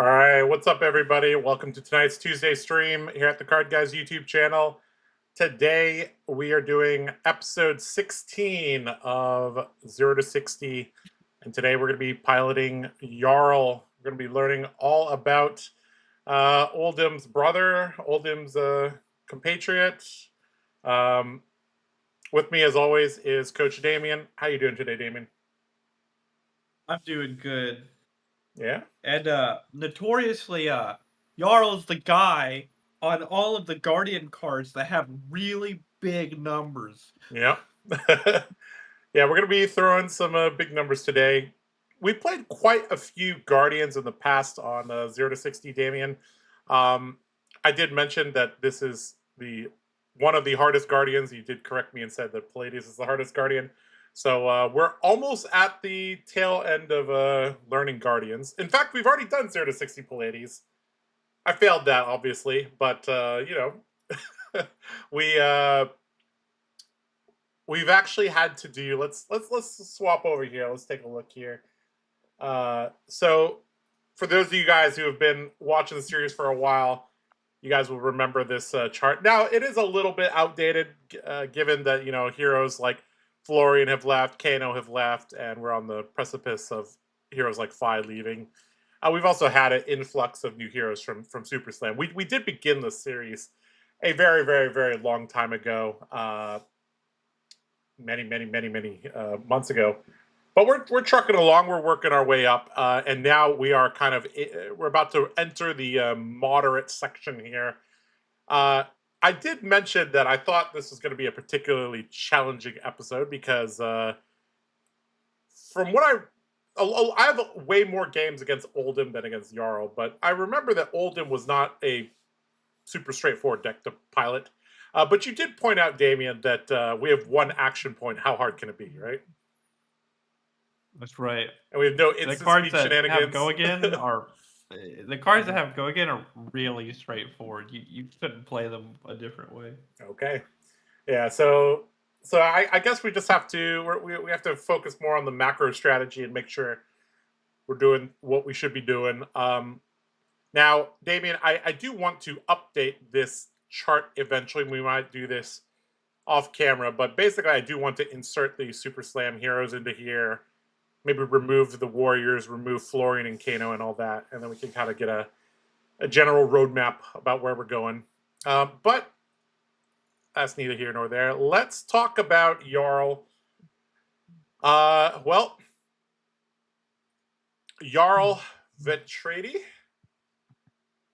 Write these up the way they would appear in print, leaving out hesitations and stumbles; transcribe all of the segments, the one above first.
All right, what's up, everybody? Welcome to tonight's Tuesday stream here at the Card Guys YouTube channel. Today we are doing episode 16 of 0 to 60, and today we're going to be piloting Yarl. We're going to be learning all about Oldhim's brother, Oldhim's compatriot. With me, as always, is Coach Damien. How you doing today, Damien? I'm doing good. Yeah. And notoriously, Jarl is the guy on all of the Guardian cards that have really big numbers. Yeah. Yeah, we're going to be throwing some big numbers today. We played quite a few Guardians in the past on 0 to 60, Damien. I did mention that this is one of the hardest Guardians. You did correct me and said that Pallades is the hardest Guardian. So we're almost at the tail end of learning Guardians. In fact, we've already done 0 to 60 Pallades. I failed that, obviously, but, we've actually had to do. Let's swap over here. Let's take a look here. So, for those of you guys who have been watching the series for a while, you guys will remember this chart. Now, it is a little bit outdated, given that heroes like Florian have left, Kano have left, and we're on the precipice of heroes like Phi leaving. We've also had an influx of new heroes from Super Slam. We did begin the series a very, very, very long time ago. Many months ago, but we're trucking along. We're working our way up, and now we are we're about to enter the moderate section here. I did mention that I thought this was going to be a particularly challenging episode because from what I have way more games against Oldhim than against Jarl, but I remember that Oldhim was not a super straightforward deck to pilot. But you did point out, Damien, that we have one action point. How hard can it be, right? That's right. And we have no instant speed shenanigans. Have go again are the cards that have go again are really straightforward. You couldn't play them a different way. Okay. Yeah. So I guess we just have to we have to focus more on the macro strategy and make sure we're doing what we should be doing. Now, Damien, I do want to update this chart eventually. We might do this off camera, but basically I do want to insert the Super Slam heroes into here, maybe remove the Warriors, remove Florian and Kano and all that, and then we can kind of get a general roadmap about where we're going. But that's neither here nor there. Let's talk about Yarl. Well, Yarl Vetradi.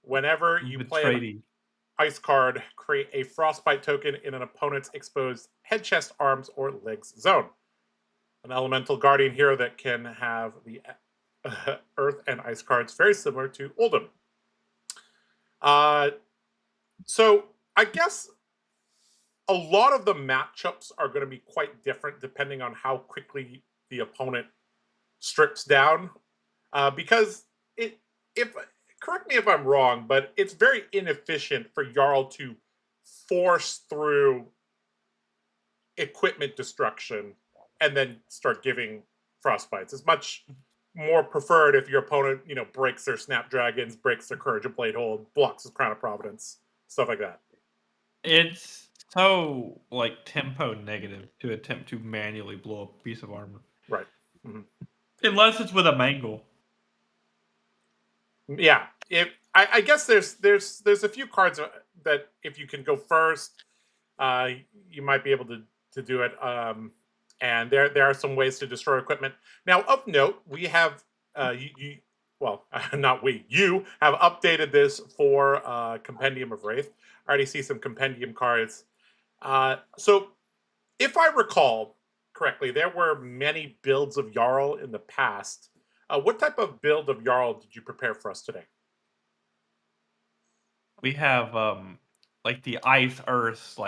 Whenever you play an ice card, create a frostbite token in an opponent's exposed head, chest, arms, or legs zone. An elemental guardian hero that can have the earth and ice cards, very similar to Oldhim. So I guess a lot of the matchups are going to be quite different depending on how quickly the opponent strips down. Because correct me if I'm wrong, but it's very inefficient for Jarl to force through equipment destruction and then start giving frostbites. It's much more preferred if your opponent, breaks their Snapdragons, breaks their Courage of Bladehold, blocks his Crown of Providence, stuff like that. It's so tempo negative to attempt to manually blow up a piece of armor. Right. Mm-hmm. Unless it's with a mangle. Yeah. I guess there's a few cards that if you can go first, you might be able to do it. And there are some ways to destroy equipment. Now, of note, we have you have updated this for Compendium of Wraith. I already see some Compendium cards. So, if I recall correctly, there were many builds of Jarl in the past. What type of build of Jarl did you prepare for us today? We have the ice earth,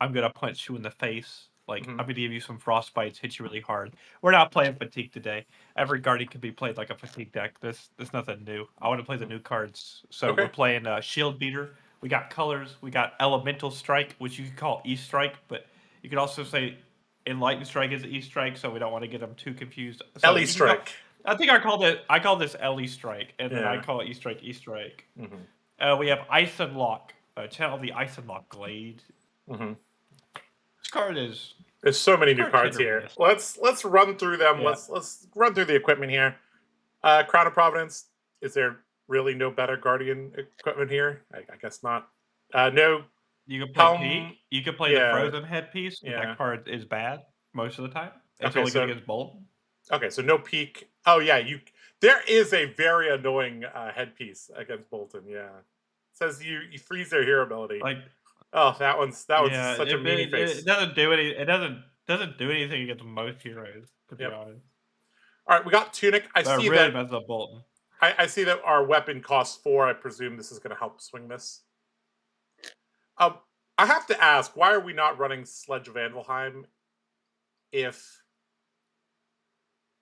I'm gonna punch you in the face. I'm gonna give you some frostbites, hit you really hard. We're not playing fatigue today. Every guardian can be played like a fatigue deck. There's nothing new. I want to play the new cards. So We're playing Shield Beater. We got colors. We got Elemental Strike, which you could call E-Strike, but you could also say Enlightened Strike is E-Strike, so we don't want to get them too confused. So Ellie Strike. I think I called this Ellie Strike, and then I call it E-Strike, E-Strike. Mm-hmm. We have Ice Unlock, channel the Ice Unlock Glade. Mm-hmm. This card is... There's so many new cards here. Let's run through them. Yeah. Let's run through the equipment here. Crown of Providence. Is there really no better Guardian equipment here? I guess not. No. You can play Peak. You can play the Frozen headpiece, but that card is bad most of the time. It's only good against Bolton. Okay, so no Peak. Oh yeah, there is a very annoying headpiece against Bolton. Yeah, it says you freeze their hero ability. Like, oh, that one's such a meanie face. It doesn't do any. It doesn't do anything against most heroes, to be honest. All right, we got Tunic. I see really messes up Bolton. I see that our weapon costs 4. I presume this is going to help swing this. I have to ask, why are we not running Sledge of Anvilheim if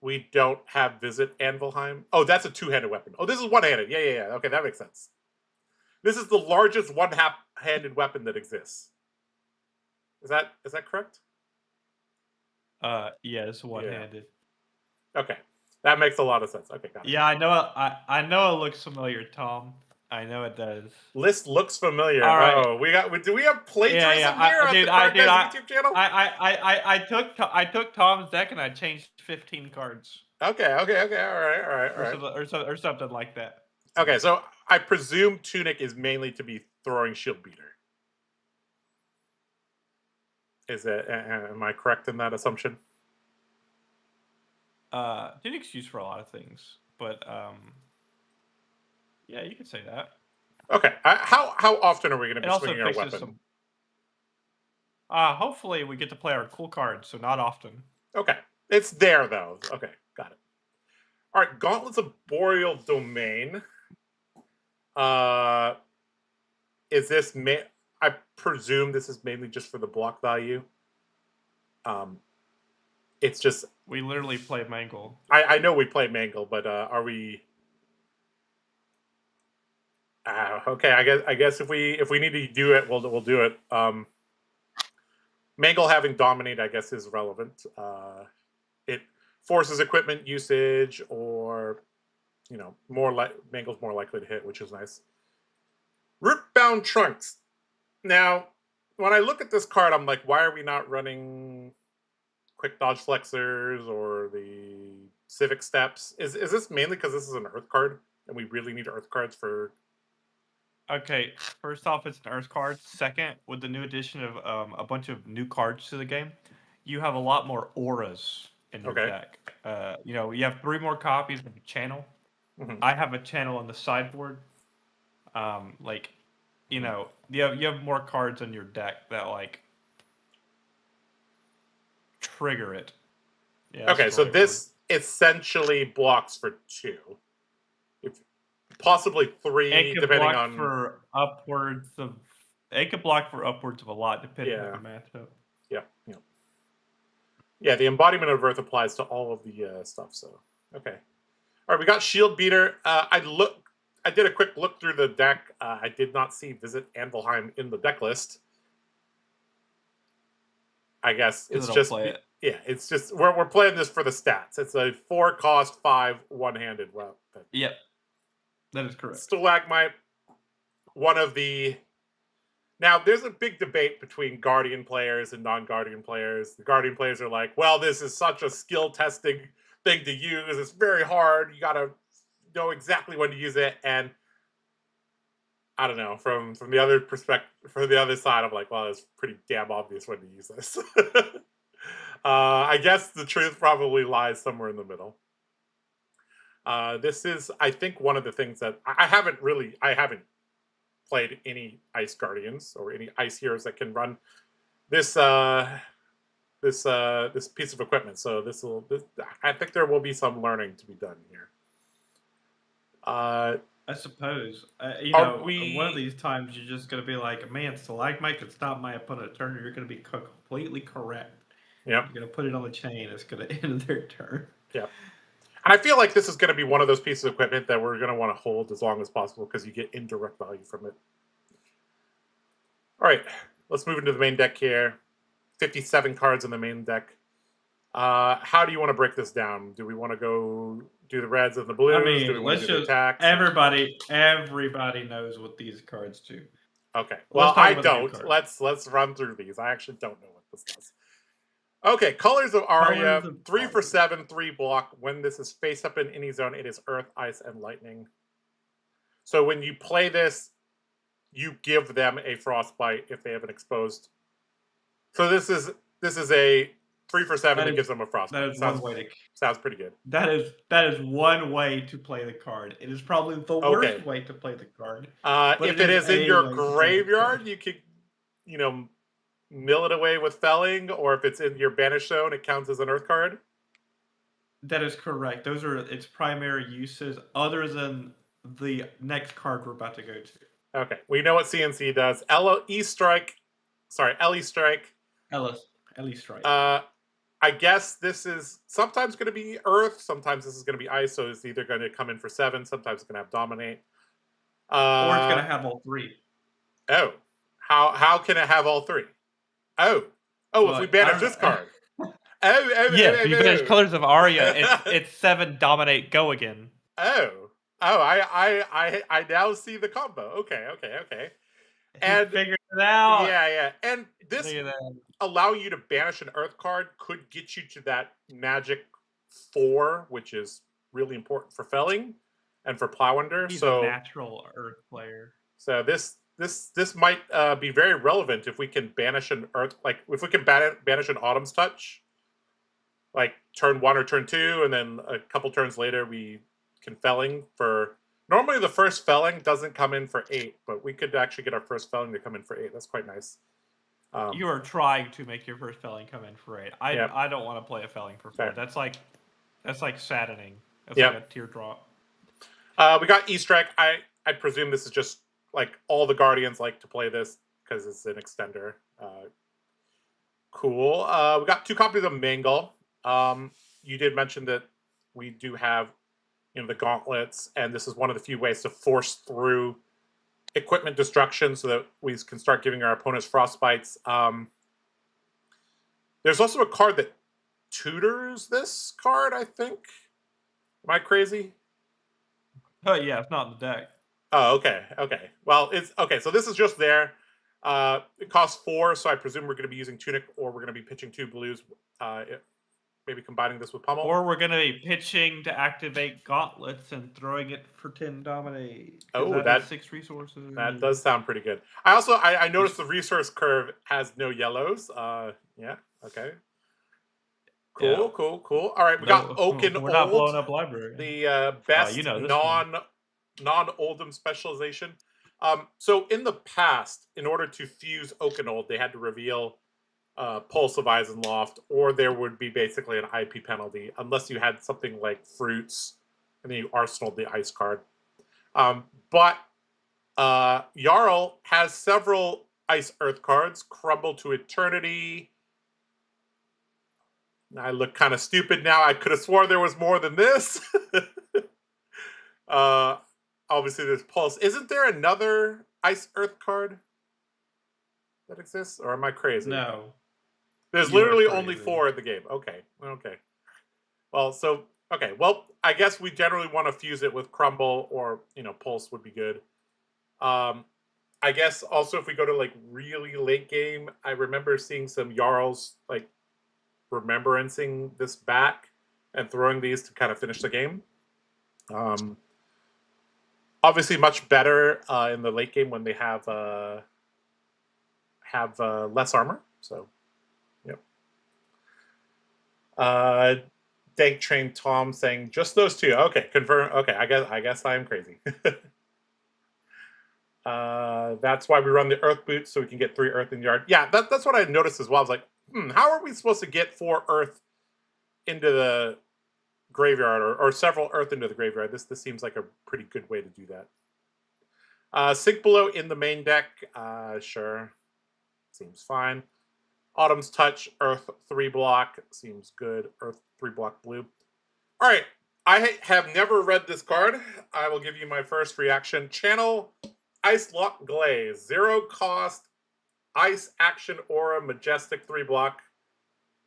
we don't have Visit Anvilheim? Oh, that's a 2-handed weapon. Oh, this is one-handed. Yeah. Okay, that makes sense. This is the largest one-handed weapon that exists. Is that correct? Yeah, it's one-handed. Yeah. Okay, that makes a lot of sense. Okay, got it. Yeah, I know it looks familiar, Tom. I know it does. List looks familiar. All right. Oh, do we have plagiarism here on the TheCardGuyz YouTube channel? I took Tom's deck and I changed 15 cards. Okay. All right. Or something like that. Okay, so I presume Tunic is mainly to be throwing Shield Beater. Am I correct in that assumption? Tunic's used for a lot of things, but yeah, you could say that. Okay, how often are we going to be swinging our weapon? Hopefully we get to play our cool cards, so not often. Okay, it's there though. Okay, got it. All right, Gauntlets of Boreal Domain. Is this I presume this is mainly just for the block value. It's just we literally play Mangle. I know we play Mangle, but are we? Okay, I guess if we need to do it, we'll do it. Mangle having Dominate, I guess, is relevant. It forces equipment usage, or Mangle's more likely to hit, which is nice. Rootbound Trunks. Now, when I look at this card, I'm like, why are we not running Quick Dodge Flexors or the Civic Steps? Is this mainly because this is an Earth card and we really need Earth cards for? Okay, first off, it's an Earth card. Second, with the new addition of a bunch of new cards to the game, you have a lot more auras in your deck. You have 3 more copies of the channel. Mm-hmm. I have a channel on the sideboard. You have more cards in your deck that trigger it. Yeah, okay, so this essentially blocks for 2, if possibly 3, depending on. It could block for upwards of a lot, depending on the matchup. Yeah. The embodiment of Earth applies to all of the stuff. So okay, all right. We got Shield Beater. I did a quick look through the deck. I did not see Visit Anvilheim in the deck list. I guess it's just it's just we're playing this for the stats. It's a 4-cost 5 one-handed weapon. Yep, that is correct. Stalagmite, one of the. Now, there's a big debate between Guardian players and non-Guardian players. The Guardian players are like, well, this is such a skill-testing thing to use. It's very hard. You got to know exactly when to use it. And I don't know, from the other perspective, from the other side, I'm like, well, it's pretty damn obvious when to use this. I guess the truth probably lies somewhere in the middle. This is, I think, one of the things that I haven't played any Ice Guardians or any Ice heroes that can run this this piece of equipment. So I think there will be some learning to be done here. I suppose one of these times you're just going to be like, man, Stalagmite could stop my opponent turn. You're going to be completely correct. Yeah, you're going to put it on the chain. It's going to end their turn. Yeah. And I feel like this is going to be one of those pieces of equipment that we're going to want to hold as long as possible because you get indirect value from it. All right, let's move into the main deck here. 57 cards in the main deck. How do you want to break this down? Do we want to go do the reds and the blues? I mean, Do we want let's to do the just attacks? everybody knows what these cards do. Okay. Let's Well, talk I about the new don't. cards. Let's run through these. I actually don't know what this does. Okay, Colors of Aria, Colors of 3 for Aria. 7, 3 block. When this is face up in any zone, it is Earth, Ice, and Lightning. So when you play this, you give them a Frostbite if they have an exposed. So this is a 3 for 7 that gives them a Frostbite. That is one way to. Sounds pretty good. That is one way to play the card. It is probably the worst way to play the card. If it is in your graveyard, you could, mill it away with Felling, or if it's in your banish zone, it counts as an Earth card. That is correct. Those are its primary uses, other than the next card we're about to go to. Okay, we know what CNC does. LE Strike. LE Strike. I guess this is sometimes going to be Earth, sometimes this is going to be Ice, so it's either going to come in for 7, sometimes it's going to have Dominate. Or it's going to have all 3. Oh. How can it have all 3? Oh, if we banish this card. If you banish Colors of Aria, it's 7 Dominate, go again. I now see the combo. Okay. And figured it out. Yeah. And this allowing you to banish an Earth card could get you to that magic 4, which is really important for Felling and for Plowender. He's a natural Earth player. So this might be very relevant if we can banish an Earth, like if we can banish an Autumn's Touch, like turn 1 or turn 2, and then a couple turns later we can Felling for. Normally the first Felling doesn't come in for 8, but we could actually get our first Felling to come in for 8. That's quite nice. You are trying to make your first Felling come in for 8. I don't want to play a Felling for 4. That's like saddening. That's like a teardrop. We got E-Strike. I presume this is just like all the Guardians like to play this because it's an extender. Cool. We got 2 copies of Mangle. You did mention that we do have the gauntlets, and this is one of the few ways to force through equipment destruction so that we can start giving our opponents frostbites. There's also a card that tutors this card, I think. Am I crazy? Oh yeah, it's not in the deck. Oh, okay. Well, it's okay. So this is just there. It costs 4, so I presume we're going to be using Tunic, or we're going to be pitching 2 blues. Maybe combining this with Pummel. Or we're going to be pitching to activate Gauntlets and throwing it for 10 Dominate. Oh, that's 6 resources. That does sound pretty good. I noticed the resource curve has no yellows. Yeah. Okay. Cool. All right, we got Oaken We're not blowing up library. The best non-Oldham specialization. So in the past, in order to fuse Oakenold, they had to reveal Pulse of Eisenloft, or there would be basically an IP penalty, unless you had something like Fruits, and then you arsenaled the ice card. But Yarl has several Ice Earth cards. Crumble to Eternity. I look kind of stupid now. I could have sworn there was more than this. Obviously, there's Pulse. Isn't there another Ice Earth card that exists? Or am I crazy? No. There's literally only 4 in the game. Okay. Well, I guess we generally want to fuse it with Crumble, or Pulse would be good. I guess also if we go to like really late game, I remember seeing some Jarls like remembrancing this back and throwing these to kind of finish the game. Obviously, much better in the late game when they have less armor. So. Dank Train Tom saying just those 2. Okay, confirm. Okay, I guess I'm crazy. That's why we run the Earth Boots, so we can get 3 Earth in yard. Yeah, that's what I noticed as well. I was like, how are we supposed to get 4 Earth into the graveyard, or several Earth into the graveyard? This seems like a pretty good way to do that. Sink Below in the main deck. Sure, seems fine. Autumn's Touch, Earth 3 block. Seems good. Earth 3 block blue. All right. I have never read this card. I will give you my first reaction. Channel Ice Lock Glaze. 0 cost. Ice Action Aura Majestic 3 block.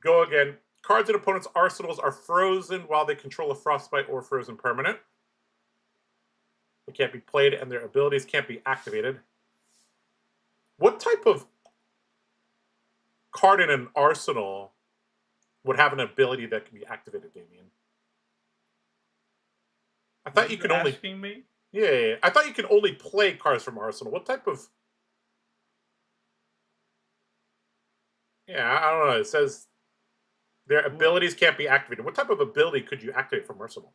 Go again. cards in opponents' arsenals are frozen while they control a frostbite or frozen permanent. They can't be played and their abilities can't be activated. What type of card in an arsenal would have an ability that can be activated, Damien? I thought you could only... asking me? Yeah, I thought you could only play cards from arsenal. What type of... Yeah, I don't know. It says their abilities can't be activated. What type of ability could you activate from arsenal?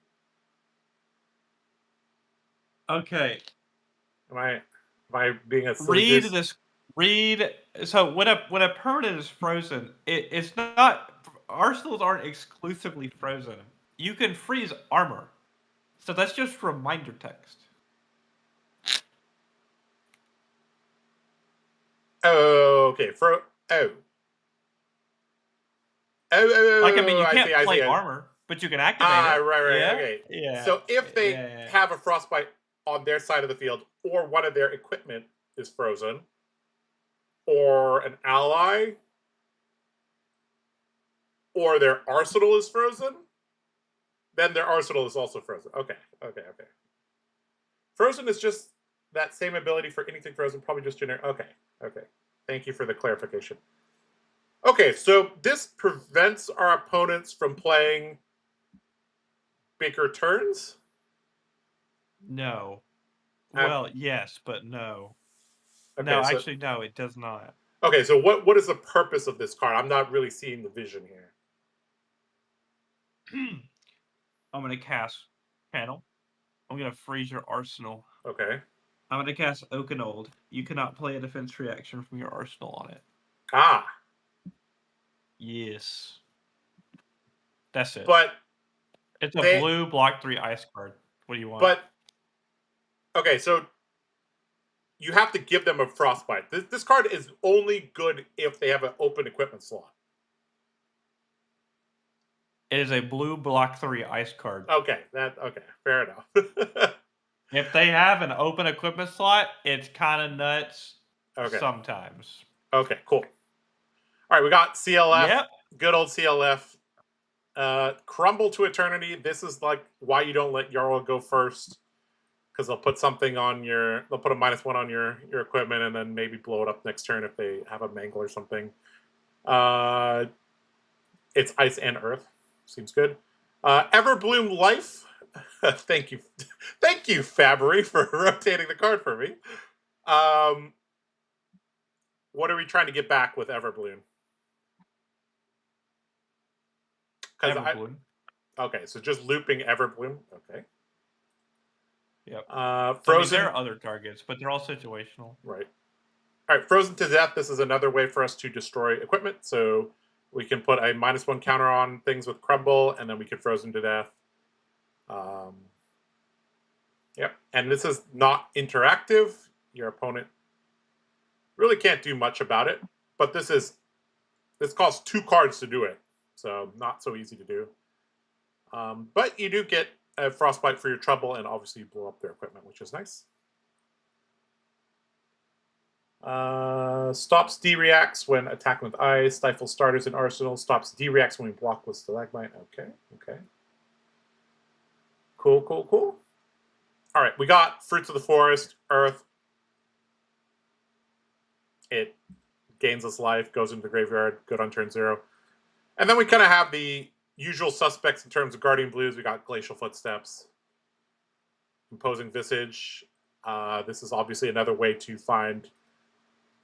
Okay. Am I being a silly Read goose? this. Read. So when a permanent is frozen, it's not. Arsenals aren't exclusively frozen. You can freeze armor. So that's just reminder text. Oh, okay. Like, I mean, you I can't see. play armor, but you can activate it. Right, Yeah. okay. Yeah. So if they yeah. have a frostbite on their side of the field, or one of their equipment is frozen, or an ally, or their arsenal is frozen, then their arsenal is also frozen. Okay. Frozen is just that same ability for anything frozen, probably just generic. Okay. Thank you for the clarification. Okay, so this prevents our opponents from playing bigger turns? No. Well, yes, but no. Okay, No, so, actually, no, it does not. Okay, so what is the purpose of this card? I'm not really seeing the vision here. I'm going to cast Panel. I'm going to freeze your arsenal. Okay. I'm going to cast Oakenold. You cannot play a defense reaction from your arsenal on it. Ah. Yes. That's it. But it's a blue block 3 ice card. What do you want? But okay, so you have to give them a frostbite. This card is only good if they have an open equipment slot. It is a blue block 3 ice card. Okay, fair enough. If they have an open equipment slot, it's kind of nuts sometimes. Okay, cool. All right, we got CLF. Yep. Good old CLF. Crumble to Eternity. This is like why you don't let Yarl go first. Because they'll put something on they'll put a -1 on your equipment and then maybe blow it up next turn if they have a mangle or something. It's Ice and Earth. Seems good. Everbloom Life. Thank you, Fabry, for rotating the card for me. What are we trying to get back with Everbloom? Everbloom. Okay, so just looping Everbloom. Okay. Yep. Frozen. I mean, there are other targets, but they're all situational. Right. All right, Frozen to Death. This is another way for us to destroy equipment. So we can put a -1 counter on things with Crumble, and then we can Frozen to Death. Yep. And this is not interactive. Your opponent really can't do much about it. But this costs 2 cards to do it. So not so easy to do. But you do get a Frostbite for your trouble, and obviously you blow up their equipment, which is nice. Stops D-reacts when attacking with ice. Stifles starters in arsenal. Stops D-reacts when we block with stalagmite. Okay. Cool. All right, we got Fruits of the Forest, Earth. It gains us life, goes into the graveyard, good on turn 0. And then we kind of have the usual suspects in terms of Guardian Blues. We got Glacial Footsteps, Imposing Visage. This is obviously another way to find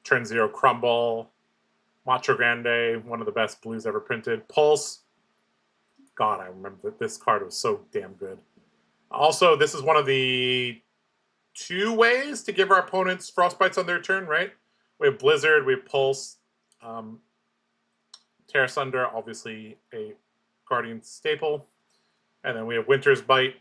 turn 0 Crumble. Macho Grande, one of the best blues ever printed. Pulse. God, I remember that this card was so damn good. Also, this is one of the 2 ways to give our opponents Frostbites on their turn, right? We have Blizzard, we have Pulse. Terra Sunder, obviously a Guardian staple. And then we have Winter's Bite.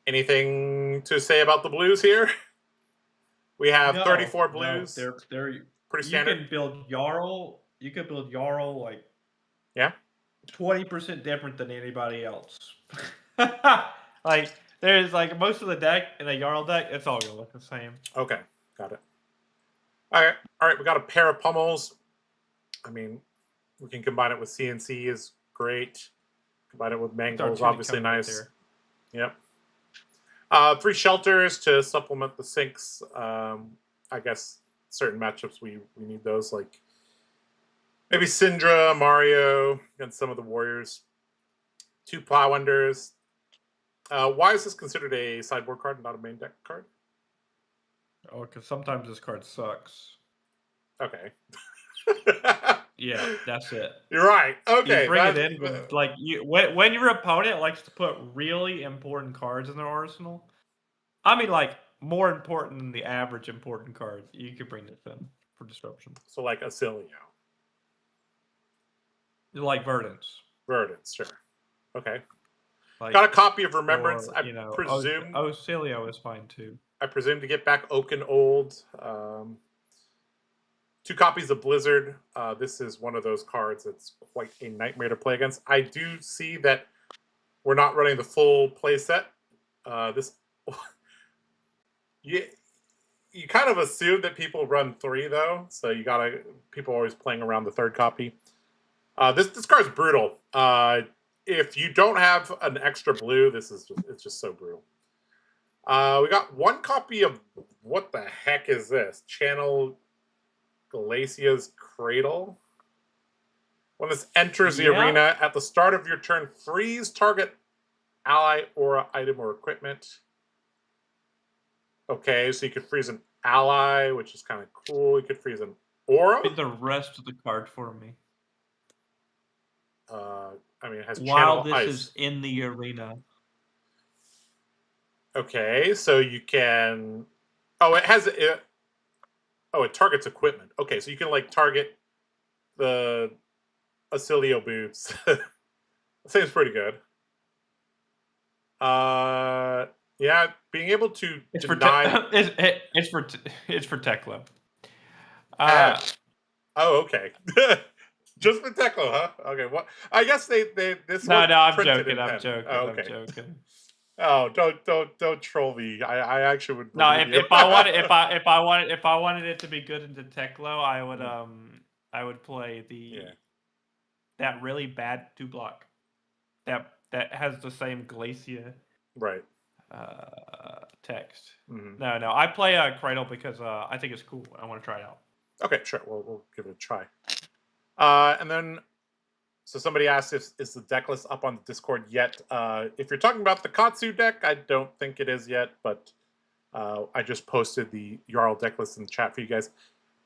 Anything to say about the blues here? We have 34 blues. They're pretty standard. You can build Yarl. You could build Yarl like 20% different than anybody else. Like there's like most of the deck in a Yarl deck, it's all gonna look the same. Okay, got it. All right, we got a pair of pummels. I mean, we can combine it with CNC is great. Combine it with mangles, obviously nice. Right yep. 3 shelters to supplement the sinks. I guess certain matchups we need those, like maybe Syndra, Mario, against some of the warriors. 2 Plowenders. Why is this considered a sideboard card, not a main deck card? Oh, because sometimes this card sucks. Okay. Yeah, that's it. You're right. Okay. You bring it in with, like, when your opponent likes to put really important cards in their arsenal. I mean, like, more important than the average important card. You could bring this in for disruption. So like Ailio. Like Verdance. Verdance, sure. Okay. Like, got a copy of Remembrance. Or, I presume. Ailio is fine too. I presume to get back Oaken Old. 2 copies of Blizzard. This is one of those cards that's quite a nightmare to play against. I do see that we're not running the full play set. This, you kind of assume that people run 3 though, so you gotta people are always playing around the 3rd copy. This card's brutal. If you don't have an extra blue, it's just so brutal. We got 1 copy of what the heck is this? Channel Glacia's Cradle. When this enters the arena, at the start of your turn, freeze target ally, aura, item, or equipment. Okay, so you could freeze an ally, which is kind of cool. You could freeze an aura. Read the rest of the card for me. I mean, it has While channel ice. this is in the arena. Okay, so you can. Oh, it has it. Oh, it targets equipment. Okay, so you can like target the Ailio boobs. Seems pretty good. Yeah, being able to deny. It's for Tekla. Oh, okay. Just for Tekla, huh? Okay. What? I guess they this. No, I'm joking. I'm joking. Oh, okay. I'm joking. Oh, don't troll me. I actually would. No, if I wanted it to be good into Tekla, I would play that really bad 2-block that has the same Glacia right text. Mm-hmm. No, I play Cradle because I think it's cool. I want to try it out. Okay, sure. We'll give it a try. And then, so somebody asked if is the deck list up on the Discord yet. If you're talking about the Katsu deck, I don't think it is yet, but I just posted the Yarl deck list in the chat for you guys.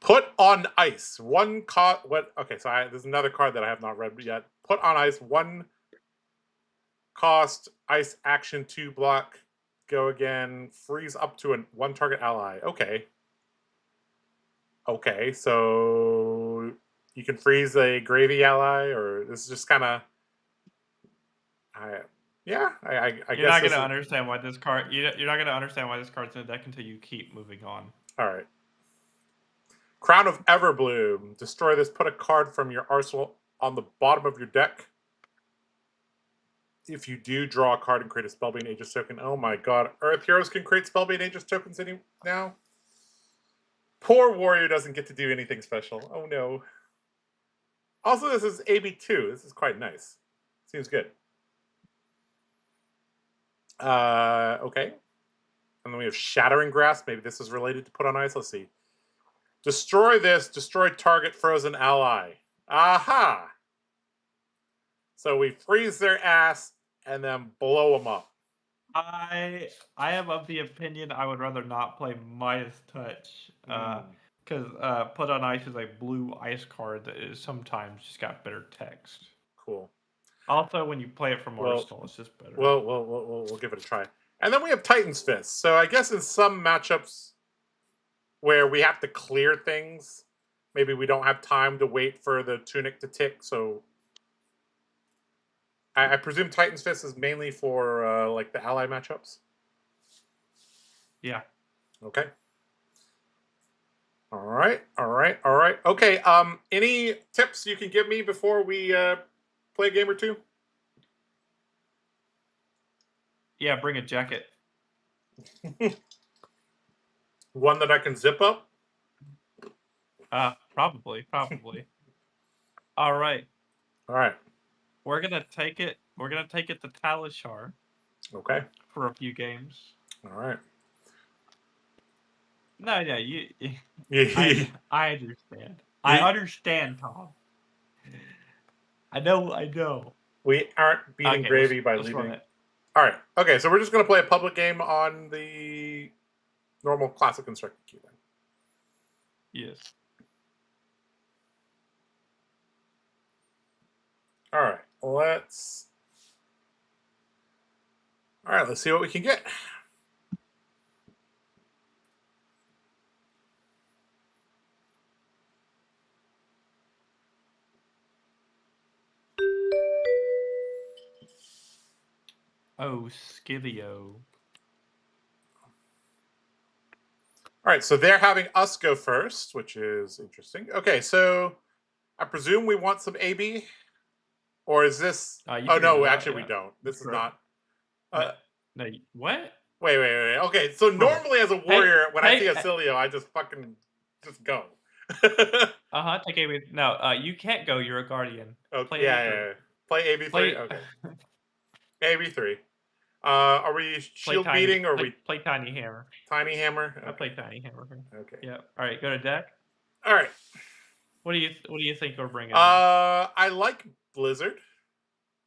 Put on ice. Okay, so there's another card that I have not read yet. Put on ice. 1 cost, ice action, 2-block. Go again. Freeze up to 1 target ally. Okay. Okay, so you can freeze a gravy ally, or this is just kind of. I guess you're not gonna understand why this card. You're not gonna understand why this card's in the deck until you keep moving on. All right. Crown of Everbloom. Destroy this. Put a card from your arsenal on the bottom of your deck. If you do, draw a card and create a Spellbane Aegis token. Oh my god. Earth Heroes can create Spellbane Aegis tokens now? Poor warrior doesn't get to do anything special. Oh no. Also, this is AB2. This is quite nice. Seems good. Okay. And then we have Shattering Grasp. Maybe this is related to Put on Ice. Let's see. Destroy this. Destroy target frozen ally. Aha! So we freeze their ass and then blow them up. I am of the opinion I would rather not play Midas Touch. Because Put on Ice is a blue ice card that is sometimes just got better text. Cool. Also, when you play it from Arsenal, it's just better. Well, we'll give it a try. And then we have Titan's Fist. So I guess in some matchups where we have to clear things, maybe we don't have time to wait for the Tunic to tick. So I presume Titan's Fist is mainly for like the ally matchups. Yeah. Okay. All right. Okay. Any tips you can give me before we play a game or two? Yeah, bring a jacket. One that I can zip up? Probably. All right. All right. We're gonna take it. We're gonna take it to Talishar. Okay. For a few games. All right. No, I understand. I understand, Tom. I know. We aren't beating Okay, Gravy by let's run leaving. it. All right. Okay, so we're just gonna play a public game on the normal classic constructed queue then. Yes. All right. Let's see what we can get. Oh, Skivio. All right, so they're having us go first, which is interesting. Okay, so I presume we want some AB, or is this? Oh no, actually we don't. This is not. No, what? Wait. Okay, so Crumble. normally as a warrior, when I see a Ailio, I just fucking just go. Take AB. No, you can't go. You're a guardian. Oh, Play yeah. Play AB3. Okay. AB3. Are we shield beating or we play Tiny Hammer? Tiny Hammer? Okay. I play Tiny Hammer. Okay. Yeah. All right. Go to deck. All right. What do you think we're bringing? I like Blizzard,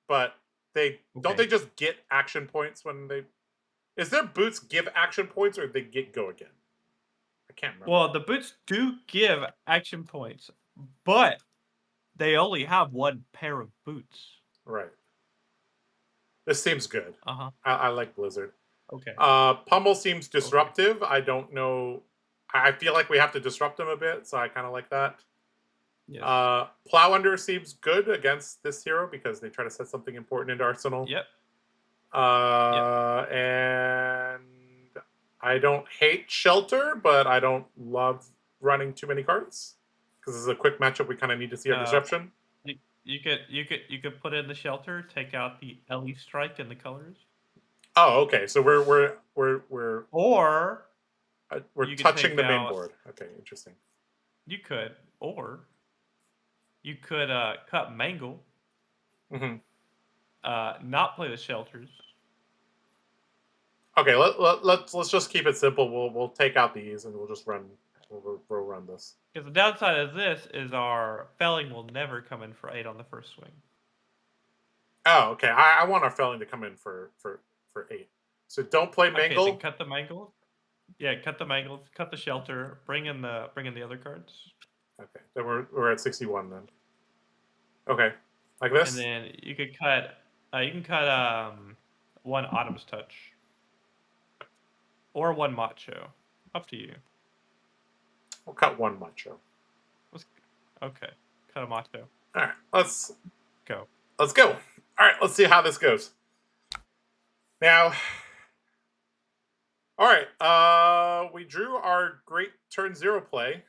but don't they just get action points when they? Is their boots give action points or they get go again? I can't remember. Well, the boots do give action points, but they only have one pair of boots. Right. This seems good. I like Blizzard. Okay. Pummel seems disruptive. Okay. I don't know. I feel like we have to disrupt him a bit, so I kind of like that. Yes. Plow Under seems good against this hero because they try to set something important into Arsenal. Yep. And I don't hate Shelter, but I don't love running too many cards because this is a quick matchup. We kind of need to see our disruption. You could put in the Shelter, take out the Ellie Strike and the colors. Oh, okay. So we're touching the main board. Okay, interesting. You could, or you could cut Mangle. Mm-hmm. Not play the Shelters. Okay, let's just keep it simple. We'll take out these and we'll just run. We'll run this. Because the downside of this is our felling will never come in for 8 on the first swing. Oh, okay. I want our felling to come in for 8. So don't play Mangle. Okay, then cut the Mangle. Yeah, cut the Mangle. Cut the Shelter. Bring in the other cards. Okay, then we're at 61 then. Okay, like this. And then you could cut. You can cut one Autumn's Touch. Or one Macho. Up to you. We'll cut one Macho. Okay. Cut a Macho. All right. Let's go. Let's go. All right. Let's see how this goes. Now. All right. We drew our great turn 0 play.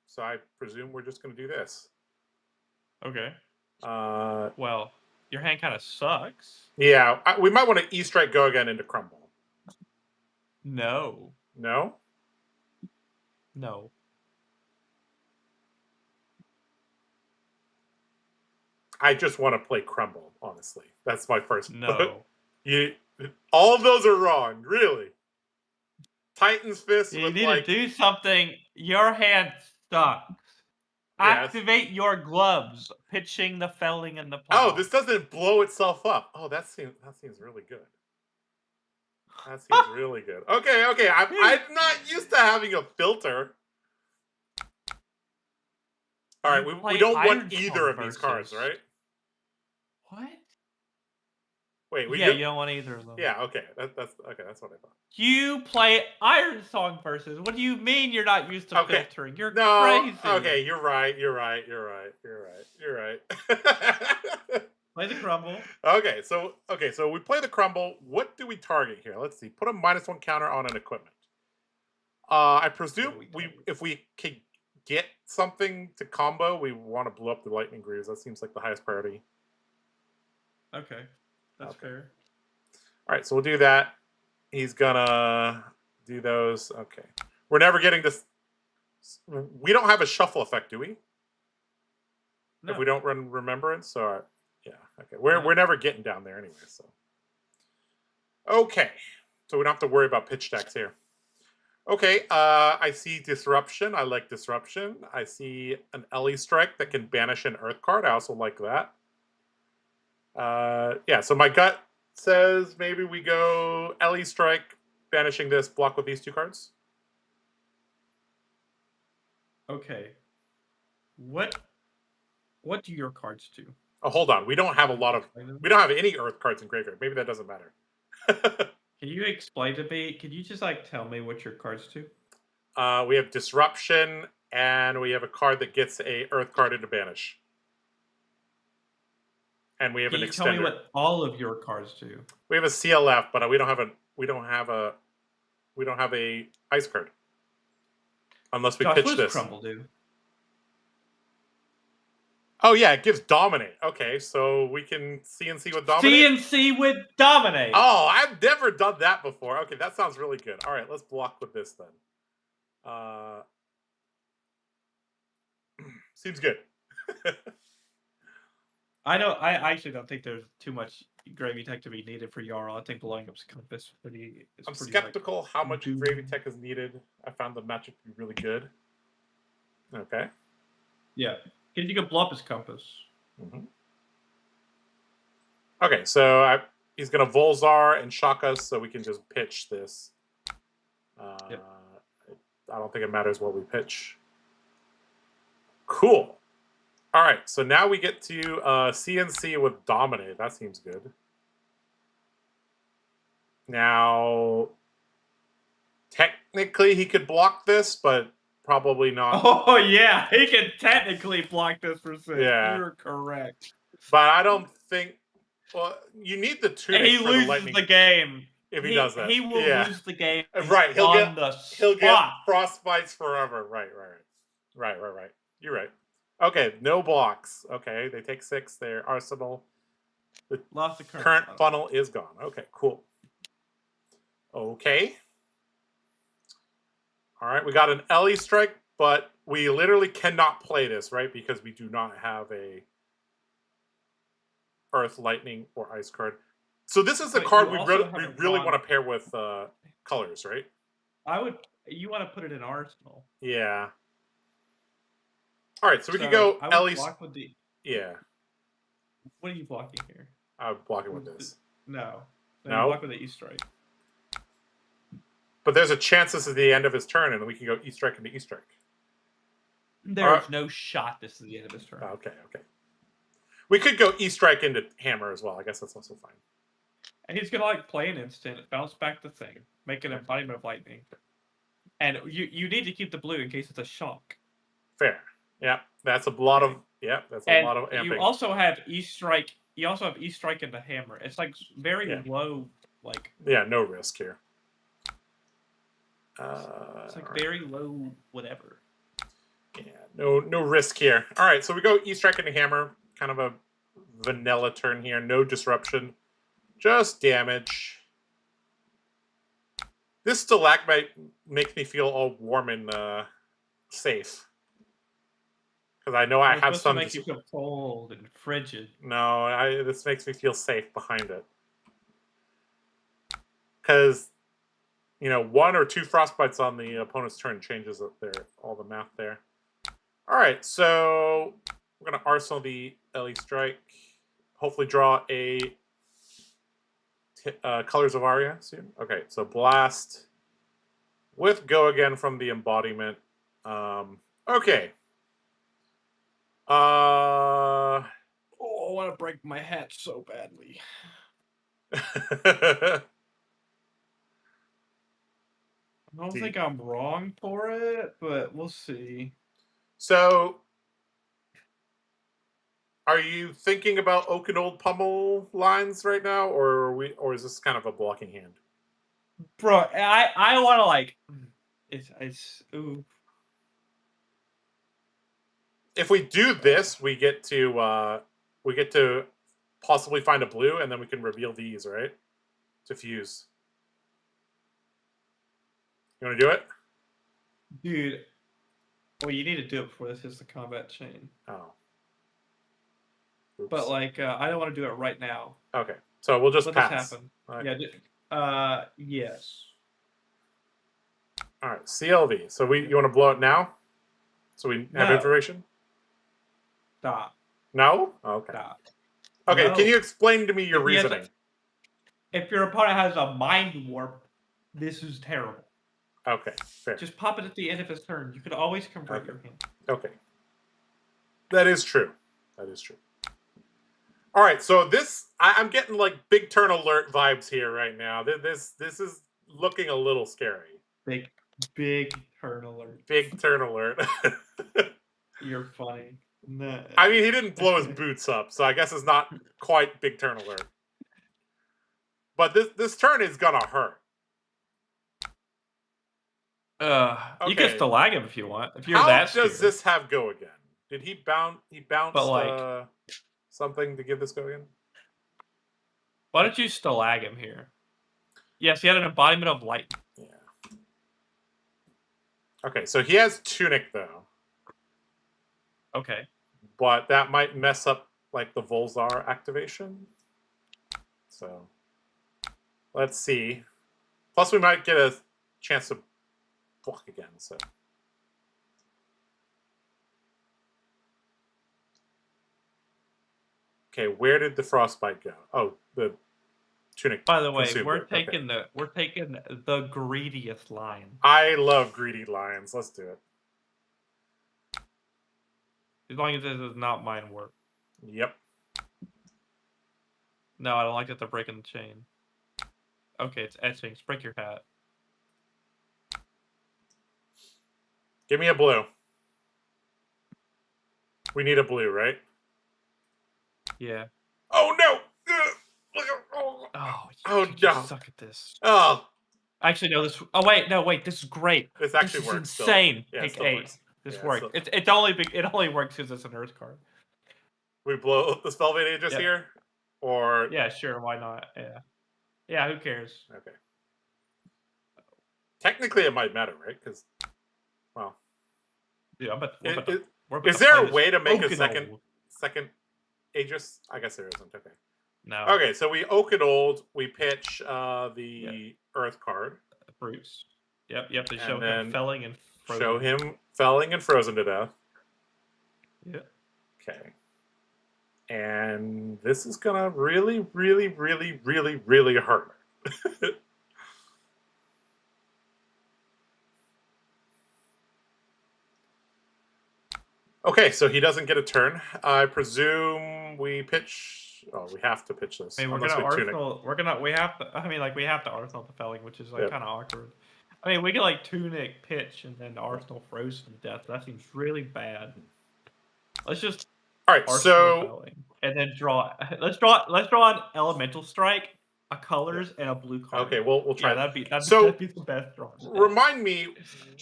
So I presume we're just going to do this. Okay. Well, your hand kind of sucks. Yeah. We might want to E-Strike go again into Crumble. No. No? No. I just want to play Crumble, honestly. That's my first. No. All of those are wrong, really. Titan's Fist. You need to do something. Your hand sucks. Yes. Activate your gloves. Pitching the felling and the plow. Oh, this doesn't blow itself up. Oh, that seems really good. That seems really good. Okay. I'm not used to having a filter. All right, we don't want either of these cards, right? What? Wait, you don't want either of them. Yeah, okay. That's okay. That's what I thought. You play Iron Song versus. What do you mean you're not used to filtering? You're crazy. Okay, you're right. Play the Crumble. Okay, so we play the Crumble. What do we target here? Let's see. Put a -1 counter on an equipment. I presume if we can get something to combo, we want to blow up the Lightning Greaves. That seems like the highest priority. Okay, that's fair. All right, so we'll do that. He's gonna do those. Okay, we're never getting this. We don't have a shuffle effect, do we? No. If we don't run Remembrance, or yeah, okay. We're never getting down there anyway. So okay, so we don't have to worry about pitch decks here. Okay, I see Disruption. I like Disruption. I see an Ellie Strike that can banish an Earth card. I also like that. Yeah, so my gut says maybe we go Ellie Strike, banishing this, block with these 2 cards. Okay. What do your cards do? Oh, hold on. We don't have a lot of... We don't have any Earth cards in graveyard. Maybe that doesn't matter. Can you explain to me? Can you just like tell me what your cards do? We have Disruption, and we have a card that gets a Earth card into banish. And we have Can an you extender. tell me what all of your cards do? We have a CLF, but we don't have a ice card. Unless we Josh, pitch what does this. Crumble do? Oh yeah, it gives Dominate. Okay, so we can CNC with Dominate. CNC with Dominate. Oh, I've never done that before. Okay, that sounds really good. All right, let's block with this then. Seems good. I actually don't think there's too much gravy tech to be needed for Yarl. I think blowing up's compass pretty. I'm skeptical like, how much gravy tech is needed. I found the matchup to be really good. Okay. Yeah, because you can blow up his compass. Okay, so he's gonna Volzar and shock us, so we can just pitch this. Yep. I don't think it matters what we pitch. Cool. All right, so now we get to CNC with Dominate. That seems good. Now, technically he could block this, but probably not. Oh yeah, he can technically block this for 6. Yeah. You're correct. But I don't think. Well, you need the tunic He for loses the game if he does that. He will lose the game. Right, he'll get spot. frostbites forever. Right. You're right. Okay, no blocks. Okay, they take 6. Their arsenal. The Lost the current funnel is gone. Okay, cool. Okay. All right, we got an Ellie Strike, but we literally cannot play this, right? Because we do not have a Earth, Lightning, or Ice card. So this is the card we really want to pair with colors, right? You want to put it in Arsenal. Yeah. All right, so we can go Ellie. Block with the... Yeah. What are you blocking here? I'm blocking with this. No. No? Block with the E-Strike. But there's a chance this is the end of his turn, and we can go E-Strike into E-Strike. There's no shot this is the end of his turn. Okay. We could go E-Strike into Hammer as well. I guess that's also fine. And he's going to play an instant, bounce back the thing, make an embodiment of lightning. And you need to keep the blue in case it's a shock. Fair. Yeah, that's a lot of amping. You also have E-Strike. You also have E-Strike into Hammer. It's very low, Yeah, no risk here. It's very low whatever. Yeah, no risk here. All right, so we go E-Strike into Hammer. Kind of a vanilla turn here. No disruption. Just damage. This stalagmite makes me feel all warm and safe. Because I know I have some. Make you feel cold and frigid. No, this makes me feel safe behind it. Because, 1 or 2 frostbites on the opponent's turn changes all the math there. All right, so we're gonna Arsenal the Ellie Strike. Hopefully, draw a Colors of Aria soon. Okay, so Blast with Go Again from the embodiment. Okay. I want to break my hat so badly. I don't think I'm wrong for it, but we'll see. So, are you thinking about Oak and Old Pummel lines right now, or is this kind of a blocking hand? Bro, I want to it's ooh. If we do this, we get to possibly find a blue, and then we can reveal these, right? To fuse. You want to do it? Dude, Well, you need to do it before this hits the combat chain. Oh. Oops. But like, I don't want to do it right now. Okay, so we'll just Let pass. this happen. Okay. Yeah. Yes. All right, CLV. So you want to blow it now? So we have information? Stop. No? Okay. Stop. Okay, No. can you explain to me your reasoning? If your opponent has a mind warp, this is terrible. Okay, fair. Just pop it at the end of his turn. You could always convert your hand. Okay. That is true. That is true. All right, so this I'm getting like big turn alert vibes here right now. This is looking a little scary. Big turn alert. Big turn alert. You're funny. No. I mean, he didn't blow his boots up, so I guess it's not quite big turn alert. But this turn is gonna hurt. Okay. You can still lag him if you want. If you're that scared. How does this have go again? Did he bounce? He bounced like, something to give this go again? Why don't you still lag him here? Yes, he had an embodiment of light. Yeah. Okay, so he has Tunic though. Okay. But that might mess up like the Volzar activation. So let's see. Plus we might get a chance to block again, so. Okay, where did the frostbite go? Oh, the Tunic. By the way, we're taking the greediest lion. I love greedy lions. Let's do it. As long as this is not mind warp. Yep. No, I don't like that they're breaking the chain. Okay, it's etchings. Break your hat. Give me a blue. We need a blue, right? Yeah. Oh no! Oh, no! Suck at this. Oh. Actually, no. This. Oh wait, no, wait. This is great. This actually this works. Is insane. Yeah, Take 8. Works. This works. It only works because it's an Earth card. We blow the Spellvade Aegis here, or yeah, sure. Why not? Yeah. Yeah. Who cares? Okay. Technically, it might matter, right? Because, well, yeah. Is there a way to make a second Aegis? I guess there isn't. Okay. No. Okay, so we oak it old. We pitch the Earth card. Bruce. Yep. You have to show him felling and frozen. Show him felling and frozen to death. Yeah. Okay. And this is gonna really, really, really, really, really hurt. Okay, so he doesn't get a turn. I presume we pitch. Oh, we have to pitch this. I mean, we have to. I mean, like we have to Arsenal the felling, which is like kind of awkward. I mean, we can like Tunic pitch and then Arsenal frozen to death. That seems really bad. Let's just. All right, so felling, and then draw. Let's draw an elemental strike, a colors, and a blue card. Okay, we'll try. That'd be the best draw. Remind me,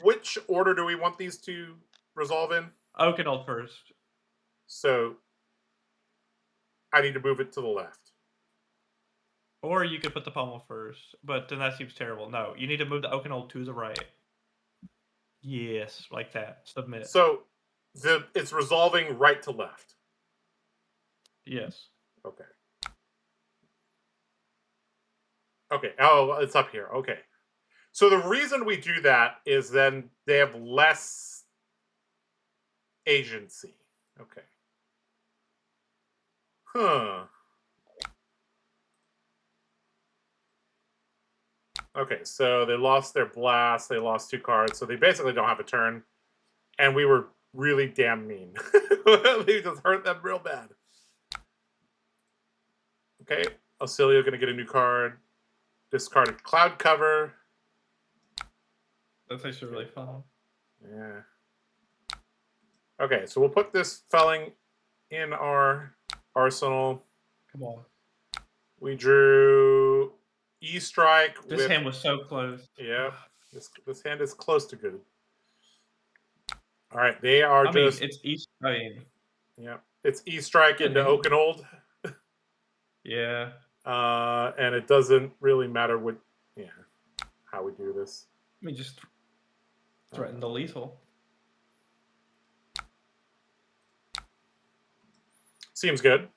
which order do we want these to resolve in? Oakenald first. So I need to move it to the left. Or you could put the pommel first, but then that seems terrible. No, you need to move the Oakenald to the right. Yes, like that. Submit. So it's resolving right to left. Yes. Okay. Okay. Oh, it's up here. Okay. So the reason we do that is then they have less agency. Okay. Huh. Okay, so they lost their blast. They lost 2 cards, so they basically don't have a turn. And we were really damn mean. We just hurt them real bad. Okay, Ailio going to get a new card. Discarded Cloud Cover. That's actually really fun. Yeah. Okay, so we'll put this felling in our arsenal. Come on. We drew E-Strike. This hand was so close. Yeah, this hand is close to good. All right, they are it's East. Yeah, it's E-Strike into Oakenald. Yeah. And it doesn't really matter how we do this. I mean, just threaten the lethal. Seems good.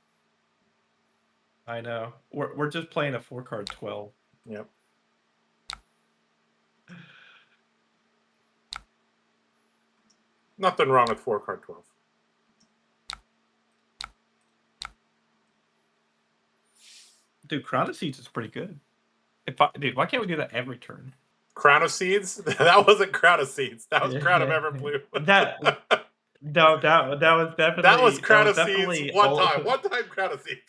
I know. We're just playing a 4-card 12. Yep. Nothing wrong with 4-card 12. Dude, Crown of Seeds is pretty good. Dude, why can't we do that every turn? Crown of Seeds? That wasn't Crown of Seeds. That was Crown of Everbloom. No, that was definitely that was Crown of definitely Seeds one time. One time Crown of Seeds.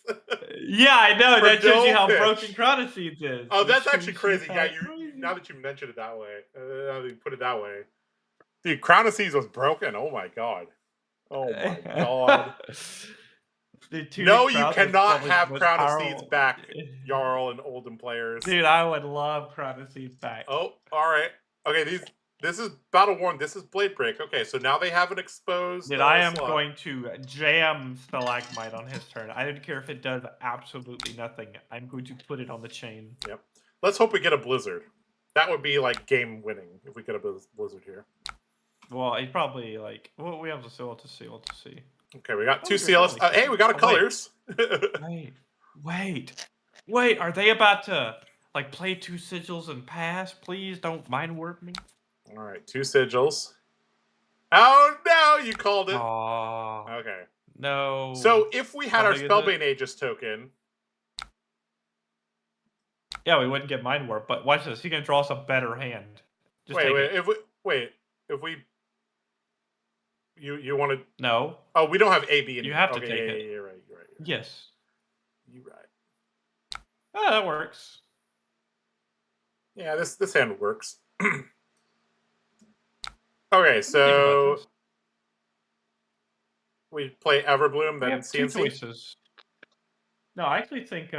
Yeah, I know. That shows you how pitch. broken Crown of Seeds is. Oh, that's actually crazy. Yeah, now that you mentioned it that way, now that you put it that way, dude, Crown of Seeds was broken. Oh my god. Oh my god. No, you cannot have Crown of Seeds back, Yarl and Oldham players. Dude, I would love Crown of Seeds back. Oh, all right. Okay, this is Battle Worn. This is Blade Break. Okay, so now they have an exposed. Dude, I am going to jam Stalagmite on his turn. I don't care if it does absolutely nothing. I'm going to put it on the chain. Yep. Let's hope we get a Blizzard. That would be like game winning if we get a Blizzard here. Well, he probably like. Well, we have to see. We'll to see. Okay, we got 2 CLS. Hey, we got a colors. Wait! Are they about to like play 2 sigils and pass? Please don't mind warp me. All right, 2 sigils. Oh no, you called it. Aww. Okay. No. So if we had our Spellbane Aegis token. Yeah, we wouldn't get mind warp, but watch this. He can draw us a better hand. Just if we. You want to? No. Oh, we don't have AB. You have to take it. You're right. Yes. You're right. Oh, that works. Yeah, this hand works. Okay, so we play Everbloom, then CNC. 2 choices. No, I actually think.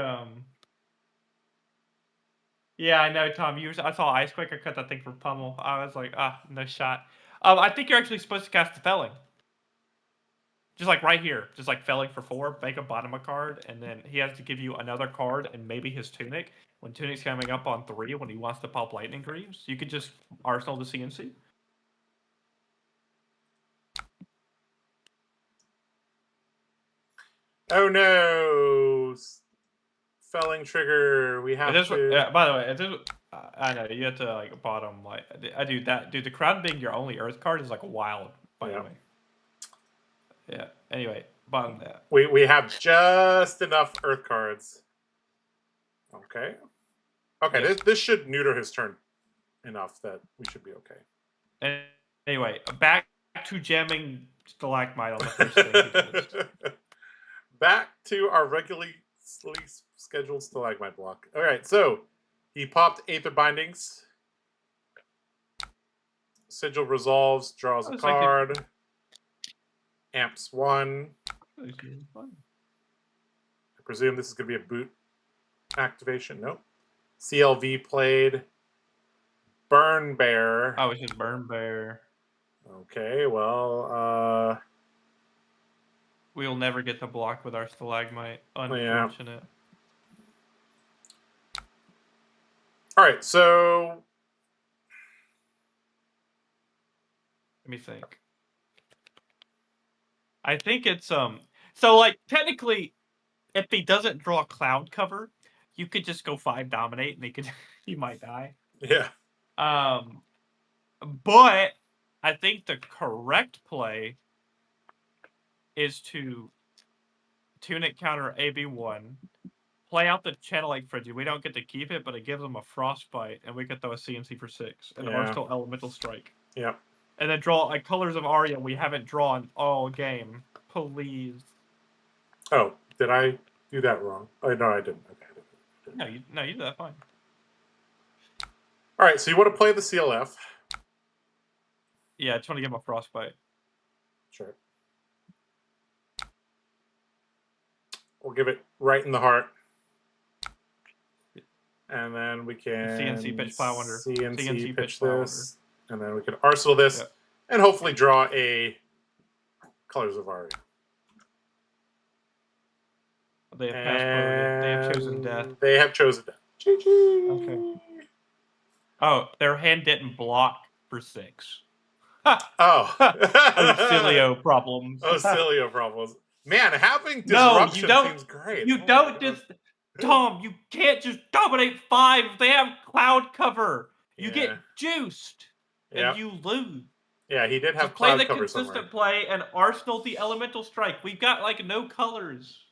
Yeah, I know, Tom. I saw Ice Quake. I cut that thing for Pummel. I was like, no shot. I think you're actually supposed to cast the Felling. Just like right here. Just like Felling for 4, make a bottom a card, and then he has to give you another card and maybe his Tunic. When Tunic's coming up on 3, when he wants to pop Lightning Greaves, you could just Arsenal the CNC. Oh no! Felling trigger. We have to. By the way, I know you have to like bottom like. I do that. Dude, the Crown being your only Earth card is like wild. By the way. Yeah. Anyway, bottom that. We have just enough Earth cards. Okay. Okay. Yeah. This should neuter his turn enough that we should be okay. And anyway, back to jamming Stalagmite on the first thing. Back to our regularly scheduled Stalagmite block. All right, so he popped Aether Bindings. Sigil resolves, draws a card. Amps 1. I presume this is going to be a boot activation. Nope. CLV played. Burn Bear. Oh, it's just Burn Bear. Okay, well, we'll never get the block with our Stalagmite. Unfortunate. Yeah. All right, so let me think. I think it's so like technically if he doesn't draw Cloud Cover, you could just go 5 dominate and he might die. Yeah. But I think the correct play is to Tunic counter AB1, play out the Channeling Frenzy. We don't get to keep it, but it gives them a Frostbite, and we could throw a CNC for 6. And Arsenal Elemental Strike. Yeah. And then draw like Colors of Aria we haven't drawn all game. Please. Oh, did I do that wrong? Oh, no, I didn't. Okay. No, you did that fine. All right, so you want to play the CLF. Yeah, I just want to give him a Frostbite. Sure. We'll give it right in the heart. And then we can CNC pitch Plowwinder. CNC pitch this. And then we can Arsenal this. Yep. And hopefully draw a Colors of Aria. They have chosen death. They have chosen death. GG. Okay. Oh, their hand didn't block for 6. Oh. Ocilio problems. Ocilio problems. Man, having No, disruption you don't. seems great. You Oh my don't God. just Tom. You can't just dominate 5. They have cloud cover. You Yeah. get juiced, Yeah. and you lose. Yeah, he did have Just play cloud the cover consistent somewhere. play and arsenal the elemental strike. We've got like no colors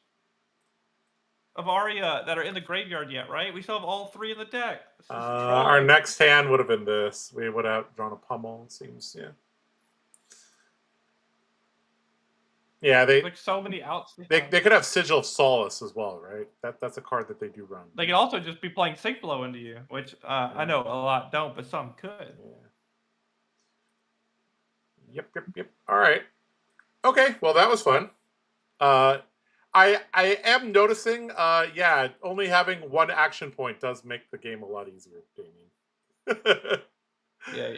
of Arya that are in the graveyard yet, right? We still have all 3 in the deck. Our next hand would have been this. We would have drawn a pummel, it seems. Yeah. Yeah, like so many outs. They could have Sigil of Solace as well, right? That's a card that they do run. They could also just be playing Sync Blow into you, which I know a lot don't, but some could. Yeah. Yep. All right. Okay. Well, that was fun. I am noticing. Yeah, only having 1 action point does make the game a lot easier, Damien. Yeah.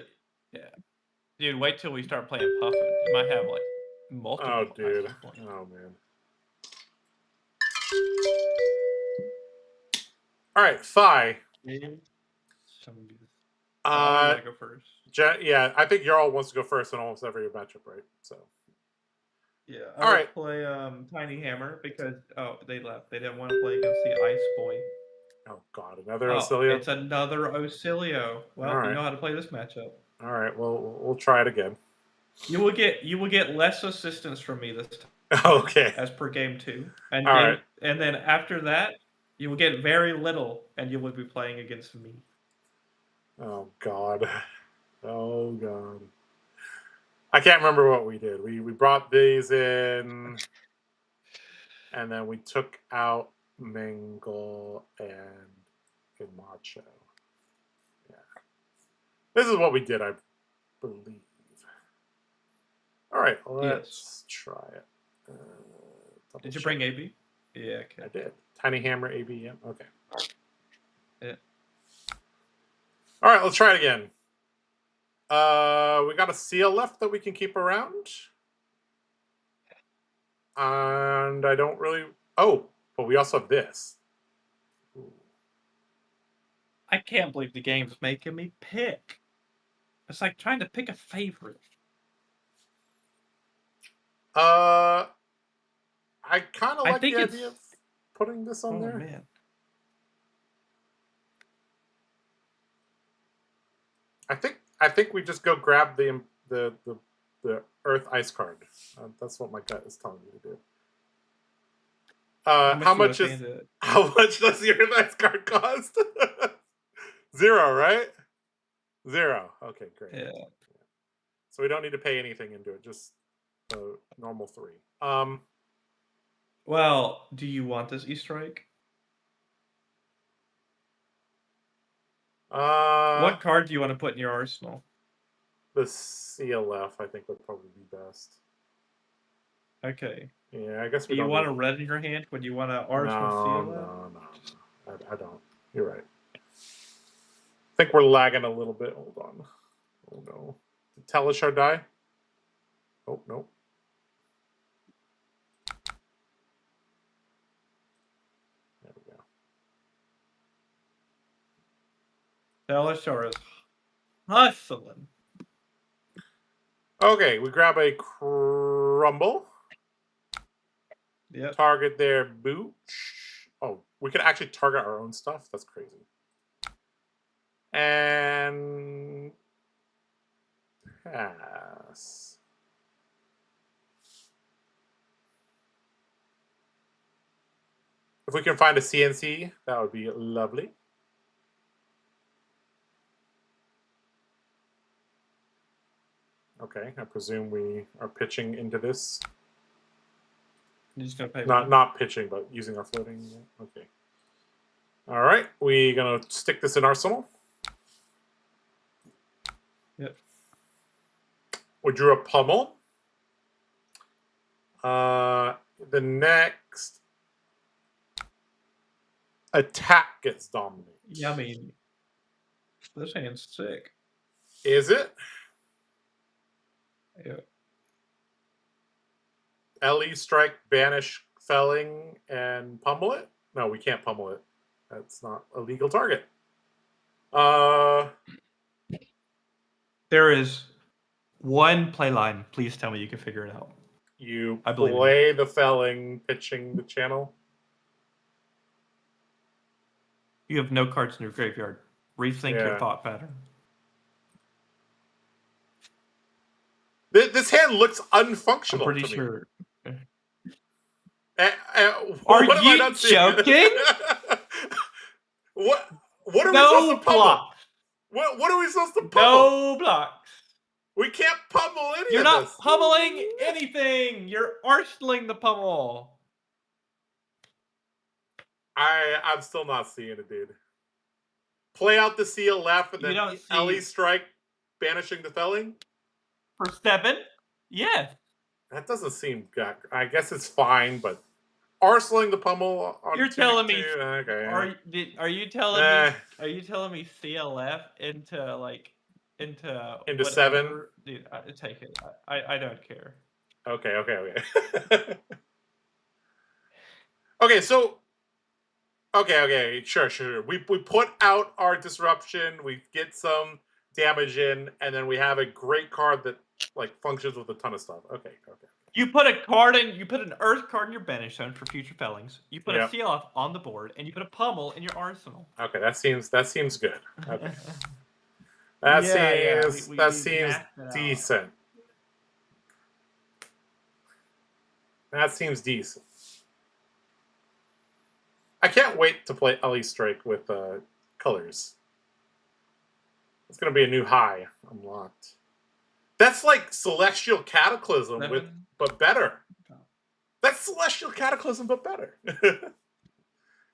Dude, wait till we start playing Puffin. You might have like multiple. Oh, dude. action points. Oh man. All right, Phi. I go first. Yeah, I think Jarl wants to go first in almost every matchup, right? So. Yeah. All right. Play Tiny Hammer because they left. They didn't want to play against the Ice Boy. Oh God, another Ailio. It's another Ailio. Well, you know how to play this matchup. All right. Well, we'll try it again. You will get less assistance from me this time. Okay. As per game 2, and then after that, you will get very little, and you will be playing against me. Oh God. Oh God. I can't remember what we did. We brought these in, and then we took out Mangle and Macho. Yeah. This is what we did, I believe. All right, let's try it. Did you bring AB? Yeah, okay. I did. Tiny Hammer, AB, yeah. Okay. Yeah. All right, let's try it again. We got a seal left that we can keep around. And I don't really... Oh, but we also have this. Ooh. I can't believe the game's making me pick. It's like trying to pick a favorite. I kind of like the idea of putting this on there. Man. I think we just go grab the Earth Ice card. That's what my gut is telling me to do. How much does the Earth Ice card cost? 0, right? 0. Okay, great. Yeah. So we don't need to pay anything into it, just a normal 3. Well, do you want this E-Strike? What card do you want to put in your arsenal? The CLF, I think, would probably be best. Okay. Yeah, I guess we do you want a red in your hand? Would you want an arsenal CLF? No. I don't. You're right. I think we're lagging a little bit. Hold on. Oh no. Did Teleshar die? Oh no. There we go. Teleshar is hustling. Okay, we grab a Crumble. Yep. Target their Booch. Oh, we could actually target our own stuff? That's crazy. And pass. If we can find a CNC, that would be lovely. Okay, I presume we are pitching into this. You're just gonna pay not pitching, but using our floating. Okay. All right, we're gonna stick this in arsenal. Yep. We drew a pummel. The next attack gets dominated. Yeah, I mean, this hand's sick. Is it? Yeah. LE strike, banish, felling, and pummel it? No, we can't pummel it. That's not a legal target. There is one play line. Please tell me you can figure it out. You I believe in play the felling, pitching the channel. You have no cards in your graveyard. Rethink your thought pattern. This hand looks unfunctional. I'm pretty to sure. Me. Are what am I you not seeing? joking? What are we No supposed to pummel? blocks. What are we supposed to pummel? No blocks. We can't pummel any You're of not this. pummeling anything. You're arsenaling the pummel. I'm still not seeing it, dude. Play out the seal left and You then don't LE see- strike, banishing the felling? For 7? Yes. That doesn't seem good. I guess it's fine, but arsenaling the pummel on You're telling me. too? Okay. Are you telling me? Are you telling me CLF into like into Into whatever? 7? Dude, take it. I don't care. Okay. Okay, so okay, sure. We put out our disruption, we get some damage in, and then we have a great card that like functions with a ton of stuff. Okay. You put a card in. You put an Earth card in your banish zone for future fellings. You put a CLF on the board, and you put a pummel in your arsenal. Okay, that seems good. Okay. That seems decent. That seems decent. I can't wait to play LE Strike with colors. It's gonna be a new high unlocked. That's like Celestial Cataclysm but better. That's Celestial Cataclysm but better.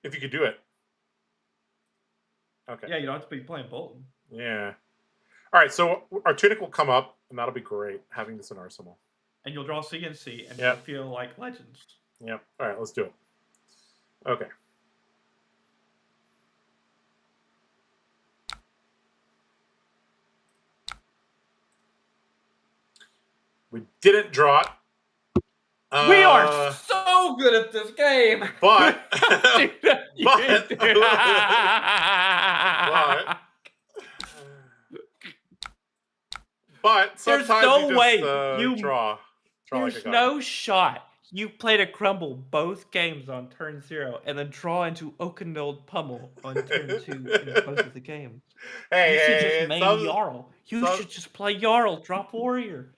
If you could do it. Okay. Yeah, you don't have to be playing Bolton. Yeah. All right, so our tunic will come up, and that'll be great having this in Arsenal. And you'll draw CNC, and you'll feel like legends. Yep. All right, let's do it. Okay. We didn't draw it. We are so good at this game. But but sometimes there's no you way just draw there's like a no shot. You played a crumble both games on turn 0 and then draw into Oakenold Pummel on turn 2 in both of the games. You should just main Yarl. You should just play Yarl, drop Warrior.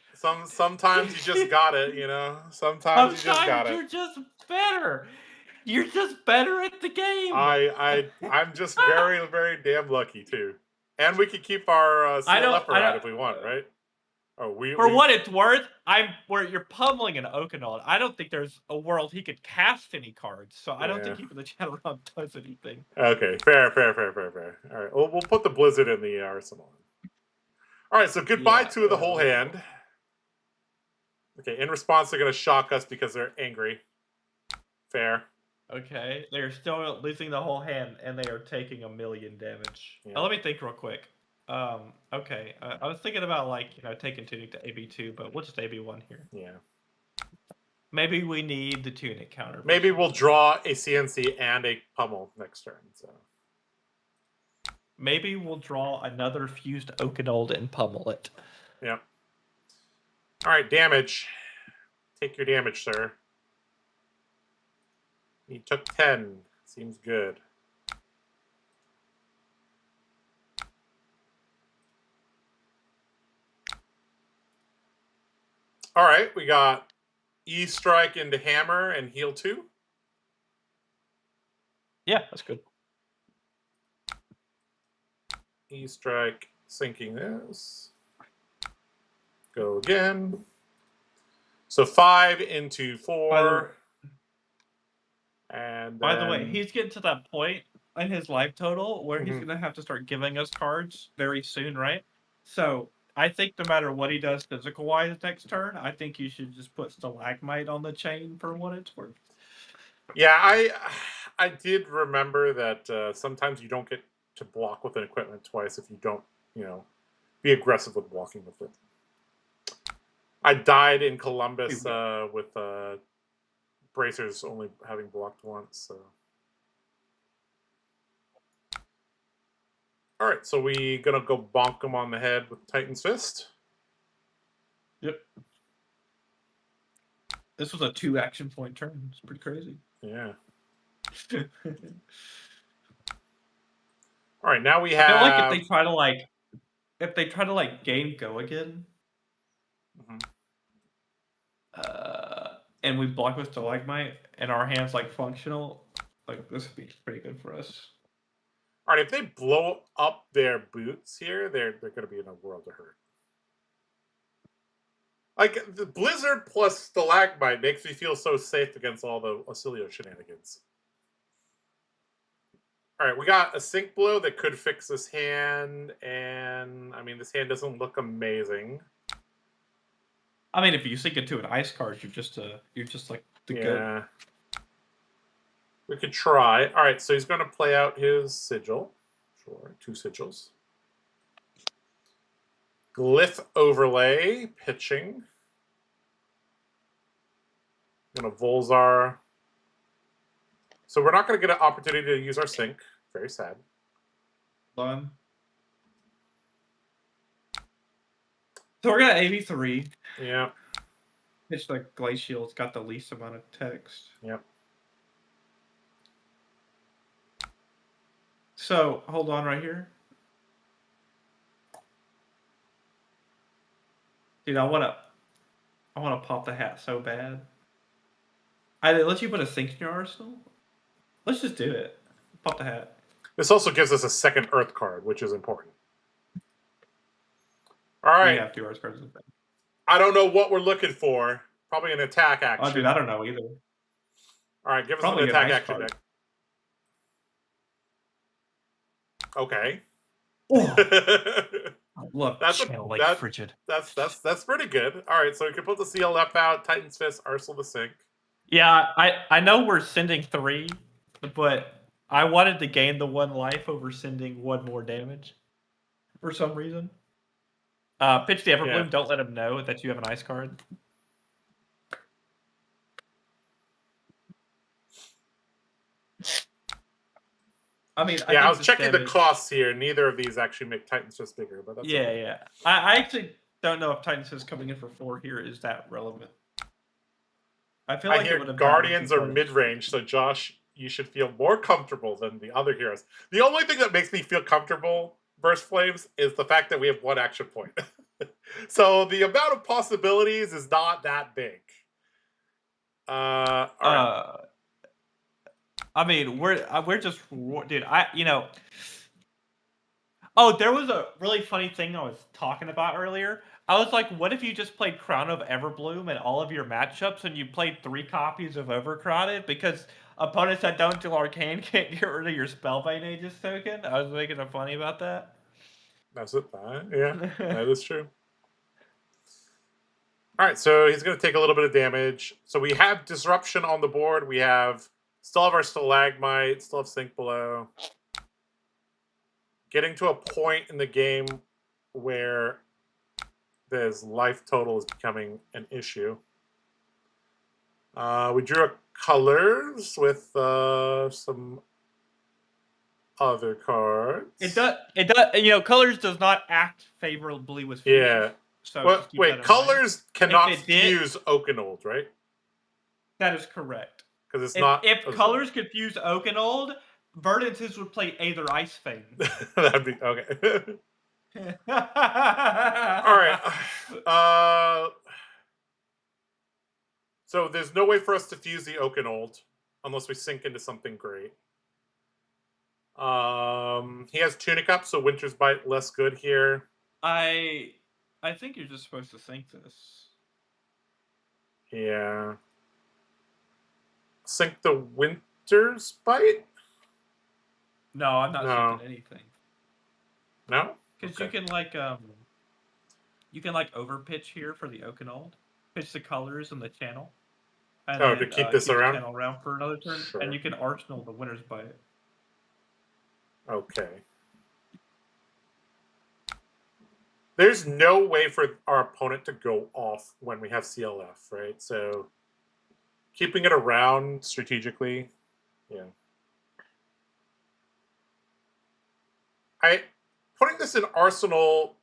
Sometimes you just got it, you know? Sometimes you just got it. You're just better. You're just better at the game. I'm just very, very damn lucky too. And we could keep our CLF around if we want, right? Oh, what it's worth, you're pummeling an Oakenold. I don't think there's a world he could cast any cards, so I don't think keeping the channel around does anything. Okay, fair. All right, we'll put the Blizzard in the arsenal. All right, so goodbye to the whole hand. Okay, in response, they're going to shock us because they're angry. Fair. Okay, they're still losing the whole hand, and they are taking 1,000,000 damage. Yeah. Let me think real quick. Okay, I was thinking about taking Tunic to AB2, but we'll just AB1 here. Yeah. Maybe we need the Tunic counter. Maybe we'll draw a CNC and a pummel next turn. So. Maybe we'll draw another fused Oakenold and pummel it. Yep. All right, damage. Take your damage, sir. He took 10. Seems good. All right, we got E-Strike into Hammer and heal 2. Yeah, that's good. E-Strike, sinking this. Go again. So 5 into 4. And by the way, he's getting to that point in his life total where he's going to have to start giving us cards very soon, right? So I think no matter what he does physical-wise next turn, I think you should just put Stalagmite on the chain for what it's worth. Yeah, I did remember that sometimes you don't get to block with an equipment twice if you don't, be aggressive with blocking with it. I died in Columbus with bracers only having blocked once. So. All right, so we gonna go bonk him on the head with Titan's Fist. Yep. This was a 2 action point turn. It's pretty crazy. Yeah. All right, now we have. I feel like if they try to like game go again, and we block with Stalagmite, and our hands like functional, like this would be pretty good for us. All right, if they blow up their boots here, they're going to be in a world of hurt. Like, the Blizzard plus Stalagmite makes me feel so safe against all the Ailio shenanigans. All right, we got a Sync Blow that could fix this hand, and, I mean, this hand doesn't look amazing. I mean, if you sink it to an ice card, you're just like the goat. We could try. All right, so he's going to play out his Sigil. Sure, 2 Sigils. Glyph Overlay, pitching. Going to Volzar. So we're not going to get an opportunity to use our sync. Very sad. Done. So we're gonna 83. Yeah. Pitch the Glacial. It's got the least amount of text. Yep. So hold on right here. Dude, I wanna pop the hat so bad. I let you put a sync in your arsenal. Let's just do it. Pop the hat. This also gives us a second Earth card, which is important. All right. We have 2 Earth cards. I don't know what we're looking for. Probably an attack action. Oh, dude, I don't know either. All right, give us Probably an attack nice action card. deck. Okay. Look, that's frigid. That's pretty good. All right, so we can put the CLF out, Titan's Fist, Ursula the Sync. Yeah, I know we're sending 3, but I wanted to gain the 1 life over sending 1 more damage for some reason. Pitch the Everbloom. Yeah. Don't let him know that you have an ice card. I mean, I was checking the costs here. Neither of these actually make Titan's Fist bigger, but that's okay. Yeah. I actually don't know if Titan's Fist coming in for 4 here is that relevant. I feel like hear Guardians are mid-range, so Josh, you should feel more comfortable than the other heroes. The only thing that makes me feel comfortable, Burst Flames, is the fact that we have 1 action point. So the amount of possibilities is not that big. All right. I mean, we're just, dude. Oh, there was a really funny thing I was talking about earlier. I was like, what if you just played Crown of Everbloom in all of your matchups and you played 3 copies of Overcrowded? Because opponents that don't do Arcane can't get rid of your Spellbite Aegis token. I was making it funny about that. That's it. Yeah, that is true. All right, so he's going to take a little bit of damage. So we have Disruption on the board. We still have our Stalagmite, still have Sync below. Getting to a point in the game where his life total is becoming an issue. We drew a colors with some other cards. It does. Colors does not act favorably with fusion. Yeah. So well, wait, colors cannot fuse Oakenold, right? That is correct. Because it's not. If colors could fuse Oakenold, Verdantis would play Aether Ice Fang. That'd be okay. All right. So there's no way for us to fuse the Oakenold unless we sink into something great. He has Tunic up, so Winter's Bite less good here. I think you're just supposed to sink this. Yeah. Sink the Winter's Bite? No, I'm not sinking anything. No? Because you can overpitch here for the Oakenold. Pitch the colors in the channel. And to keep this around? The channel around for another turn. Sure. And you can Arsenal the Winter's Bite. Okay. There's no way for our opponent to go off when we have CLF, right? So keeping it around strategically, yeah. Putting this in Arsenal,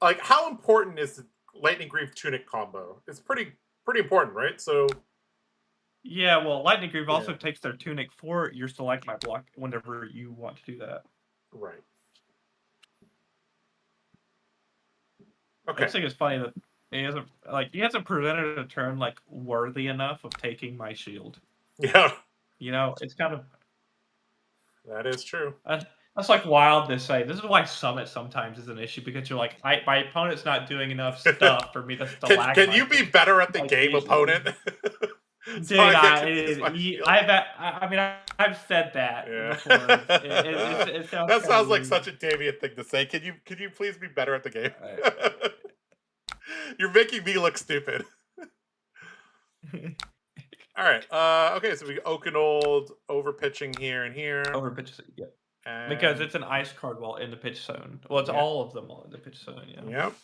how important is the Lightning Greave Tunic combo? It's pretty pretty important, right? So yeah, well, Lightning Greave also Yeah. takes their tunic for your select my block whenever you want to do that. right. I Okay. just think it's funny that he hasn't presented a turn like worthy enough of taking my shield. Yeah, You know, it's kind of that is true. that's like wild to say. This is why Summit sometimes is an issue because you're like, my opponent's not doing enough stuff for me to Can you be better at the like, game, opponent? So Dude, I can use my shield. I've said that before. It sounds that sounds like weird. such a Davian thing to say. Can you please be better at the game? You're making me look stupid. All right. Okay, so we Oakenold over pitching here and here. Over pitch, yeah. And Because it's an ice card wall in the pitch zone. Well, it's all of them all in the pitch zone. Yeah. Yep.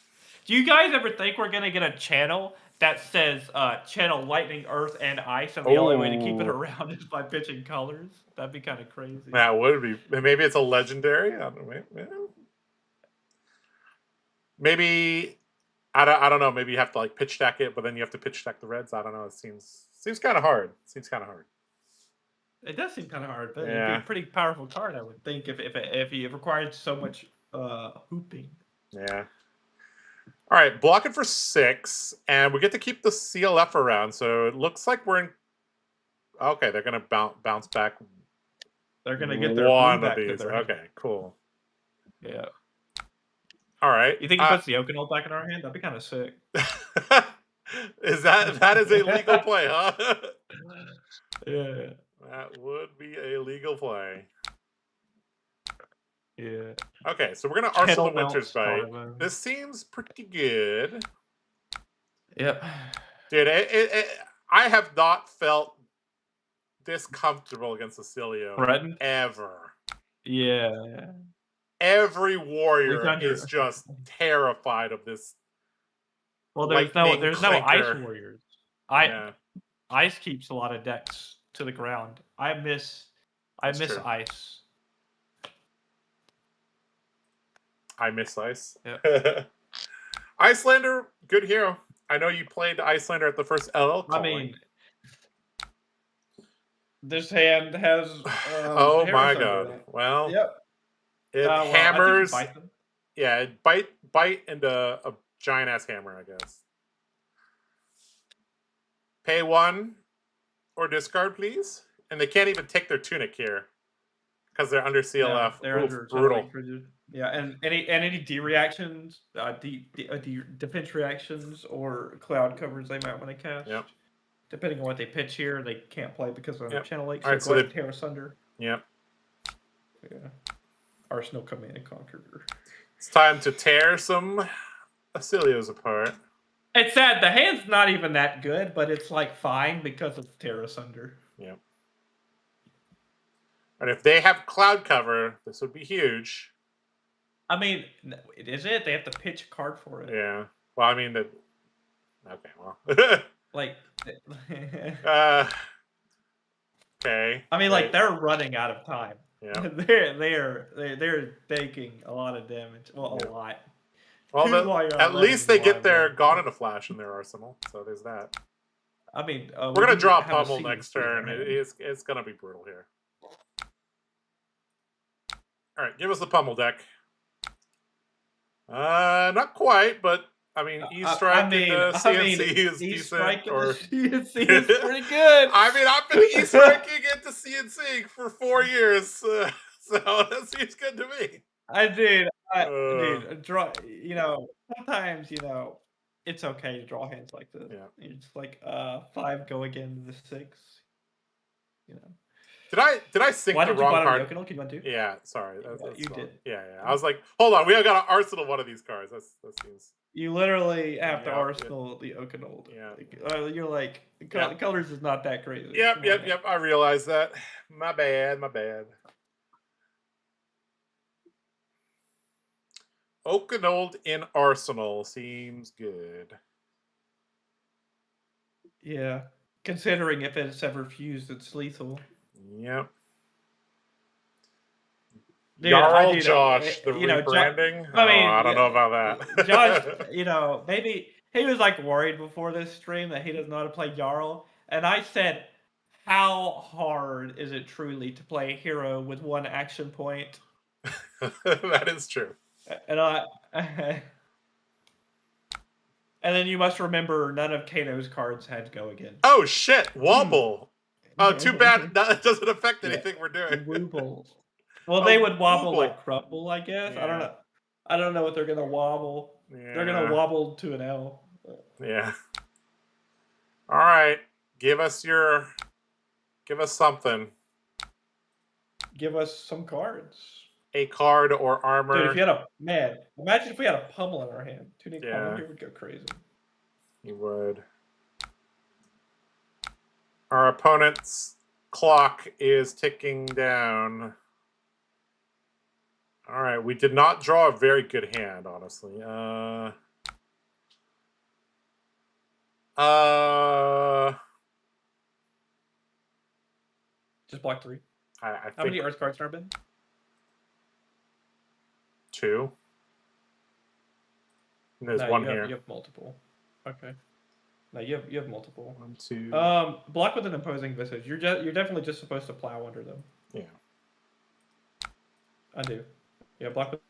Do you guys ever think we're gonna get a channel that says channel lightning, earth, and ice, and the only way to keep it around is by pitching colors? That'd be kind of crazy. That would be. Maybe it's a legendary. I don't know. Maybe I don't know. Maybe you have to like pitch stack it, but then you have to pitch stack the reds. I don't know. It seems kind of hard. It does seem kind of hard, but it'd Yeah. be a pretty powerful card, I would think, if it required so much hooping. Yeah. All right, blocking for 6, and we get to keep the CLF around. So it looks like we're in. Okay, they're gonna bounce back. They're gonna get their one back of these. to their Okay, cool. Yeah. All right. You think he puts the Oakenold back in our hand? That'd be kind of sick. Is that is a legal play, huh? Yeah. That would be a legal play. Yeah. Okay, so we're gonna Arsenal the Winter's Bite. This seems pretty good. Yep. Dude, I have not felt this comfortable against Ailio ever. Yeah. Every warrior is just terrified of this. Well, there's no ice warriors. Ice keeps a lot of decks to the ground. I miss true. ice. I miss ice. Yep. Icelander, good hero. I know you played Icelander at the first LL calling. I mean, this hand has. Oh my god! Well, yep. It hammers. Bite them. Yeah, it bite into a giant ass hammer, I guess. Pay 1 or discard, please. And they can't even take their tunic here because they're under CLF. No, they're under brutal. Yeah, and any D reactions, defense reactions, or cloud covers they might want to cast. Yep. Depending on what they pitch here, they can't play because they're on Channel 8. So, right, so they tear asunder. Yep. Yeah. Arsenal Command and Conqueror. It's time to tear some Ailios apart. It's sad. The hand's not even that good, but it's like fine because it's tear asunder. Yep. And if they have cloud cover, this would be huge. I mean, is it? They have to pitch a card for it. Yeah. Well, I mean, okay, well. Like. Okay. I mean, like, they're running out of time. Yeah. They're taking a lot of damage. Well, a lot. Well, at least they get their Gone in a Flash in their arsenal, so there's that. I mean, we're gonna draw Pummel next turn. It's gonna be brutal here. All right, give us the Pummel deck. Not quite, but I mean, E-Strike into CNC is decent. Or CNC is pretty good. I mean, I've been E-Striking into CNC for 4 years, so that seems good to me. Dude, draw. You know, sometimes it's okay to draw hands like this. Yeah, you're just like 5 go again to the 6. You know. Did I sync the wrong card? Can you undo? Yeah, sorry. You did. Yeah. I was like, hold on, we got to arsenal one of these cards. That seems. You literally have to arsenal the Oakenold. Yeah. You're like, colors is not that crazy. Yep. I realized that. My bad. Oakenold in Arsenal seems good. Yeah. Considering if it's ever fused, it's lethal. Yep. Dude, Josh, the rebranding? I mean, I don't know about that. Josh, maybe he was like worried before this stream that he doesn't know how to play Jarl, and I said, "How hard is it truly to play a hero with one action point?" That is true. And I, and then you must remember none of Kato's cards had go again. Oh shit! Wobble. Oh, too bad that doesn't affect anything we're doing. Wobble. Well, they would wobble wobble. like crumble, I guess. Yeah. I don't know. I don't know what they're gonna wobble. Yeah. They're gonna wobble to an L. Yeah. All right. Give us something. Give us some cards. A card or armor. Dude, if you had imagine if we had a pummel in our hand. Tuning pummel here would go crazy. You would. Our opponent's clock is ticking down. All right, we did not draw a very good hand, honestly. Just block 3. I think How many Earth cards there have been? 2. And there's one here. You have multiple. Okay. No, you have multiple. 1, 2. Block with an imposing visage. You're definitely just supposed to plow under them. Yeah. Undo. Yeah, block with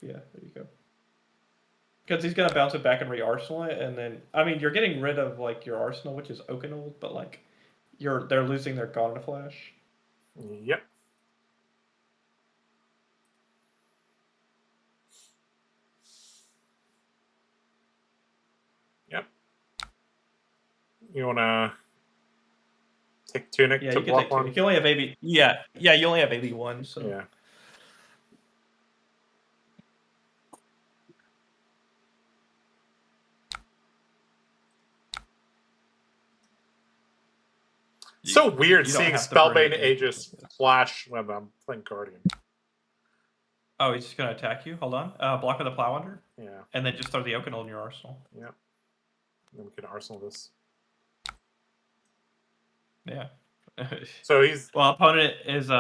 yeah, there you go. Because he's gonna bounce it back and re-arsenal it, and then you're getting rid of like your arsenal, which is Oakenold, but like they're losing their God in a Flash. Yep. Yep. You wanna take Tunic to block one? You can only have AB. Yeah, you only have AB1, so yeah. So weird seeing Spellbane Aegis flash when I'm playing Guardian. Oh, he's just gonna attack you? Hold on. Block with a plow under? Yeah. And then just throw the Oakenold in your arsenal. Yep. Then we can arsenal this. Yeah. So he's... Well, opponent is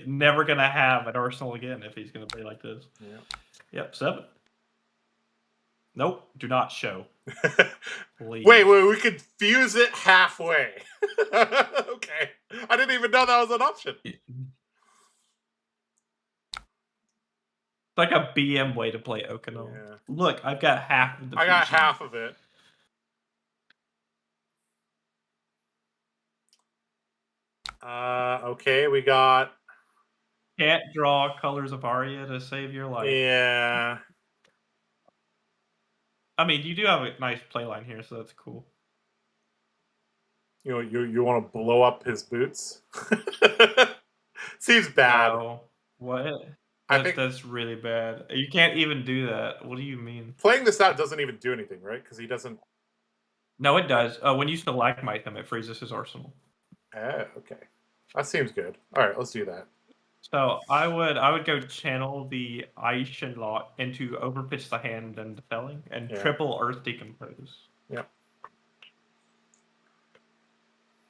never gonna have an arsenal again if he's gonna play like this. Yeah. Yep, 7. Nope, do not show. Wait, we could fuse it halfway. Okay. I didn't even know that was an option. It's like a BM way to play Oakenold. Yeah. Look, I've got half of the I got half of it. Okay, we got... Can't draw Colors of Aria to save your life. Yeah. You do have a nice playline here, so that's cool. You want to blow up his boots? Seems bad. No. What? I think that's really bad. You can't even do that. What do you mean? Playing this out doesn't even do anything, right? Because he doesn't... No, it does. When you stalagmite him, it freezes his arsenal. Oh, okay. That seems good. All right, let's do that. So I would go channel the Aishin lot into overpitch the hand and the felling and triple Earth Decompose. Yep.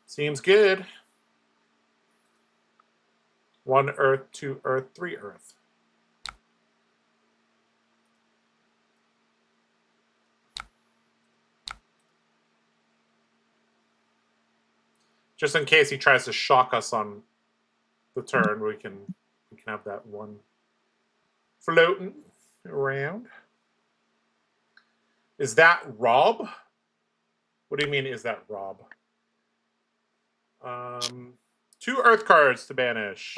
Seems good. 1 Earth, 2 Earth, 3 Earth. Just in case he tries to shock us on the turn, we can have that one floating around. Is that Rob? What do you mean, is that Rob? 2 Earth cards to banish.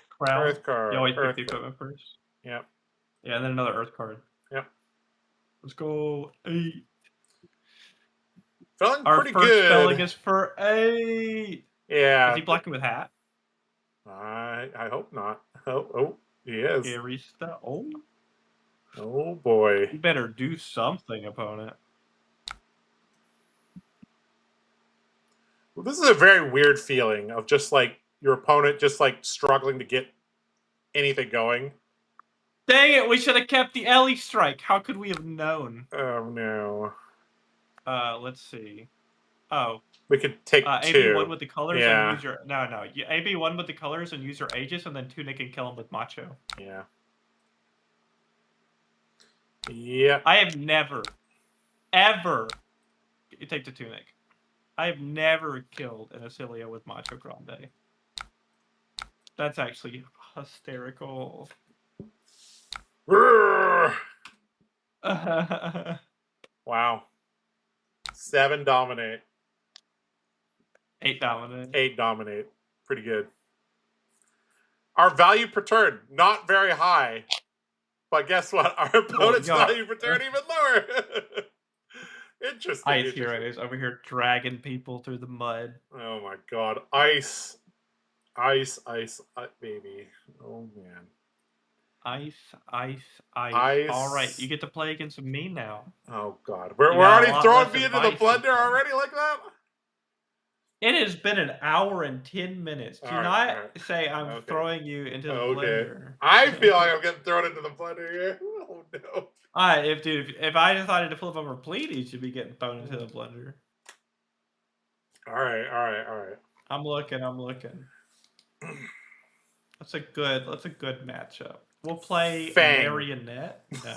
Crown. Earth card. You always pick the equipment first. Yep. Yeah, and then another Earth card. Yep. Let's go 8. Felling Our pretty first good. spelling is for 8. Yeah. Is he blocking with hat? I hope not. Oh, he is. Arista. Oh boy. You better do something, opponent. Well, this is a very weird feeling of just like your opponent just like struggling to get anything going. Dang it, we should have kept the Ellie strike. How could we have known? Oh no. Let's see. Oh. We could take 2. AB1 with the colors and use your... No. AB1 with the colors and use your Aegis, and then Tunic and kill him with Macho. Yeah. Yeah. I have never ever. You take the tunic. I have never killed an Ailio with Macho Grande. That's actually hysterical. Wow. 7 dominate. 8 dominate. 8 dominate. Pretty good. Our value per turn, not very high. But guess what? Our opponent's value per turn even lower. Interesting. Ice heroes over here dragging people through the mud. Oh my god. Ice, baby. Oh man. Ice. All right, you get to play against me now. Oh god. We're already throwing me into the blender already like that? It has been an hour and 10 minutes. Do not say I'm throwing you into the blender. I feel like I'm getting thrown into the blender here. Oh no. Alright, if I decided to flip over Pleat, you should be getting thrown into the blender. Alright. I'm looking. That's a good matchup. We'll play Marionette. No.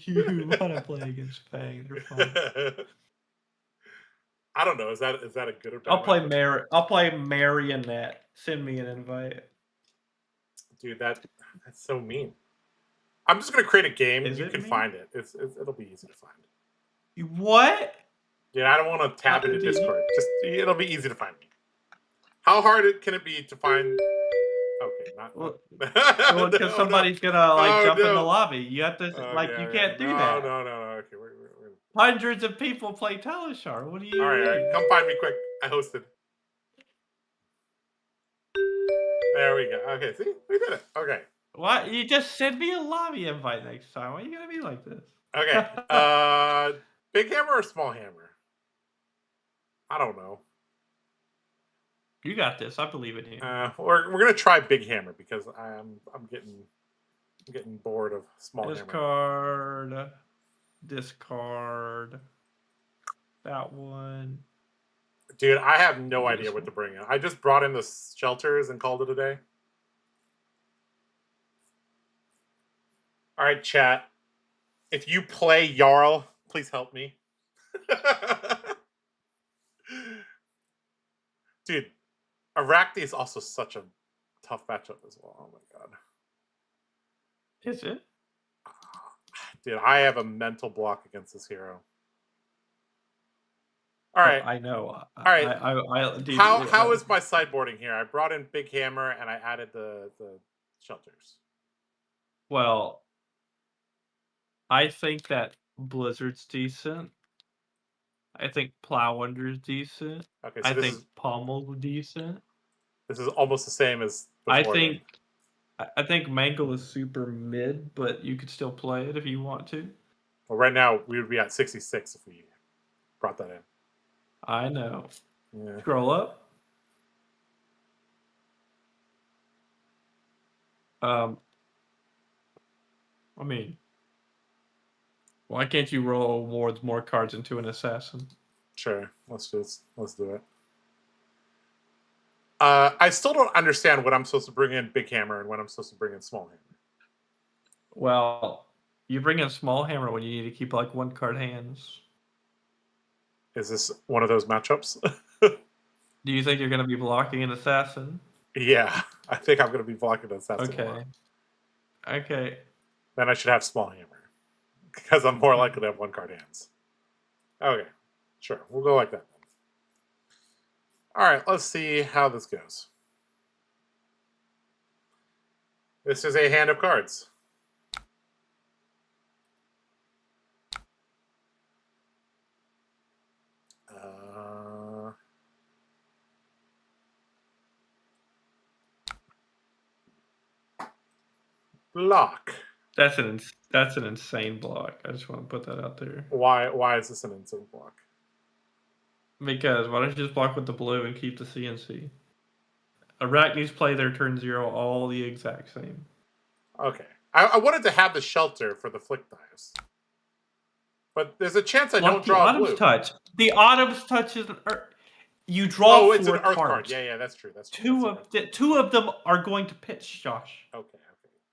You wanna play against Fang, they're fun. I don't know. Is that a good or bad? I'll play Marionette. Send me an invite. Dude, that's so mean. I'm just gonna create a game. You can find it. It'll be easy to find. What? Yeah, I don't want to tap into Discord. It'll be easy to find me. How hard can it be to find? Okay, not. Because somebody's gonna jump in the lobby. You have to you can't do that. No. Okay, we're... Hundreds of people play Talishar. What do you? All right, come find me quick. I hosted. There we go. Okay, see, we did it. Okay. What? You just send me a lobby invite next time. Why are you gonna be like this? Okay. Big hammer or small hammer? I don't know. You got this. I believe in you. We're gonna try big hammer because I'm getting bored of small hammer. Discard. That one. Dude, I have no idea what to bring in. I just brought in the shelters and called it a day. All right, chat. If you play Yarl, please help me. Dude, Arachne is also such a tough matchup as well. Oh my god. Is it? Dude, I have a mental block against this hero. All right. I know. All right. How is my sideboarding here? I brought in Big Hammer and I added the shelters. Well, I think that Blizzard's decent. I think Plow Under's decent. Okay, so I think Pommel's decent. This is almost the same as before. I think Mangle is super mid, but you could still play it if you want to. Well, right now we would be at 66 if we brought that in. I know. Yeah. Scroll up. I mean, why can't you roll more cards into an assassin? Sure, let's do it. I still don't understand what I'm supposed to bring in Big Hammer and when I'm supposed to bring in Small Hammer. Well, you bring in Small Hammer when you need to keep like 1 card hands. Is this one of those matchups? Do you think you're going to be blocking an assassin? Yeah, I think I'm going to be blocking an assassin. Okay. Then I should have Small Hammer because I'm more likely to have 1 card hands. Okay, sure, we'll go like that. All right, let's see how this goes. This is a hand of cards. Block. That's an insane block. I just want to put that out there. Why is this an insane block? Because why don't you just block with the blue and keep the CNC? Arachnes play their turn 0 all the exact same. Okay. I wanted to have the shelter for the flick dives. But there's a chance I don't draw a blue. Touch. The Autumn's Touch is you draw 4 it's an Earth cards. Yeah, that's true. Two of them are going to pitch, Josh. Okay.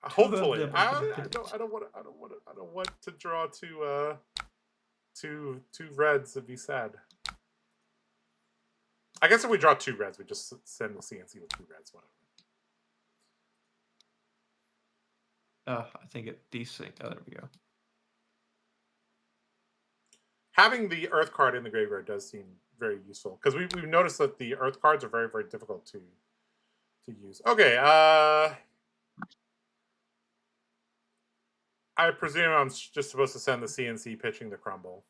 Hopefully, them I are gonna don't want to draw two reds and be sad. I guess if we draw 2 reds, we just send the CNC with 2 reds, whatever. I think it desync. Oh, there we go. Having the Earth card in the graveyard does seem very useful because we've noticed that the Earth cards are very, very difficult to use. Okay, I presume I'm just supposed to send the CNC pitching the crumble.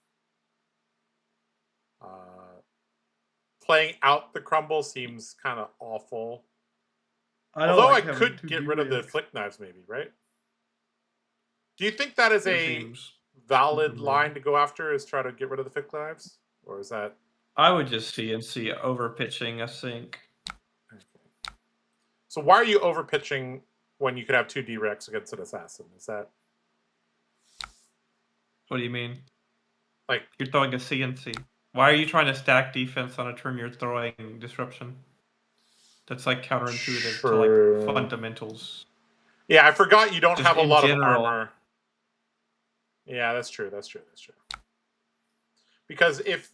Playing out the crumble seems kind of awful. Although I could get rid of the flick knives, maybe, right? Do you think that is a valid line to go after? Is try to get rid of the flick knives, or is that? I would just CNC over pitching a sync. Okay. So why are you over pitching when you could have 2 D-Rex against an assassin? Is that? What do you mean? Like you're throwing a CNC. Why are you trying to stack defense on a turn you're throwing disruption? That's like counterintuitive to like fundamentals. Yeah, I forgot you don't Just have a lot general. of armor. Yeah, that's true. That's true. That's true. Because if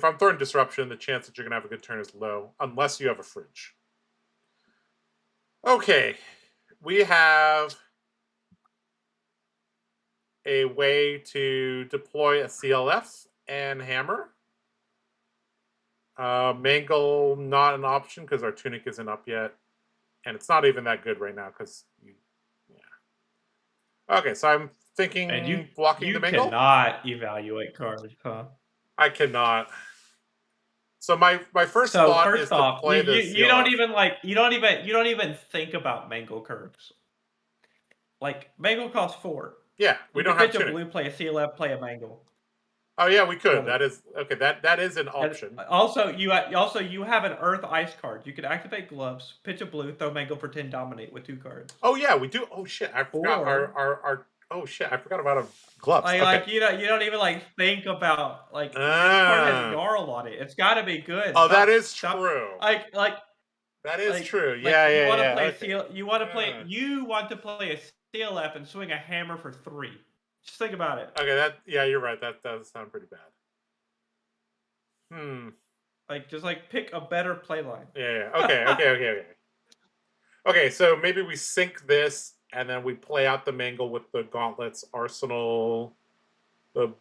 I'm throwing disruption, the chance that you're gonna have a good turn is low, unless you have a fridge. Okay, we have a way to deploy a CLF and hammer. Mangle, not an option because our tunic isn't up yet. And it's not even that good right now because Okay, so I'm thinking blocking the mangle. You cannot evaluate cards, huh? I cannot. So my first thought is to play this. You don't even think about mangle curves. Like mangle costs 4. Yeah, we don't have pitch a blue, play a CLF, play a mangle. Oh yeah, we could. That is okay. That is an option. And also, you have an Earth Ice card. You could activate gloves, pitch a blue, throw mangle for 10, dominate with 2 cards. Oh yeah, we do. Oh shit, I forgot our. Oh shit, I forgot about our gloves. Like you don't even like think about like this card has Jarl on it. It's got to be good. Oh, that is true. Like that is true. Yeah, you yeah, want to yeah. play okay. You want to play a CLF and swing a hammer for 3. Just think about it. Okay, you're right. That does sound pretty bad. Like just like pick a better play line. Yeah. Okay. Okay, so maybe we sync this and then we play out the mangle with the gauntlets, arsenal. You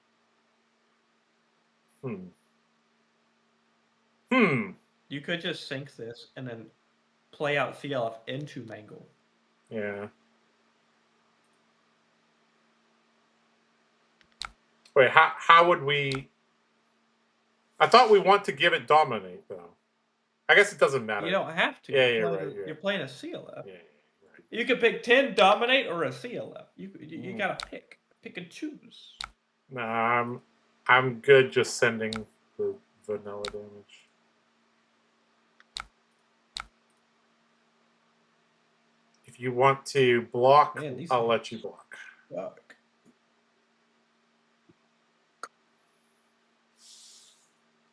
could just sync this and then play out CLF into mangle. Yeah. Wait, how would we? I thought we want to give it dominate though. I guess it doesn't matter. You don't have to. Yeah, you're right. You're playing a CLF. Yeah, right. You can pick 10 dominate or a CLF. You gotta pick and choose. Nah, I'm good just sending the vanilla damage. If you want to block, I'll let you block. Fuck.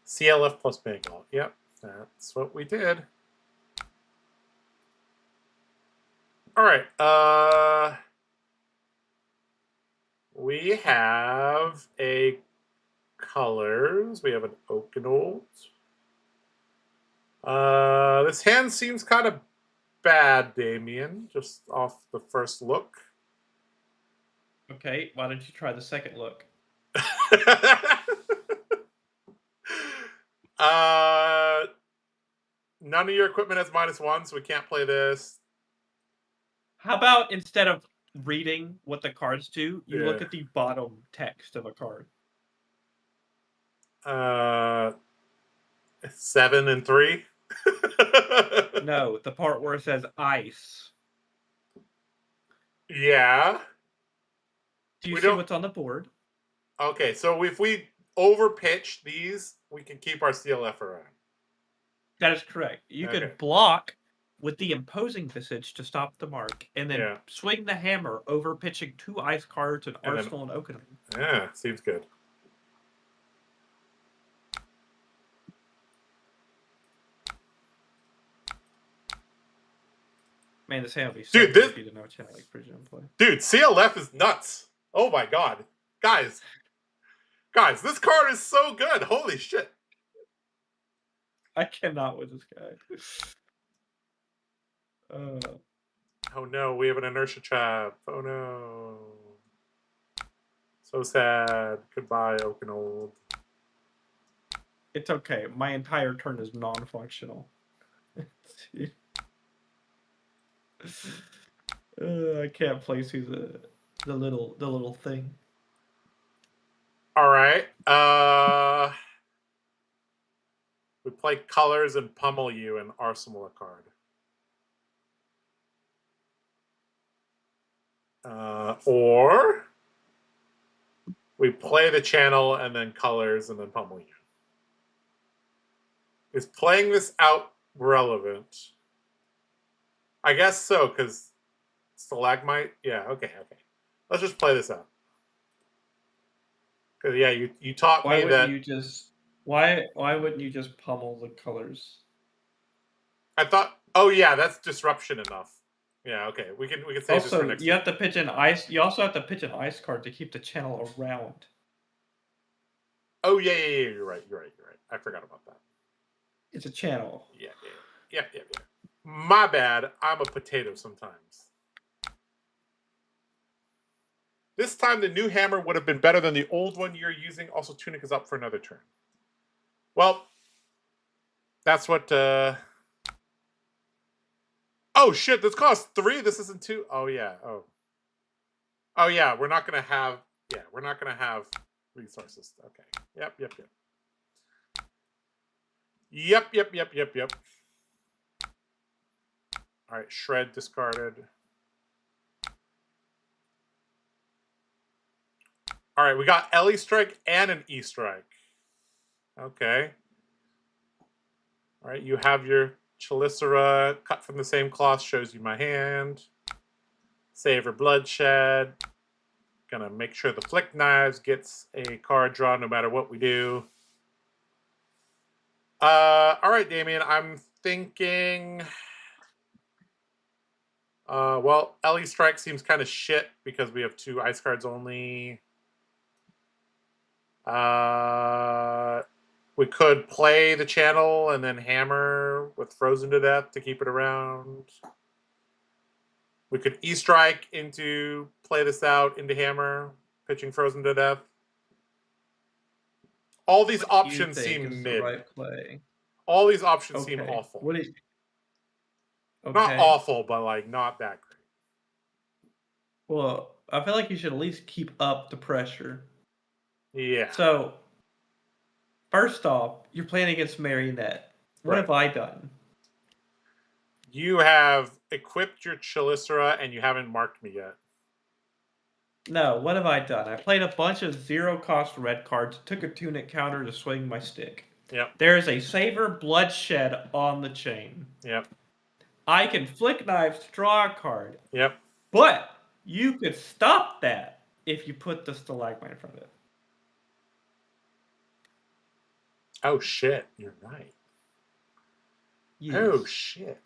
CLF plus mangle. Yep, that's what we did. All right. We have a colors. We have an Oakenold. This hand seems kind of bad, Damien, just off the first look. Okay, why don't you try the second look? None of your equipment has -1, so we can't play this. How about instead of reading what the cards do, you look at the bottom text of a card? 7 and 3? No, the part where it says ice. Yeah. Do you see what's on the board? Okay, so if we overpitch these, we can keep our CLF around. That is correct. You could block with the imposing visage to stop the mark, and then swing the hammer over pitching 2 ice cards and Arsenal and Oakenham. Yeah, seems good. Man, this hand would be so Dude, good this- if you didn't know channel like Frigid play. Dude, CLF is nuts. Oh my god. Guys, this card is so good. Holy shit. I cannot with this guy. Oh no, we have an inertia trap. Oh no. So sad. Goodbye, Oakenold. It's okay. My entire turn is non-functional. I can't place through the little thing. All right. We play colors and pummel you and arsenal a card. Or we play the channel and then colors and then pummel you. Is playing this out relevant? I guess so, because stalagmite. Yeah, okay. Let's just play this out. Because yeah, you taught me that. Why wouldn't you just pummel the colors? I thought. Oh yeah, that's disruption enough. Yeah, okay. We can save this for next. You have to pitch an ice. You also have to pitch an ice card to keep the channel around. Oh yeah. You're right. I forgot about that. It's a channel. Yeah. My bad. I'm a potato sometimes. This time the new hammer would have been better than the old one you're using. Also, Tunic is up for another turn. Well, that's what. Oh shit! This costs 3. This isn't 2. Oh yeah. Oh yeah. We're not gonna have. Yeah, we're not gonna have resources. Okay. Yep. All right. Shred discarded. All right, we got Ellie strike and an E strike. Okay. All right, you have your Chelicera cut from the same cloth, shows you my hand. Savor bloodshed. Gonna make sure the flick knives gets a card draw no matter what we do. All right, Damien, I'm thinking. Well, Ellie strike seems kind of shit because we have 2 ice cards only. We could play the channel and then hammer with Frozen to Death to keep it around. We could E-strike into play this out into hammer, pitching Frozen to Death. All these options seem mid. Right play? All these options seem awful. Okay. Not awful, but like not that great. Well, I feel like you should at least keep up the pressure. Yeah. So, first off, you're playing against Marionette. What have I done? You have equipped your Chelicera and you haven't marked me yet. No, what have I done? I played a bunch of 0-cost red cards, took a Tunic counter to swing my stick. Yep. There is a Savor bloodshed on the chain. Yep. I can flick knives to draw a card. Yep. But you could stop that if you put the stalagmite in front of it. Oh shit, you're right. Yes. Oh shit.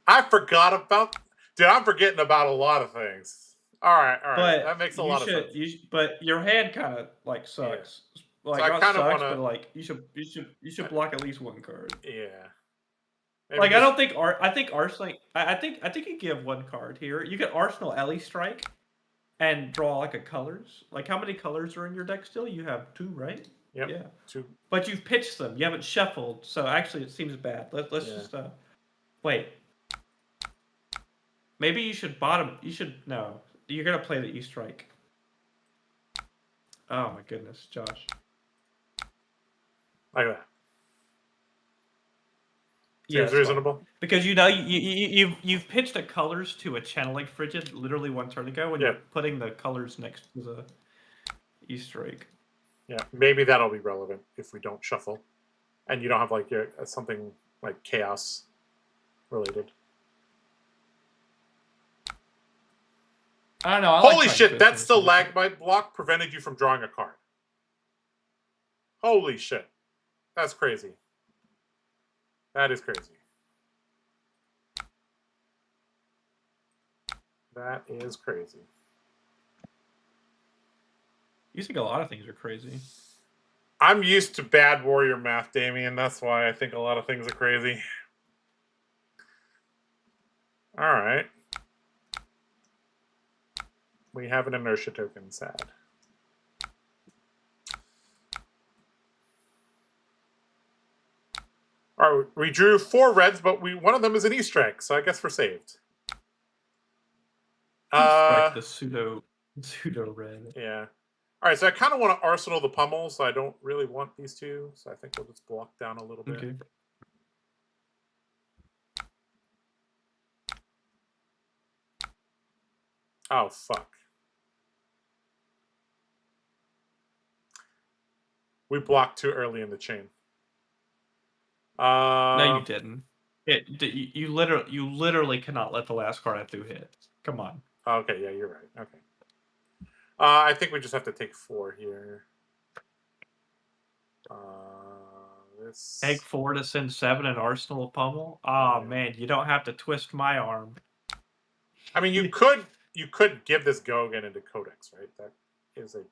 I forgot about. Dude, I'm forgetting about a lot of things. All right. But that makes a lot of sense. But your hand kind of like sucks. Yeah. Like, so I kind of want to. But like, you should block at least 1 card. Yeah. Maybe like, I don't think I think Arsenal. I think you give 1 card here. You get Arsenal Ellie strike, and draw like a colors. Like, how many colors are in your deck still? You have 2, right? Yep. Yeah. 2. But you've pitched them. You haven't shuffled. So actually, it seems bad. Let's just wait. Maybe you should bottom. You should no. You're gonna play the E strike. Oh my goodness, Josh. Like that. Seems reasonable. Fine. Because you know you've pitched the colors to a channel like Frigid literally 1 turn ago when you're putting the colors next to the E strike. Yeah, maybe that'll be relevant if we don't shuffle, and you don't have like something like chaos related. I don't know. Holy shit! That stalagmite block prevented you from drawing a card. Holy shit! That's crazy. That is crazy. That is crazy. You think a lot of things are crazy. I'm used to bad warrior math, Damien. That's why I think a lot of things are crazy. All right. We have an inertia token, sad. All right, we drew 4 reds, but one of them is an Easter egg, so I guess we're saved. Strike the pseudo red. Yeah. All right, so I kind of want to arsenal the pummel, so I don't really want these two. So I think we'll just block down a little bit. Okay. Oh, fuck. We blocked too early in the chain. No, you didn't. You literally cannot let the last card have 2 hits. Come on. Okay, yeah, you're right. Okay. I think we just have to take 4 here. This Egg 4 to send 7 and arsenal of pummel. Oh man, you don't have to twist my arm. I mean, you could give this go again into Codex, right? That is a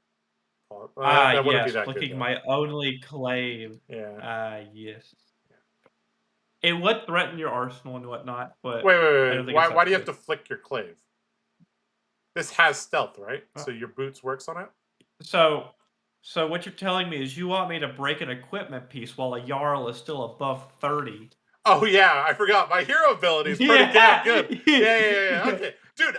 that wouldn't yes, be that flicking good, my only claim. Yeah. Yes. It would threaten your arsenal and whatnot, but wait. Why do you have to flick your clave? This has stealth, right? So your boots works on it? So what you're telling me is you want me to break an equipment piece while a Yarl is still above 30. Oh yeah, I forgot. My hero ability is pretty damn good. Yeah. Okay. Dude,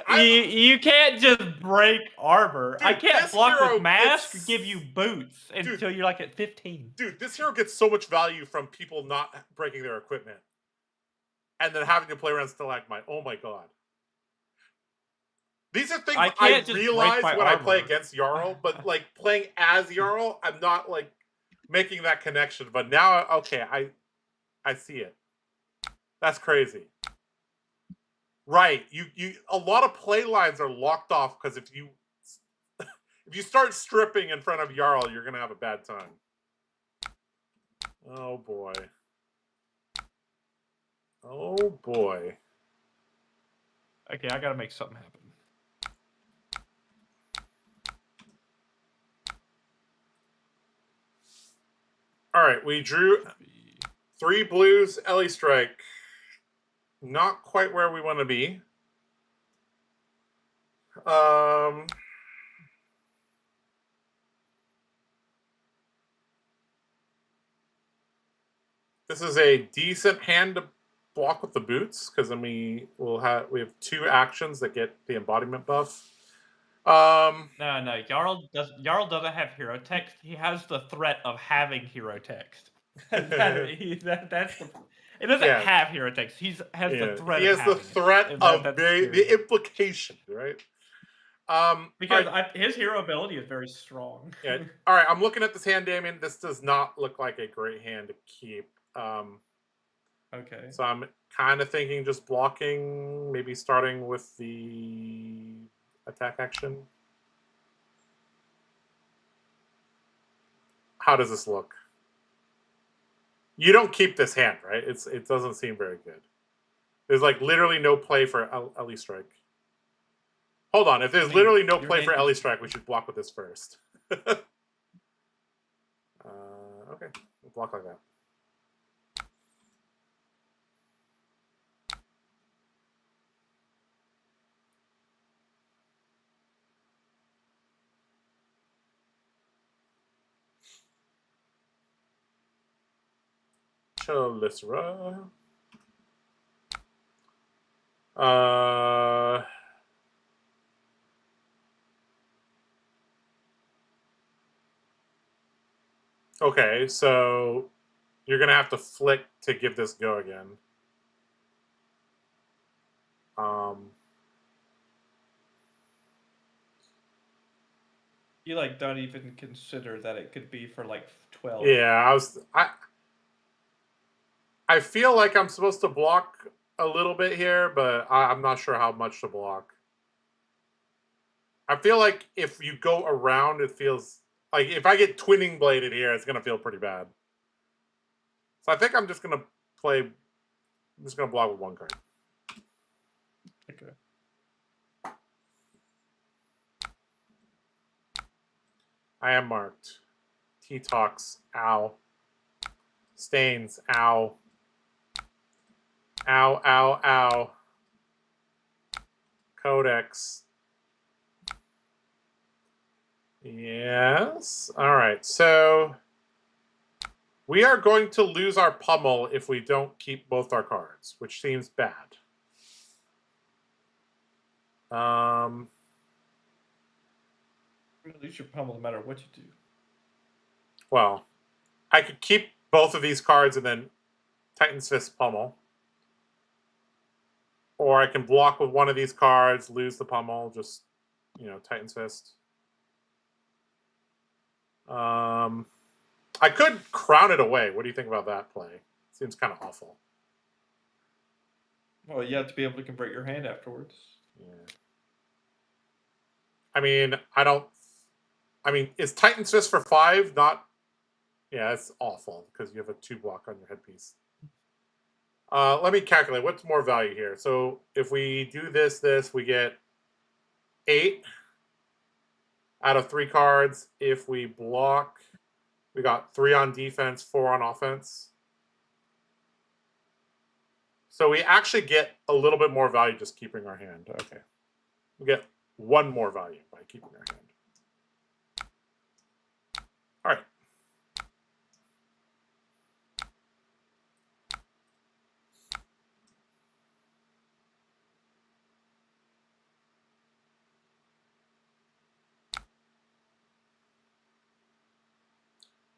you can't just break armor. Dude, I can't block with mask or give you boots until you're like at 15. Dude, this hero gets so much value from people not breaking their equipment. And then having to play around Stalagmite. Oh my god. These are things I realize when I play against Jarl, but like playing as Jarl, I'm not like making that connection. But now, okay, I see it. That's crazy. Right. You a lot of play lines are locked off because if you start stripping in front of Jarl, you're gonna have a bad time. Oh boy. Oh boy. Okay, I gotta make something happen. All right, we drew 3 blues, Ellie Strike. Not quite where we want to be. This is a decent hand to block with the boots because then we have 2 actions that get the embodiment buff. No, Yarl doesn't have hero text. He has the threat of having hero text. That's the. It doesn't have hero text. He has the threat. He has the threat of the implication, right? Because his hero ability is very strong. Yeah. All right, I'm looking at this hand, Damien. This does not look like a great hand to keep. Okay. So I'm kind of thinking just blocking, maybe starting with the attack action. How does this look? You don't keep this hand, right? It doesn't seem very good. There's like literally no play for Ellie Strike. Hold on, if there's literally no play for Ellie Strike, we should block with this first. Okay, we'll block like that. Chalisra. Okay, so you're gonna have to flick to give this go again. You like don't even consider that it could be for like 12. Yeah, I feel like I'm supposed to block a little bit here, but I'm not sure how much to block. I feel like if you go around, it feels like if I get twinning bladed here, it's gonna feel pretty bad. So I think I'm just gonna play. I'm just gonna block with 1 card. Okay. I am marked. T-Tox, ow. Stains, ow. Ow, ow, ow. Codex. Yes. All right. So we are going to lose our pummel if we don't keep both our cards, which seems bad. You're gonna lose your pummel no matter what you do. Well, I could keep both of these cards and then Titan's Fist pummel. Or I can block with one of these cards, lose the pummel, just, Titan's Fist. I could crown it away. What do you think about that play? Seems kind of awful. Well, you have to be able to convert your hand afterwards. Yeah. I mean, is Titan's Fist for 5 not... Yeah, it's awful because you have a 2 block on your headpiece. Let me calculate. What's more value here? So if we do this, we get 8 out of 3 cards. If we block, we got 3 on defense, 4 on offense. So we actually get a little bit more value just keeping our hand. Okay. We get 1 more value by keeping our hand. All right.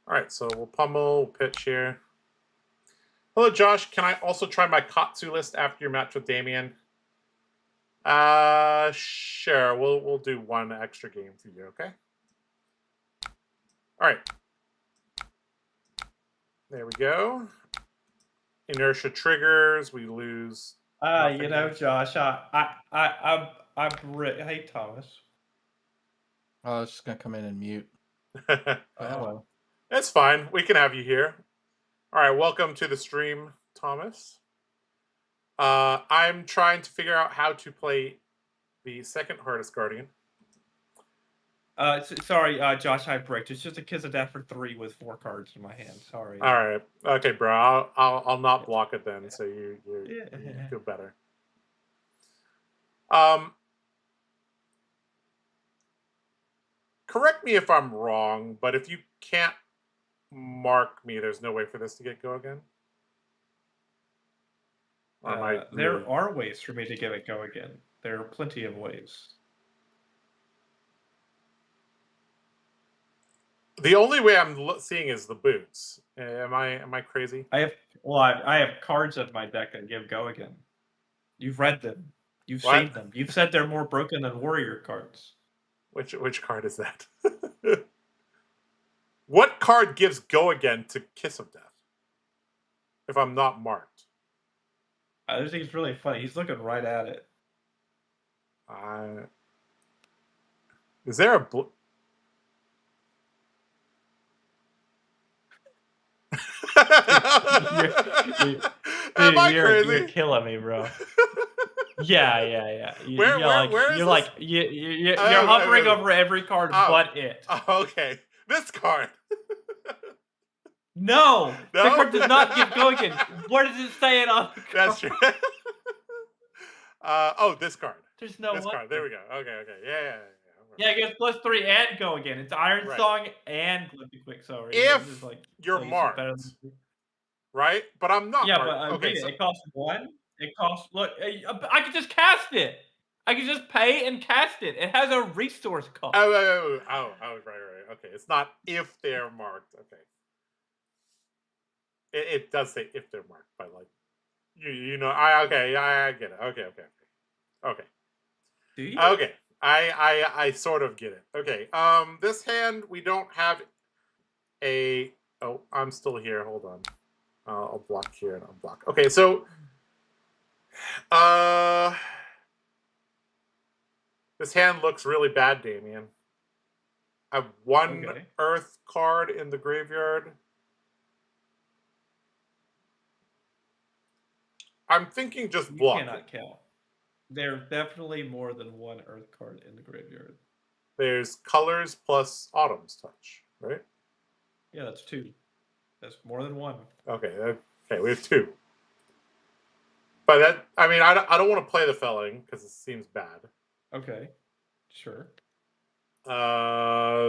All right, so we'll pummel, we'll pitch here. Hello, Josh. Can I also try my Katsu list after your match with Damien? Sure. We'll do 1 extra game for you, okay? All right. There we go. Inertia triggers. We lose. Josh, hey, Thomas. I was just gonna come in and mute. Hello. That's fine. We can have you here. All right. Welcome to the stream, Thomas. I'm trying to figure out how to play the second hardest Guardian. Sorry, Josh, I bricked. It's just a Kiss of Death for 3 with 4 cards in my hand. Sorry. All right. Okay, bro. I'll not block it then, so you feel better. Correct me if I'm wrong, but if you can't mark me, there's no way for this to get go again? There are ways for me to get it go again. There are plenty of ways. The only way I'm seeing is the boots. Am I crazy? I have cards in my deck that give go again. You've read them. You've seen them. You've said they're more broken than warrior cards. Which card is that? What card gives go again to Kiss of Death? If I'm not marked. This thing's really funny. He's looking right at it. Is there a Am I crazy? You're killing me, bro. Yeah. You're hovering over every card but it. Okay, this card. No, the card does not give go again. Where does it say it on the card? That's true. This card. There's no this card. There we go. Okay. Yeah. Yeah, it gets +3 and go again. It's Iron Song and Flippy Quick. So if you're marked, right? But I'm not. Yeah, marked. but okay, so it costs 1. It costs. Look, I could just cast it. I could just pay and cast it. It has a resource cost. Oh, right. Okay, it's not if they're marked. Okay. It does say if they're marked by like, I get it. Okay. Do you? Okay. I sort of get it. Okay. This hand we don't have a. Oh, I'm still here. Hold on. I'll block here and unblock. Okay, so. This hand looks really bad, Damien. I have 1 Earth card in the graveyard. I'm thinking just block. You cannot count. There's definitely more than 1 Earth card in the graveyard. There's colors plus Autumn's touch, right? Yeah, that's 2. That's more than 1. Okay, okay, we have 2. But that, I mean, I don't want to play the felling because it seems bad. Okay, sure.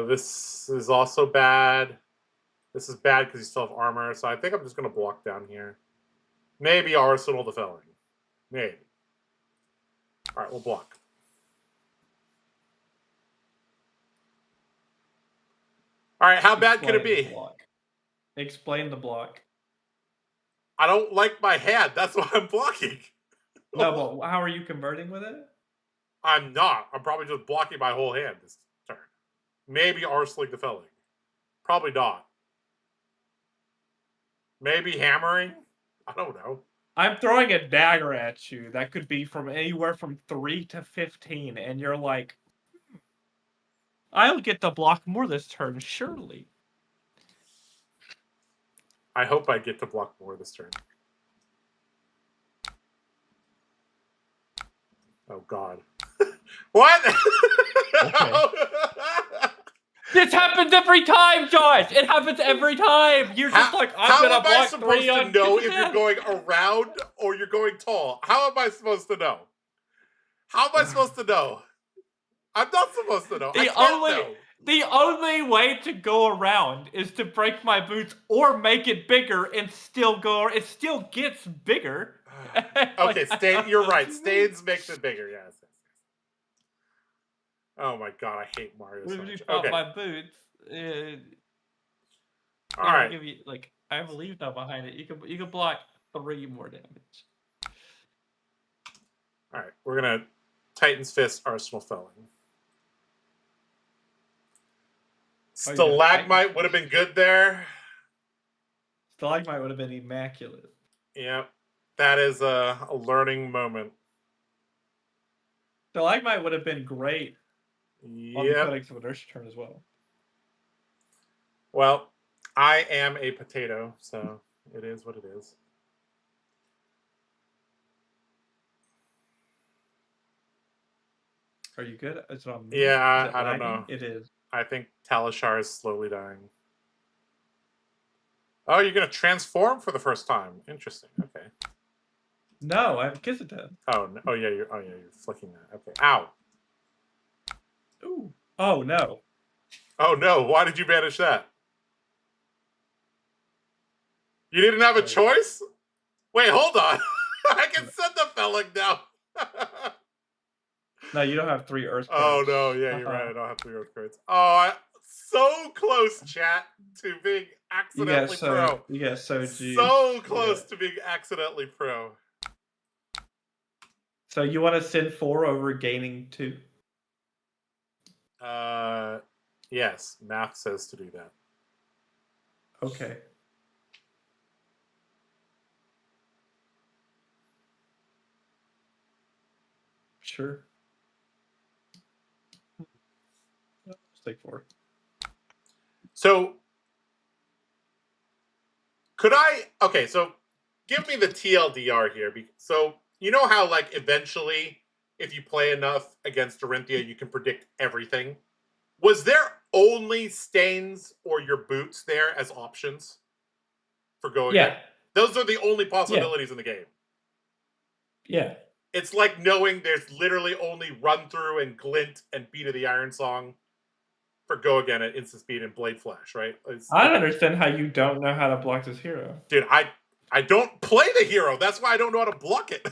This is also bad. This is bad because you still have armor, so I think I'm just going to block down here. Maybe Arsenal the felling. Maybe. All right, we'll block. All right, how bad could it be? Explain the block. I don't like my hand. That's why I'm blocking. No, but how are you converting with it? I'm not. I'm probably just blocking my whole hand this turn. Maybe Arsling the felling. Probably not. Maybe hammering? I don't know. I'm throwing a dagger at you that could be from anywhere from 3 to 15, and you're like, I'll get to block more this turn, surely. I hope I get to block more this turn. Oh, God. What? Okay. This happens every time, Josh! It happens every time! You're just like, I'm gonna block 3 on... How am I supposed to know if you're going around or you're going tall? How am I supposed to know? How am I supposed to know? I'm not supposed to know. I can't know. The only way to go around is to break my boots or make it bigger and still go. It still gets bigger. Okay, you're right. Stains makes it bigger. Yes. Oh my God, I hate Mario so much. Okay. My boots. All right. Give you, like, I have a leaf now behind it. You can block 3 more damage. All right, we're gonna Titan's Fist, Arsenal felling. Stalagmite would have been good there. Stalagmite would have been immaculate. Yep, that is a learning moment. Stalagmite would have been great. On the Codex of Inertia turn as well. Well, I am a potato, so it is what it is. Are you good? Is it on me? Yeah, I don't know. It is. I think Talishar is slowly dying. Oh, you're gonna transform for the first time. Interesting. Okay. No, I have Kizita. Oh yeah, you're flicking that. Okay. Ow. Ooh. Oh no. Oh no! Why did you banish that? You didn't have a choice? Wait, hold on. I can send the felling now. No, you don't have 3 Earth cards. Oh no, yeah, you're right. I don't have 3 Earth cards. Oh, so close, chat, to being accidentally pro. You get so G. So close to being accidentally pro. So you want to send 4 over gaining 2? Yes, math says to do that. Okay. Sure. Let's take 4. So, could I... Okay, so give me the TLDR here. So, you know how, like, eventually, if you play enough against Dorinthia, you can predict everything? Was there only stains or your boots there as options for going in? Those are the only possibilities in the game. Yeah. It's like knowing there's literally only Run Through and Glint and Beat of the Iron Song for Go Again at Instant Speed and Blade Flash, right? I don't understand how you don't know how to block this hero. Dude, I don't play the hero. That's why I don't know how to block it.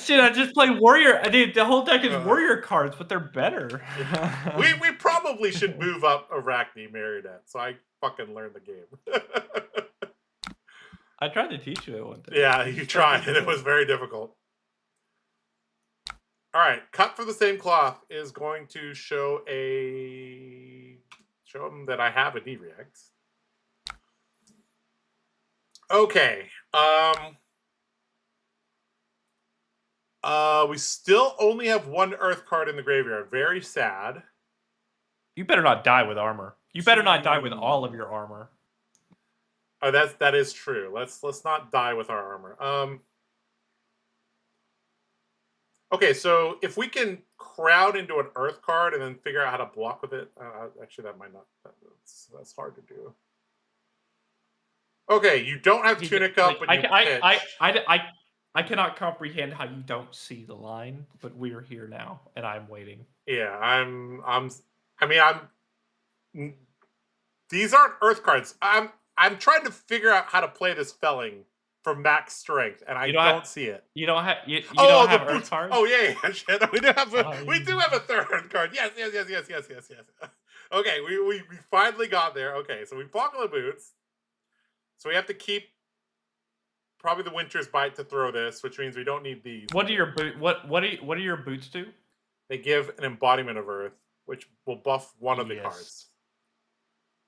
Dude, I just play Warrior. Dude, the whole deck is Warrior cards, but they're better. we probably should move up Arachne Marionette, so I fucking learned the game. I tried to teach you it one day. Yeah, you tried, and it was very difficult. All right, Cut for the Same Cloth is going to show them that I have a D-React. Okay. We still only have 1 Earth card in the graveyard. Very sad. You better not die with armor. You better not die with all of your armor. Oh, that is true. Let's not die with our armor. Okay, so if we can crowd into an earth card and then figure out how to block with it. Actually, that might not. That's hard to do. Okay, you don't have tunic up, but you pitch. I cannot comprehend how you don't see the line, but we're here now, and I'm waiting. Yeah, these aren't earth cards. I'm trying to figure out how to play this felling for max strength, and I don't see it. You don't have don't have earth cards? Oh yeah, shit. We do have a third earth card. Yes. Okay, we finally got there. Okay, so we buckle the boots. So we have to keep probably the Winter's Bite to throw this, which means we don't need these. What do your boots do? They give an embodiment of Earth, which will buff one of the cards.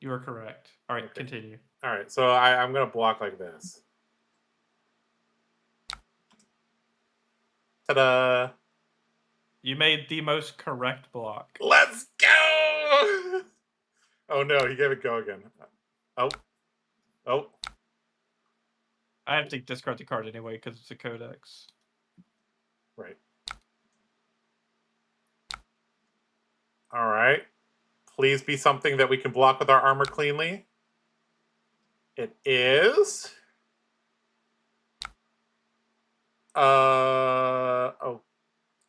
You are correct. All right, continue. All right, so I'm going to block like this. Ta-da! You made the most correct block. Let's go! Oh no, he gave it go again. Oh. I have to discard the card anyway because it's a codex. Right. All right. Please be something that we can block with our armor cleanly. It is. Okay.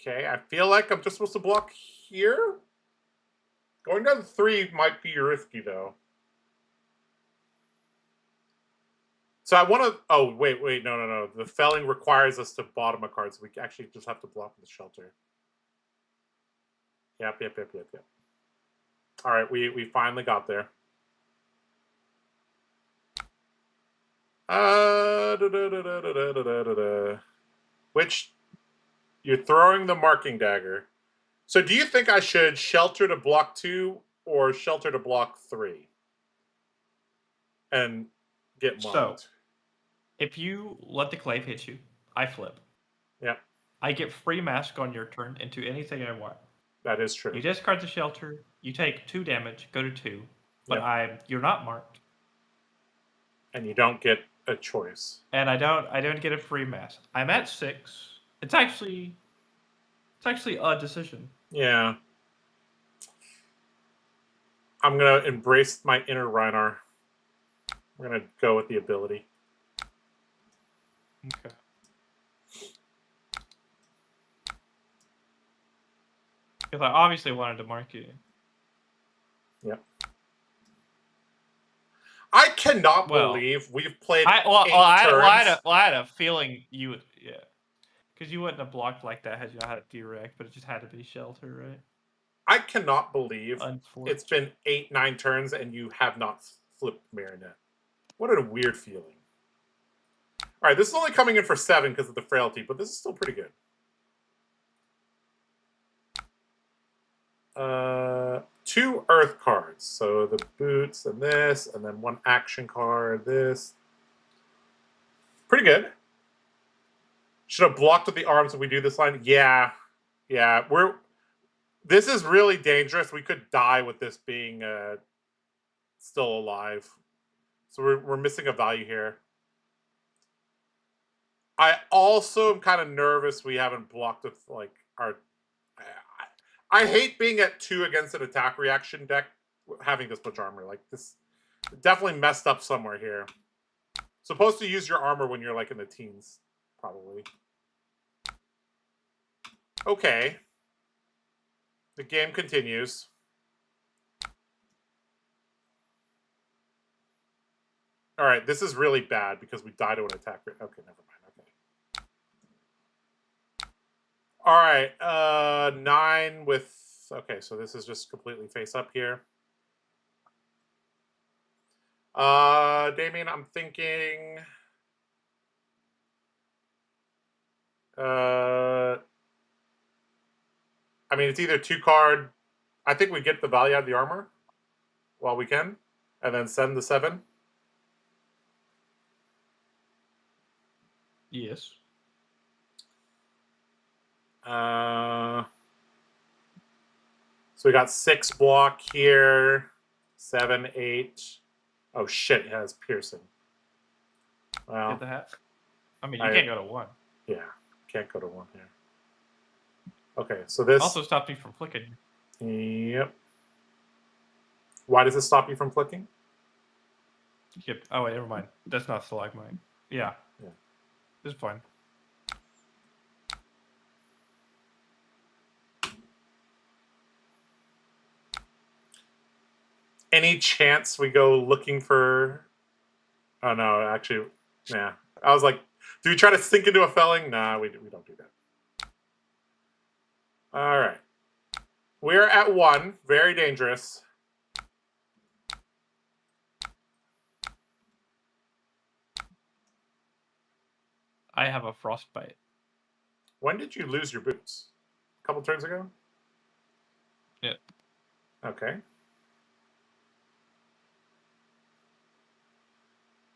I feel like I'm just supposed to block here. Going down to 3 might be risky though. So I want to. Oh wait, no. The felling requires us to bottom a card, so we actually just have to block with the shelter. Yep. All right, we finally got there. Which you're throwing the marking dagger. So do you think I should shelter to block 2 or shelter to block 3? And get mobbed. So, if you let the clave hit you, I flip. Yeah. I get free mask on your turn into anything I want. That is true. You discard the shelter. You take 2 damage. Go to 2. But you're not marked. And you don't get a choice. And I don't get a free mask. I'm at 6. It's actually a decision. Yeah. I'm gonna embrace my inner Reinar. We're gonna go with the ability. Okay. Because I obviously wanted to mark you. Yep. I cannot believe we've played. I had a feeling you would, because you wouldn't have blocked like that had you not had a direct, but it just had to be shelter, right? I cannot believe it's been 8-9 turns and you have not flipped Marionette. What a weird feeling. All right, this is only coming in for 7 because of the frailty, but this is still pretty good. 2 earth cards. So the boots and this, and then 1 action card, this. Pretty good. Should have blocked with the arms if we do this line. Yeah. This is really dangerous. We could die with this being still alive. So we're missing a value here. I also am kind of nervous we haven't blocked with like our. I hate being at 2 against an attack reaction deck, having this much armor. Like this, definitely messed up somewhere here. Supposed to use your armor when you're like in the teens, probably. Okay. The game continues. All right, this is really bad because we die to an attack. Okay, never mind. Okay. All right, 9 with. Okay, so this is just completely face up here. Damien, I'm thinking. I mean, it's either 2 card. I think we get the value out of the armor while we can, and then send the 7. Yes. So we got 6 block here, 7, 8. Oh shit, it has piercing. Well, get the hat. I mean, you can't go to 1. Yeah, can't go to 1 here. Okay, so this Also stopped me from flicking. Yep. Why does it stop you from flicking? Yep. Oh wait, never mind. That's not stalagmite. Yeah. Yeah. It's fine. Any chance we go looking for? Oh no, actually, yeah. I was like, do we try to sink into a felling? Nah, we don't do that. All right, we're at 1. Very dangerous. I have a frostbite. When did you lose your boots? A couple turns ago? Yeah. Okay.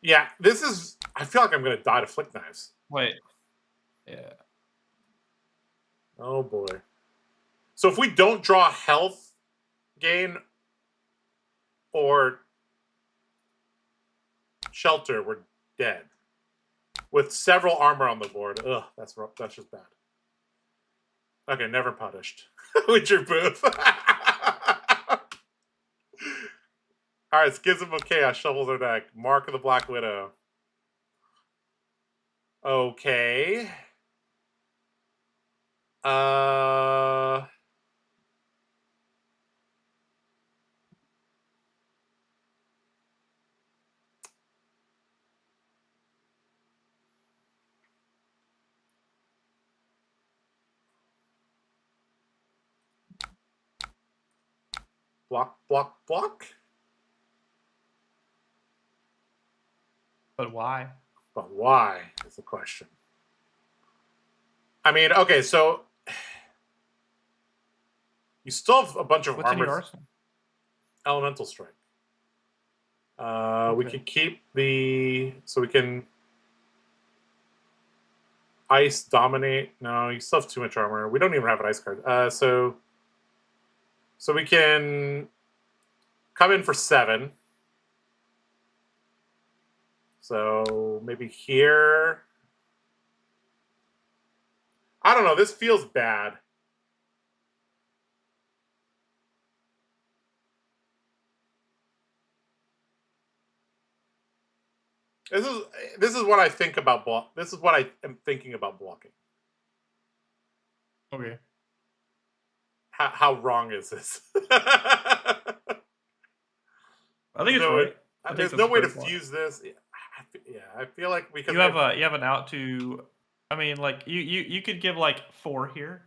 Yeah, this is... I feel like I'm going to die to flick knives. Wait. Yeah. Oh, boy. So if we don't draw health gain or shelter, we're dead. With several armor on the board. Ugh, that's just bad. Okay, never punished. With your booth. Alright, Schism of Chaos shuffles her deck. Mark of the Black Widow. Okay. Block, block, block? But why? But why is the question. I mean, okay, so you still have a bunch of What's in your armor. arsenal? Elemental Strike. We Okay. could keep the... So we can... Ice Dominate. No, you still have too much armor. We don't even have an ice card. So we can come in for 7. So maybe here. I don't know. This feels bad. This is what I think about block. This is what I am thinking about blocking. Okay. How wrong is this? I think it's right. There's no way to fuse this. Yeah, I feel like because you have an out to. I mean, like you could give like 4 here,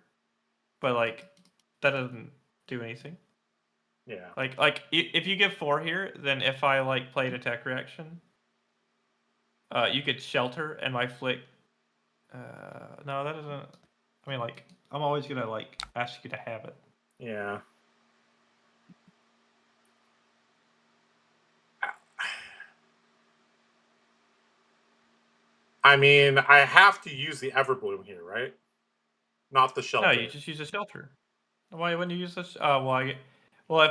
but like that doesn't do anything. Yeah. Like if you give 4 here, then if I like played attack reaction, you could shelter and my flick. No, that doesn't. I mean, like I'm always gonna like ask you to have it. Yeah. I mean, I have to use the Everbloom here, right? Not the shelter. No, you just use a shelter. Why wouldn't you use this? Well, if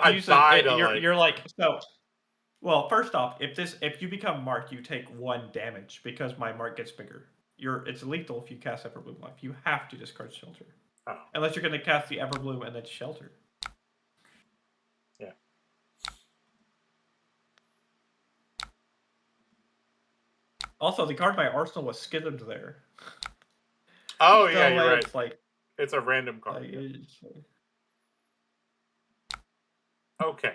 I you use died it, you're like so. Well, first off, if you become marked, you take 1 damage because my mark gets bigger. It's lethal if you cast Everbloom Life. You have to discard shelter. Oh. Unless you're going to cast the Everbloom and then shelter. Yeah. Also, the card by Arsenal was skimmed there. Oh yeah, you're right. It's like it's a random card. Okay.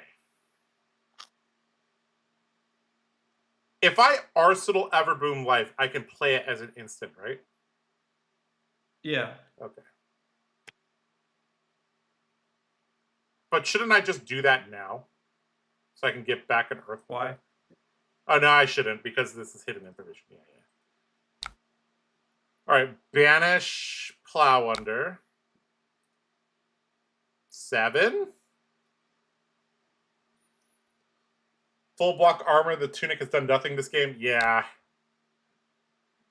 If I Arsenal Everboom Life, I can play it as an instant, right? Yeah. Okay. But shouldn't I just do that now? So I can get back an Earth? Why? Oh, no, I shouldn't, because this is hidden information. Yeah. Alright, banish Plow Under. 7. Full block armor, the tunic has done nothing this game. Yeah.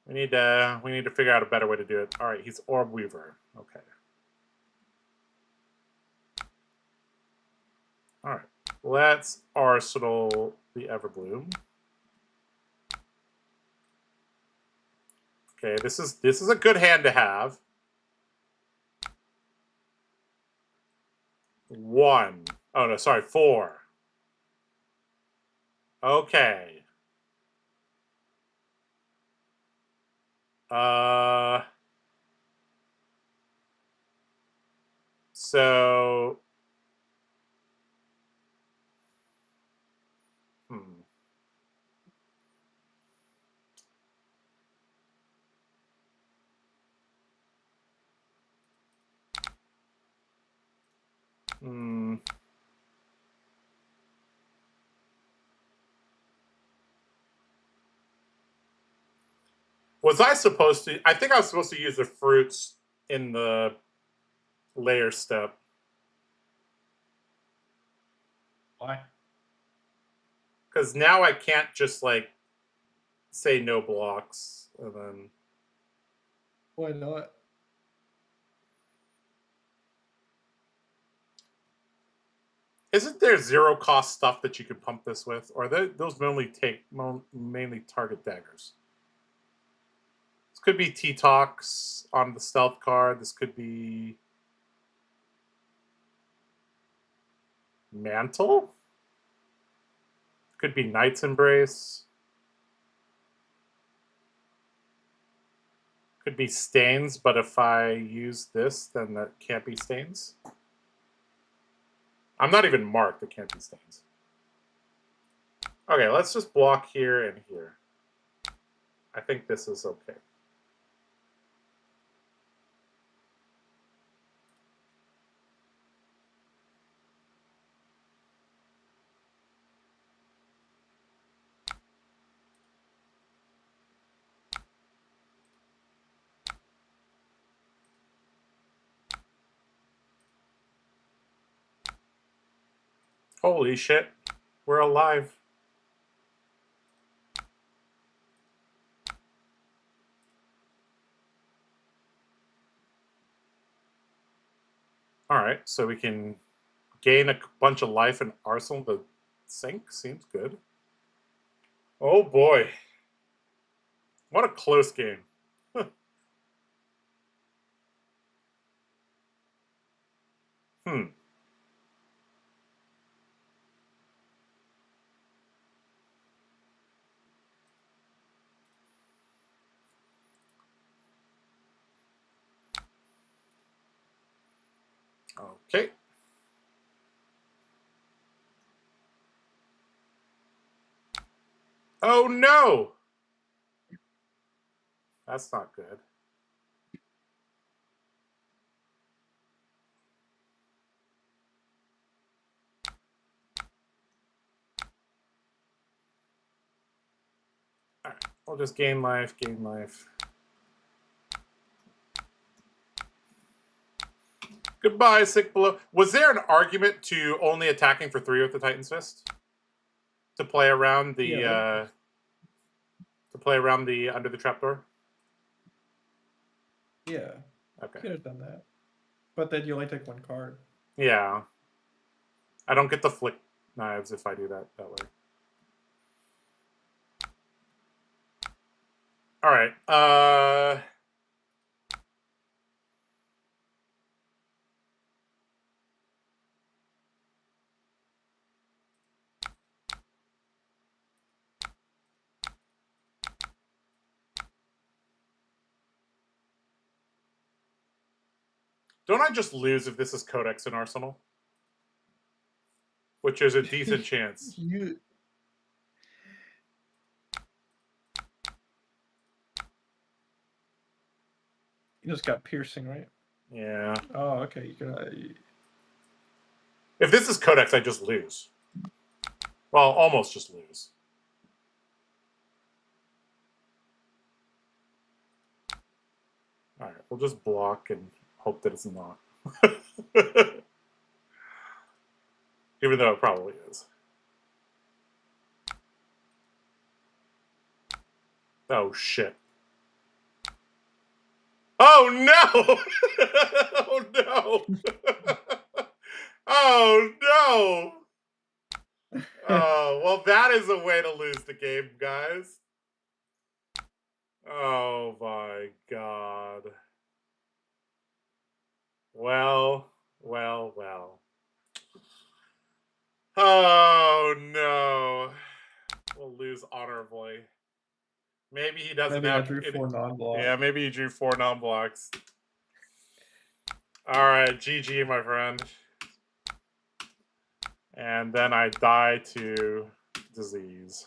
We need to figure out a better way to do it. Alright, he's Orb Weaver. Okay. Alright. Let's Arsenal the Everbloom. Okay, this is a good hand to have. 1. Oh no, sorry, 4. Okay. So Was I supposed to? I think I was supposed to use the fruits in the layer step. Why? Because now I can't just like say no blocks and then. Why not? Isn't there 0 cost stuff that you can pump this with, or those mainly target daggers? This could be T-Tox on the stealth card. This could be Mantle. Could be Knight's Embrace. Could be Stains, but if I use this, then that can't be Stains. I'm not even marked. It can't be Stains. Okay, let's just block here and here. I think this is okay. Holy shit. We're alive. Alright, so we can gain a bunch of life and Arsenal to sink. Seems good. Oh boy. What a close game. Okay. Oh no! That's not good. Alright, we'll just gain life, gain life. Goodbye, Sick Below. Was there an argument to only attacking for 3 with the Titan's Fist? To play around the under the trapdoor? Yeah. Okay. Could have done that. But then you only take 1 card. Yeah. I don't get the flick knives if I do that way. Alright. Don't I just lose if this is Codex in Arsenal? Which is a decent chance. You just got piercing, right? Yeah. Oh, okay. You can. If this is Codex, I just lose. Well, almost just lose. Alright, we'll just block and hope that it's not. Even though it probably is. Oh, shit. Oh, no! Oh, no! Oh, no! Oh, well, that is a way to lose the game, guys. Oh, my God. Well. Oh no. We'll lose honorably. Maybe he doesn't Maybe I have drew 4 non-blocks. Yeah, maybe you drew 4 non-blocks. Alright, GG, my friend. And then I die to disease.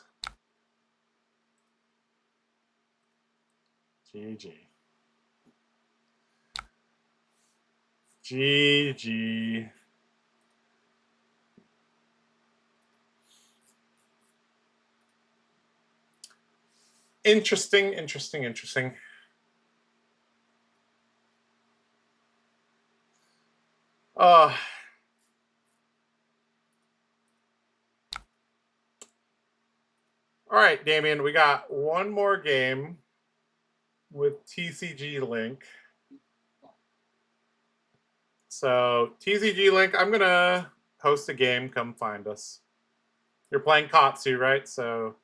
GG. GG. Interesting, interesting, interesting. All right, Damien, we got one more game with TCG Link. So, TCG Link, I'm going to host a game. Come find us. You're playing Katsu, right? So,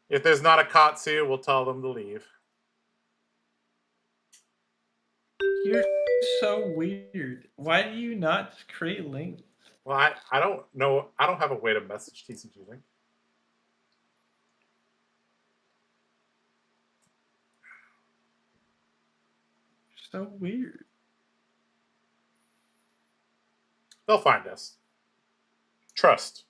if there's not a Katsu, we'll tell them to leave. You're so weird. Why do you not create links? Well, I don't know. I don't have a way to message TCG Link. So weird. They'll find us. Trust.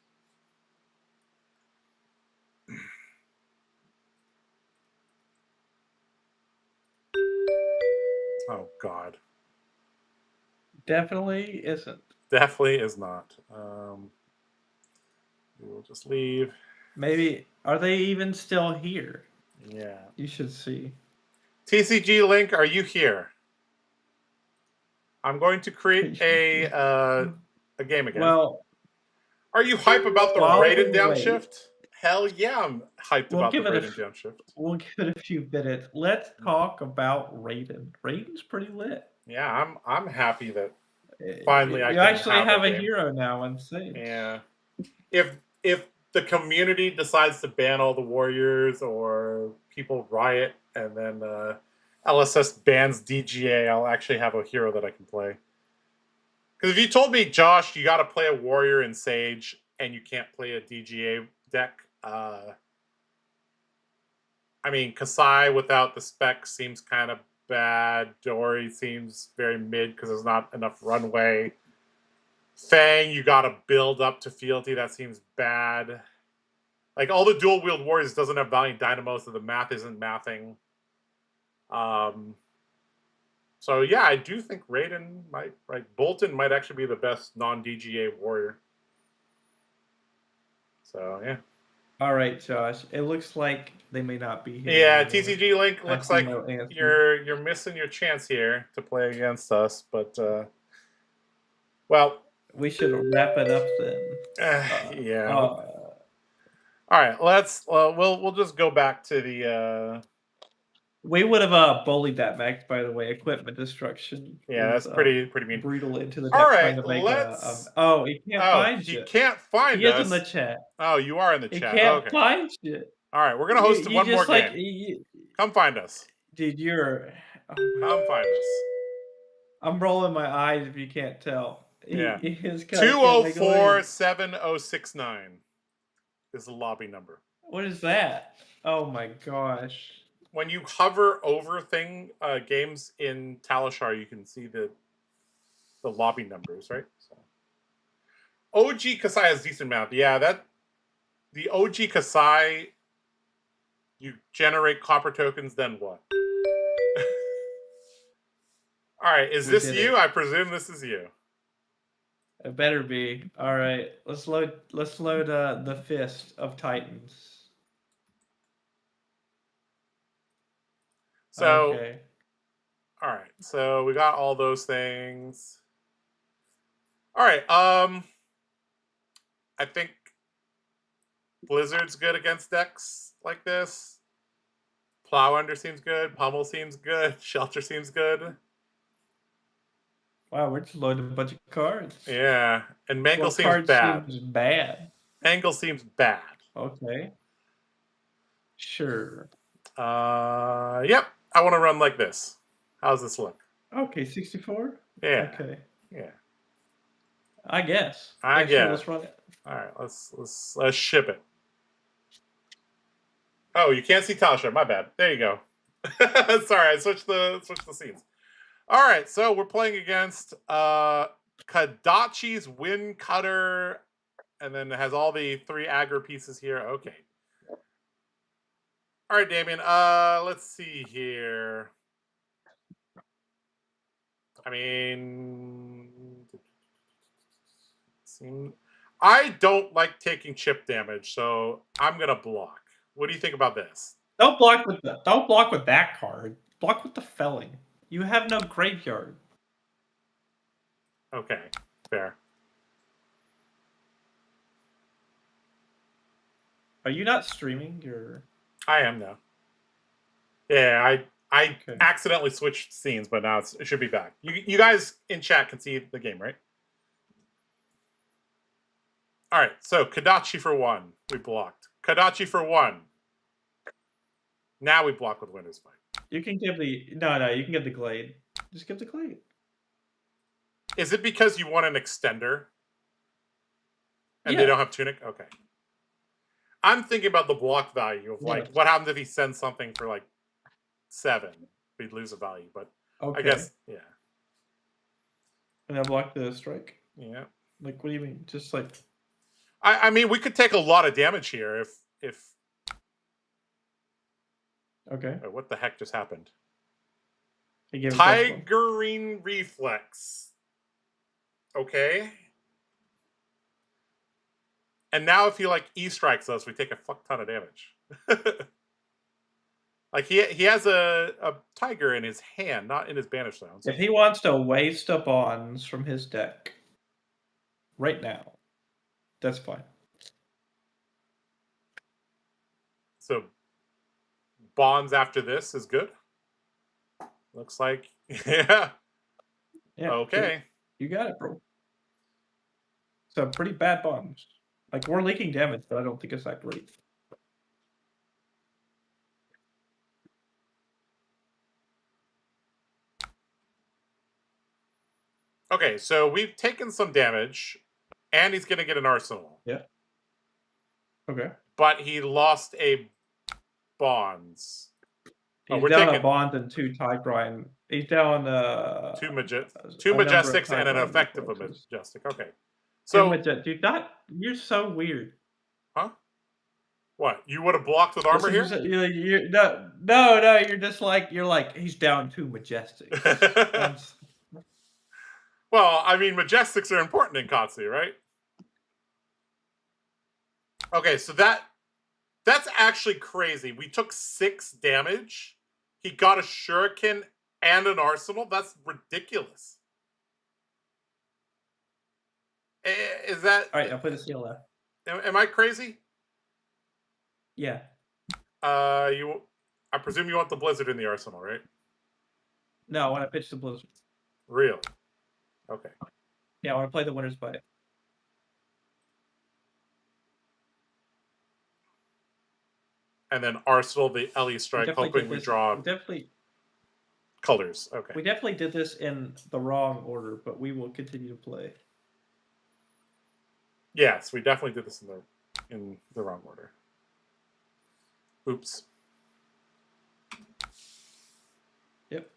Oh, God. Definitely isn't. Definitely is not. We will just leave. Maybe, are they even still here? Yeah. You should see. TCG Link, are you here? I'm going to create a game again. Well, are you hype about the while Raiden we wait, downshift? Hell yeah, I'm hyped about the Raiden downshift. We'll give it a few minutes. Let's talk about Raiden. Raiden's pretty lit. Yeah, I'm happy that finally I you can actually have a game. hero now in Sage. Yeah. If the community decides to ban all the warriors or people riot and then LSS bans DGA, I'll actually have a hero that I can play. Because if you told me, Josh, you got to play a warrior in Sage and you can't play a DGA deck, I mean, Kasai without the spec seems kind of bad. Dory seems very mid because there's not enough runway. Fang, you got to build up to fealty. That seems bad. Like, all the dual wield warriors doesn't have Valiant Dynamo, so the math isn't mathing. So yeah, I do think Raiden might, Bolton might actually be the best non-DGA warrior. So yeah. All right, Josh. It looks like they may not be here. Yeah, anymore. TCG Link looks like you're missing your chance here to play against us, but well, we should wrap it up then. Yeah. All right, let's we'll just go back to the we would have bullied that max, by the way. Equipment destruction. Yeah, that's pretty mean. Brutal into the deck. All right, trying to make let's. Oh, he can't find he shit. can't find he us. He is in the chat. Oh, you are in the chat. He can't okay. find shit. All right, we're gonna host one more game. Come find us, dude. You're. Come find us. I'm rolling my eyes if you can't tell. Yeah. 2047069 is the lobby number. What is that? Oh my gosh. When you hover over games in Talishar, you can see the lobby numbers, right? So. OG Kasai has decent math. Yeah, the OG Kasai, you generate copper tokens, then what? All right, is this you? I presume this is you. It better be. All right, let's load the Fist of Titans. So, okay. All right. So we got all those things. All right. I think Blizzard's good against decks like this. Plow Under seems good. Pummel seems good. Shelter seems good. Wow, we're just loading a bunch of cards. Yeah, and Mangle seems bad. Seems bad. Mangle seems bad. Okay. Sure. Yep. I want to run like this. How's this look? Okay, 64? Yeah. Okay. Yeah. I guess. I Yeah, sure, guess. let's run it. All right, let's ship it. Oh, you can't see Tasha. My bad. There you go. Sorry, I switched the scenes. All right, so we're playing against Kadachi's Wind Cutter, and then it has all the 3 aggro pieces here. Okay. All right, Damien. Let's see here. I mean, I don't like taking chip damage, so I'm gonna block. What do you think about this? Don't block with that card. Block with the felling. You have no graveyard. Okay, fair. Are you not streaming your? I am now. Yeah, I Okay. accidentally switched scenes, but now it should be back. You guys in chat can see the game, right? All right, so Kadachi for 1. We blocked. Kadachi for 1. Now we block with Winter's Fight. You can give the no. You can give the Glade. Just give the Glade. Is it because you want an extender? And Yeah. they don't have Tunic? Okay. I'm thinking about the block value of like what happens if he sends something for like 7? We'd lose a value, but Okay. I guess yeah. And I block the strike. Yeah. Like, what do you mean? Just like I mean, we could take a lot of damage here if. okay. Oh, what the heck just happened? I gave him Tigerine Reflex. Okay. And now if he like E-strikes us, we take a fuck ton of damage. Like he has a tiger in his hand, not in his banish zones. If he wants to waste a bonds from his deck right now, that's fine. So bonds after this is good. Looks like yeah. Yeah. Okay. You got it, bro. So pretty bad bonds. Like we're leaking damage, but I don't think it's that great. Okay, so we've taken some damage, and he's going to get an arsenal. Yeah. Okay. But he lost a bonds. He's down a bond and 2 Tigrine. He's down 2 majestics and an effective majestic. Okay. So you're so weird. Huh? What? You would have blocked with armor here? No, you're like he's down 2 majestics. Well, I mean, majestics are important in Katsu, right? Okay, so that's actually crazy. We took 6 damage. He got a shuriken and an arsenal. That's ridiculous. Is that all right? I'll play the CLF. Am I crazy? Yeah. I presume you want the blizzard in the arsenal, right? No, I want to pitch the blizzard. Real. Okay. Yeah, I want to play the Winter's Bite. And then Arsenal, the Ellie strike, hoping we draw colors. Okay. We definitely did this in the wrong order, but we will continue to play. Yes, we definitely did this in the wrong order. Oops. Yep.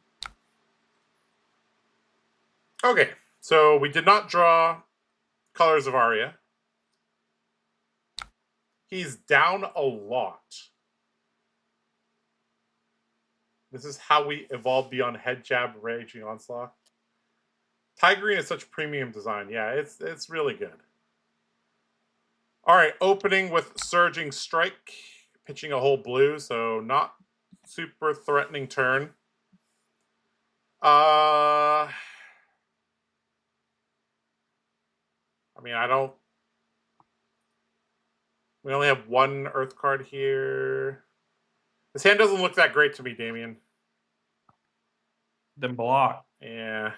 Okay, so we did not draw Colors of Aria. He's down a lot. This is how we evolve beyond Head Jab, Raging Onslaught. Tigerine is such premium design. Yeah, it's really good. All right, opening with Surging Strike, pitching a whole blue, so not super threatening turn. I mean, we only have 1 Earth card here. This hand doesn't look that great to me, Damien. Then block. Yeah.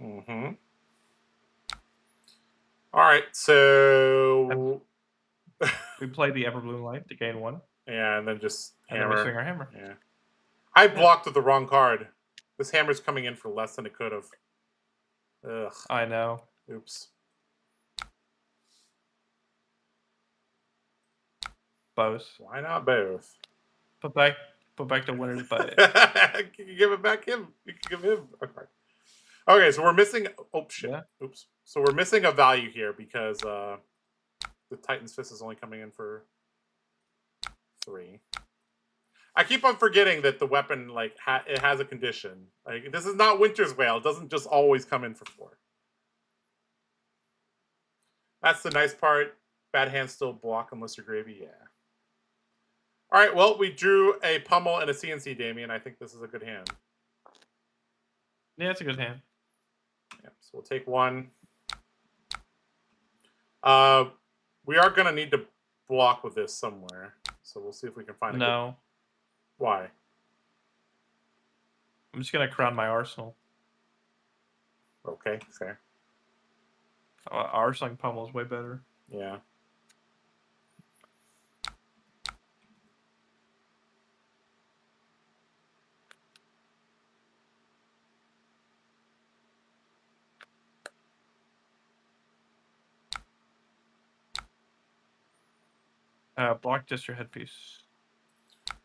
Mm-hmm. All right, so we play the Everbloom Light to gain 1. Yeah, and then just And hammer. then we swing our hammer. Yeah. I blocked with the wrong card. This hammer's coming in for less than it could have. Ugh. I know. Oops. Both. Why not both? Put back the winner's butt. You can give it back him. You can give him a card. Okay, so we're missing. Oh shit! Yeah. Oops. So we're missing a value here because the Titan's Fist is only coming in for 3. I keep on forgetting that the weapon it has a condition. Like this is not Winter's Wail. It doesn't just always come in for 4. That's the nice part. Bad hands still block unless you're gravy. Yeah. All right. Well, we drew a pummel and a CNC, Damien. I think this is a good hand. Yeah, it's a good hand. Yeah, so we'll take 1. We are gonna need to block with this somewhere. So we'll see if we can find a No. Why? I'm just gonna crown my arsenal. Okay, fair. Arsenal pummel is way better. Yeah. Block just your headpiece.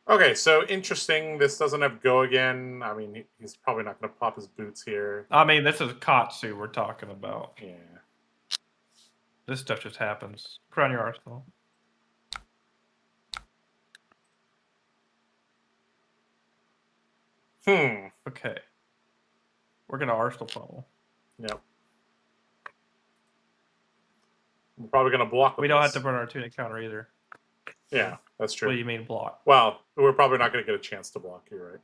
Okay, so interesting. This doesn't have go again. I mean, he's probably not going to pop his boots here. I mean, this is Katsu we're talking about. Yeah. This stuff just happens. Crown your arsenal. Okay. We're gonna arsenal pummel. Yep. We're probably going to block with We don't this. have to burn our tunic counter either. Yeah, that's true. What do you mean block? Well, we're probably not going to get a chance to block. You're right.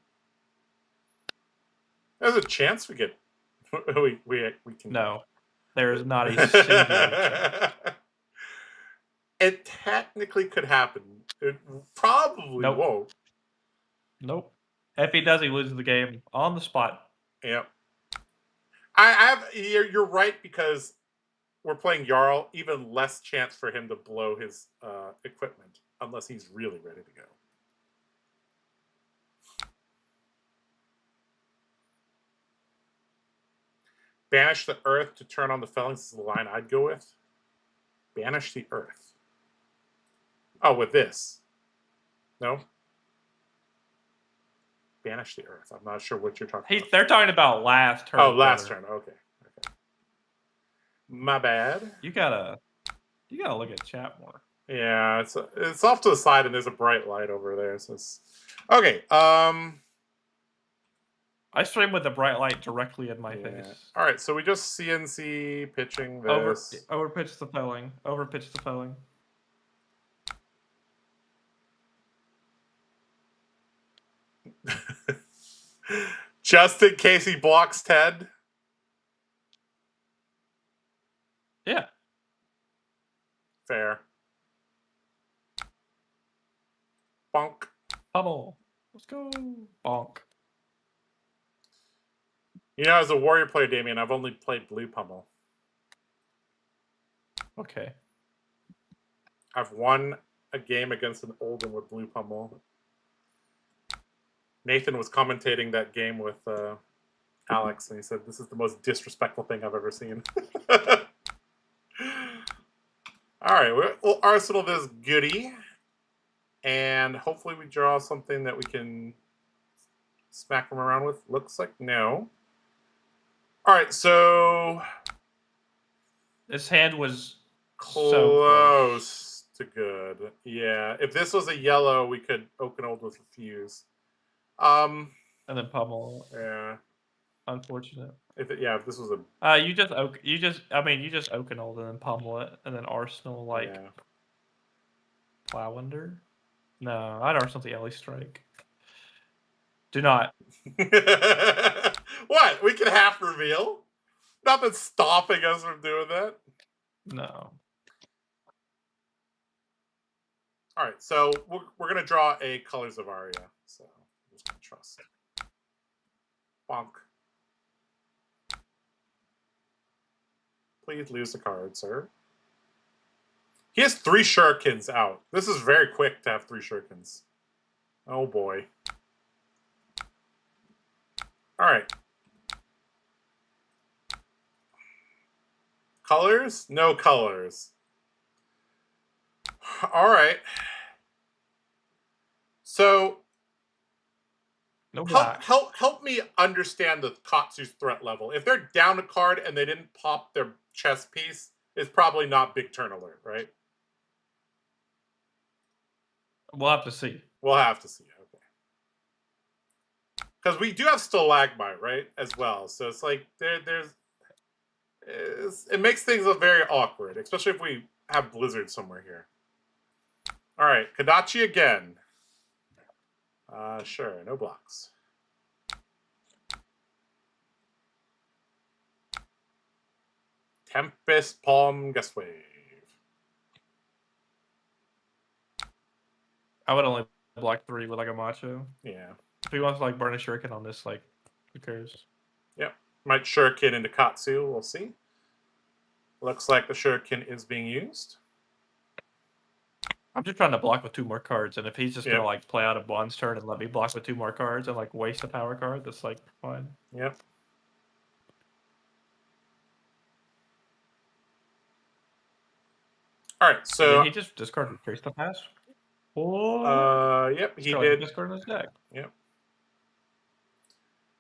There's a chance we get. we can. No, there is not a single chance. It technically could happen. It probably won't. Nope. If he does, he loses the game on the spot. Yep. I have. You're right because we're playing Yarl. Even less chance for him to blow his equipment unless he's really ready to go. Banish the earth to turn on the Felons is the line I'd go with. Banish the earth. Oh, with this. No? Banish the earth. I'm not sure what you're talking about. They're talking about last turn. Oh, last turn. Okay. My bad. You gotta look at chat more. Yeah, it's off to the side and there's a bright light over there. So it's okay. I stream with the bright light directly in my face. All right, so we just CNC pitching this. Over pitch the felling. Over pitch the felling. Just in case he blocks Ted. Yeah. Fair. Bonk. Pummel. Let's go. Bonk. You know, as a warrior player, Damien, I've only played blue pummel. Okay. I've won a game against an Olden with blue pummel. Nathan was commentating that game with Alex, and he said, "This is the most disrespectful thing I've ever seen." All right, we'll arsenal this goodie, and hopefully we draw something that we can smack them around with. Looks like no. All right, so this hand was close to good. Yeah, if this was a yellow, we could Oakenold with Refuse. And then pummel. Yeah. Unfortunate. If this was a you just Oakenold and then pummel it and then arsenal Plowender. No, I'd arsenal the Ellie Strike. Do not. What? We can half reveal? Nothing's stopping us from doing that. No. All right, so we're gonna draw a Colors of Aria. So I'm just gonna trust. Bonk. Please lose the card, sir. He has 3 shurikens out. This is very quick to have 3 shurikens. Oh boy. Alright. Colors? No colors. Alright. So No black. help me understand the Katsu's threat level. If they're down a card and they didn't pop their chess piece, it's probably not big turn alert, right? We'll have to see. We'll have to see. Okay. Because we do have stalagmite, right, as well. So it's like it makes things look very awkward, especially if we have blizzard somewhere here. All right, Kadachi again. Sure, no blocks. Tempest, Palm, Gust Wave. I would only block 3 with like a macho. Yeah. If he wants to like burn a shuriken on this, like, who cares? Yep. Might shuriken into Katsu. We'll see. Looks like the shuriken is being used. I'm just trying to block with 2 more cards, and if he's just gonna like play out a Bond's turn and let me block with 2 more cards and like waste a power card, that's like fine. Yep. All right, so did he just discard Trace the Pass? Yep, he did. Discard in his deck. Yep.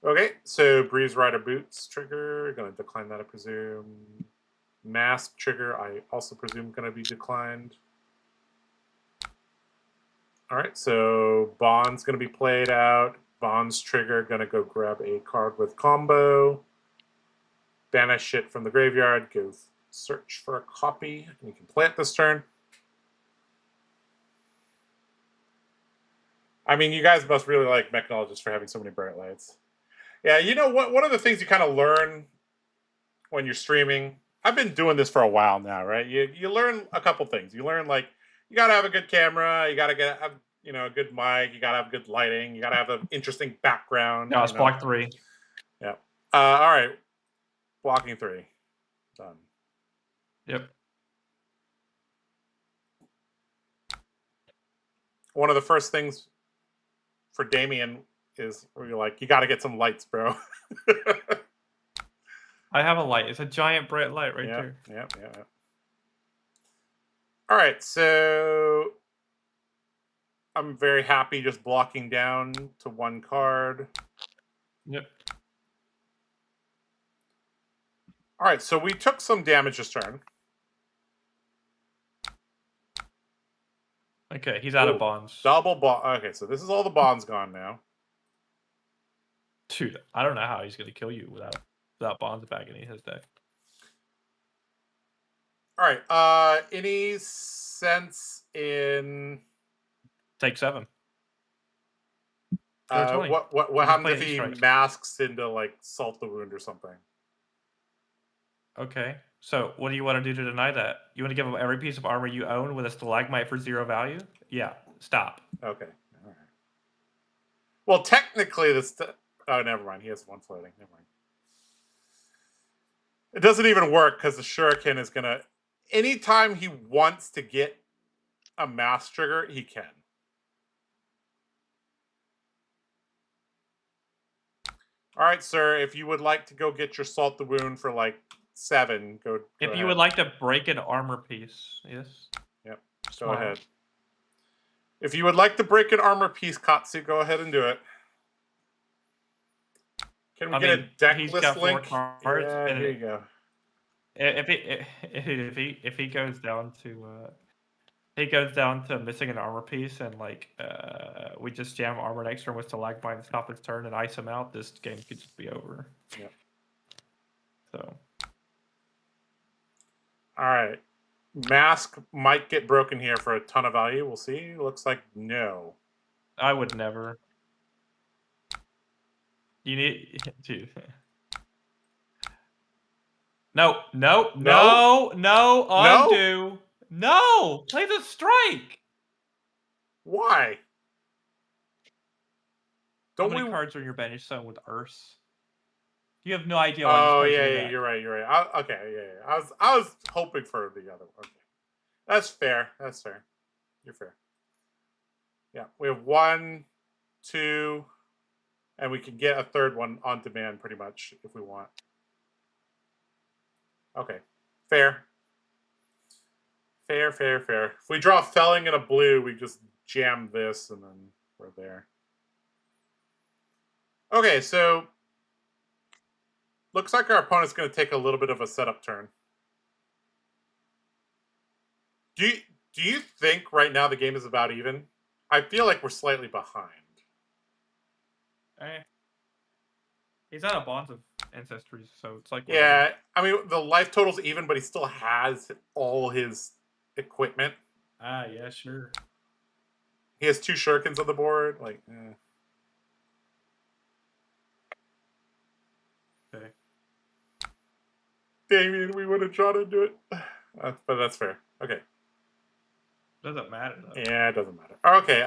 Okay, so Breeze Rider Boots trigger, gonna decline that, I presume. Mask trigger, I also presume gonna be declined. All right, so Bond's gonna be played out. Bond's trigger, gonna go grab a card with combo. Banish it from the graveyard, go search for a copy, and you can play it this turn. I mean, you guys must really like Mechanologist for having so many bright lights. Yeah, you know what? One of the things you kind of learn when you're streaming, I've been doing this for a while now, right? You learn a couple things. You learn, like, you got to have a good camera. You got to have, a good mic. You got to have good lighting. You got to have an interesting background. No, it's block 3. Yeah. All right. Blocking 3. Done. Yep. One of the first things for Damien is where you're like, you got to get some lights, bro. I have a light. It's a giant bright light right there. Yep. All right, so I'm very happy just blocking down to 1 card. Yep. All right, so we took some damage this turn. Okay, he's out of bonds. Double bond. Okay, so this is all the bonds gone now. Dude, I don't know how he's gonna kill you without bonds back in his deck. All right. Any sense in Take 7. What happens if he masks into like Salt the Wound or something? Okay. So what do you want to do to deny that? You want to give him every piece of armor you own with a stalagmite for 0 value? Yeah. Stop. Okay. All right. Well, technically, oh, never mind. He has 1 floating. Never mind. It doesn't even work because the Shuriken is gonna. Anytime he wants to get a mass trigger, he can. All right, sir. If you would like to go get your Salt the Wound for like 7, go. If you would like to break an armor piece, yes. Yep. Go ahead. If you would like to break an armor piece, Katsu, go ahead and do it. Can we get a deck list link? Cards, yeah, here you go. If he goes down to missing an armor piece and like we just jam armor next turn with stalagmite and stop his turn and ice him out, this game could just be over. Yep. So. All right. Mask might get broken here for a ton of value. We'll see. Looks like no. I would never. You need to. No, undo. No, play the strike. Why? How many cards are in your banish zone with Earth? You have no idea why Oh I'm just yeah, punching yeah, back. you're right. You're right. Okay, yeah. I was hoping for the other one. Okay, that's fair. That's fair. You're fair. Yeah, we have 1, 2, and we can get a third one on demand pretty much if we want. Okay, fair. Fair. If we draw a felling and a blue, we just jam this and then we're there. Okay, so looks like our opponent's going to take a little bit of a setup turn. Do you think right now the game is about even? I feel like we're slightly behind. He's out of bonds of ancestry, so it's like Yeah, whatever. I mean the life total's even, but he still has all his equipment. Ah, yeah, sure. He has 2 shurikens on the board. Like, Okay. Damien, we would have drawn into it, but that's fair. Okay. Doesn't matter though. Yeah, it doesn't matter. Okay.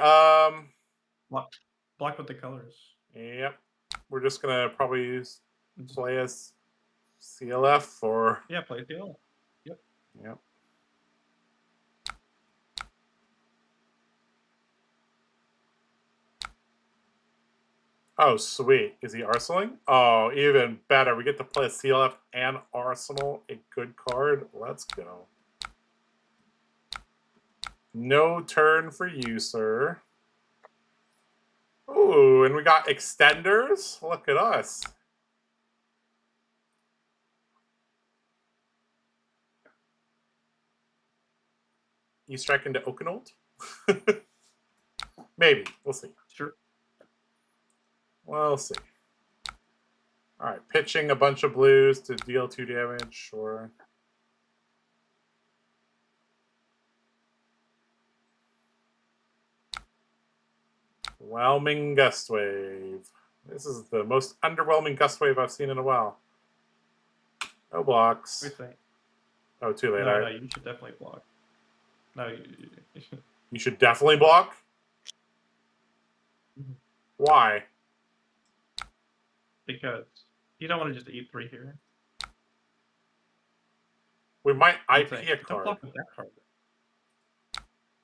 Block with the colors. Yep. We're just gonna probably play as CLF or Play the all. Yep. Yep. Oh, sweet. Is he arsenaling? Oh, even better. We get to play a CLF and Arsenal. A good card. Let's go. No turn for you, sir. Ooh, and we got extenders. Look at us. You strike into Okanold? Maybe. We'll see. Sure. We'll see. All right, pitching a bunch of blues to deal 2 damage. Sure. Whelming Gust Wave. This is the most underwhelming Gust Wave I've seen in a while. No blocks. What do you think? Oh, too late. No, you should definitely block. No, you should definitely block? Why? Because you don't want to just eat 3 here. We might IP Don't a card. block with that card.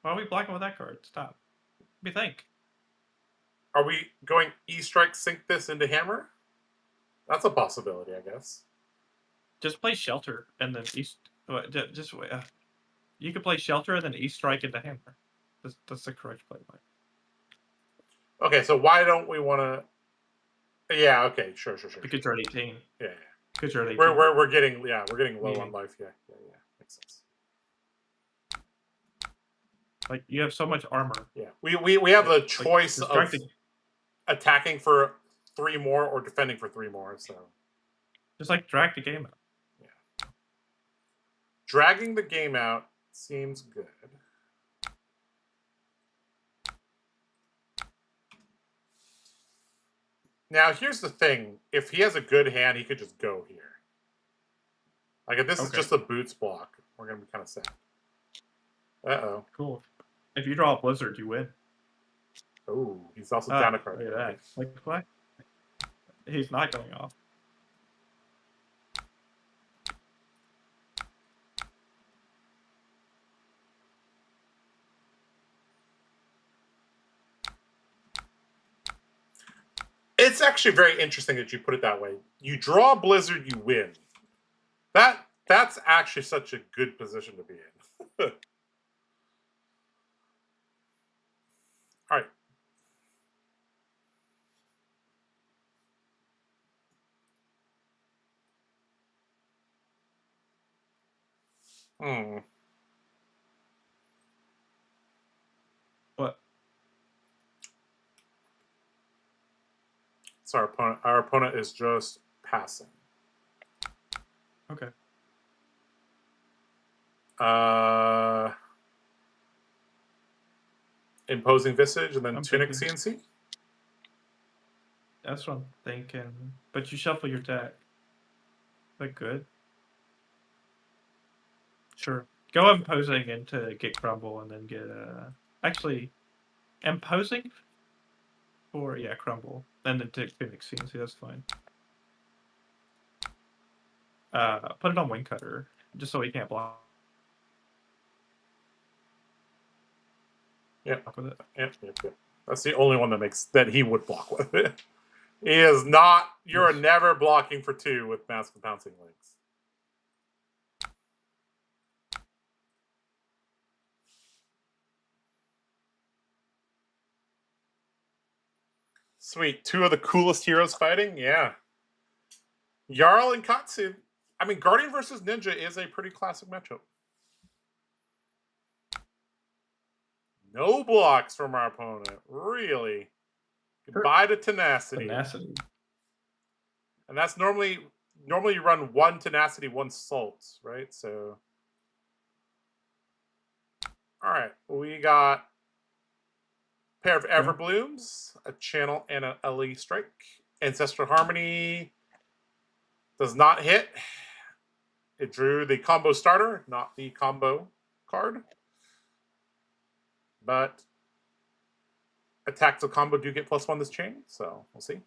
Why are we blocking with that card? Stop. What do you think? Are we going E-Strike sync this into Hammer? That's a possibility, I guess. Just play Shelter and then East. Just you could play Shelter and then E-Strike into Hammer. That's the correct play line. Okay, so why don't we want to? Yeah. Okay. Sure. Because you're at 18. Yeah. Because you're at 18. We're getting low on life. Yeah. Makes sense. Like you have so much armor. Yeah. We have the choice of attacking for 3 more or defending for 3 more. So just like drag the game out. Yeah. Dragging the game out seems good. Now, here's the thing. If he has a good hand, he could just go here. Like, if this is just a boots block, we're going to be kind of sad. Uh-oh. Cool. If you draw a Blizzard, you win. Oh, he's also down a card. Look at that. Like, what? He's not going off. It's actually very interesting that you put it that way. You draw a Blizzard, you win. That's actually such a good position to be in. All right. What? So our opponent is just passing. Okay. Imposing Visage and then I'm Tunic thinking. CNC? That's what I'm thinking. But you shuffle your deck. Is that good? Sure. Go Imposing into get Crumble and then get actually Imposing for Crumble. And then take Tunic CNC, that's fine. Put it on Wing Cutter, just so he can't block. Yep. With it. Yep. That's the only one that he would block with it. He is not. You're Yes. never blocking for 2 with Mask of Pouncing Links. Sweet. 2 of the coolest heroes fighting? Yeah. Jarl and Katsu. I mean, Guardian versus Ninja is a pretty classic matchup. No blocks from our opponent. Really? Goodbye to Tenacity. Tenacity. And that's normally you run 1 Tenacity, 1 Salt, right? So, all right, we got a pair of Everblooms, a Channel, and an LE Strike. Ancestral Harmony does not hit. It drew the combo starter, not the combo card. But attacks of combo do get +1 this chain, so we'll see.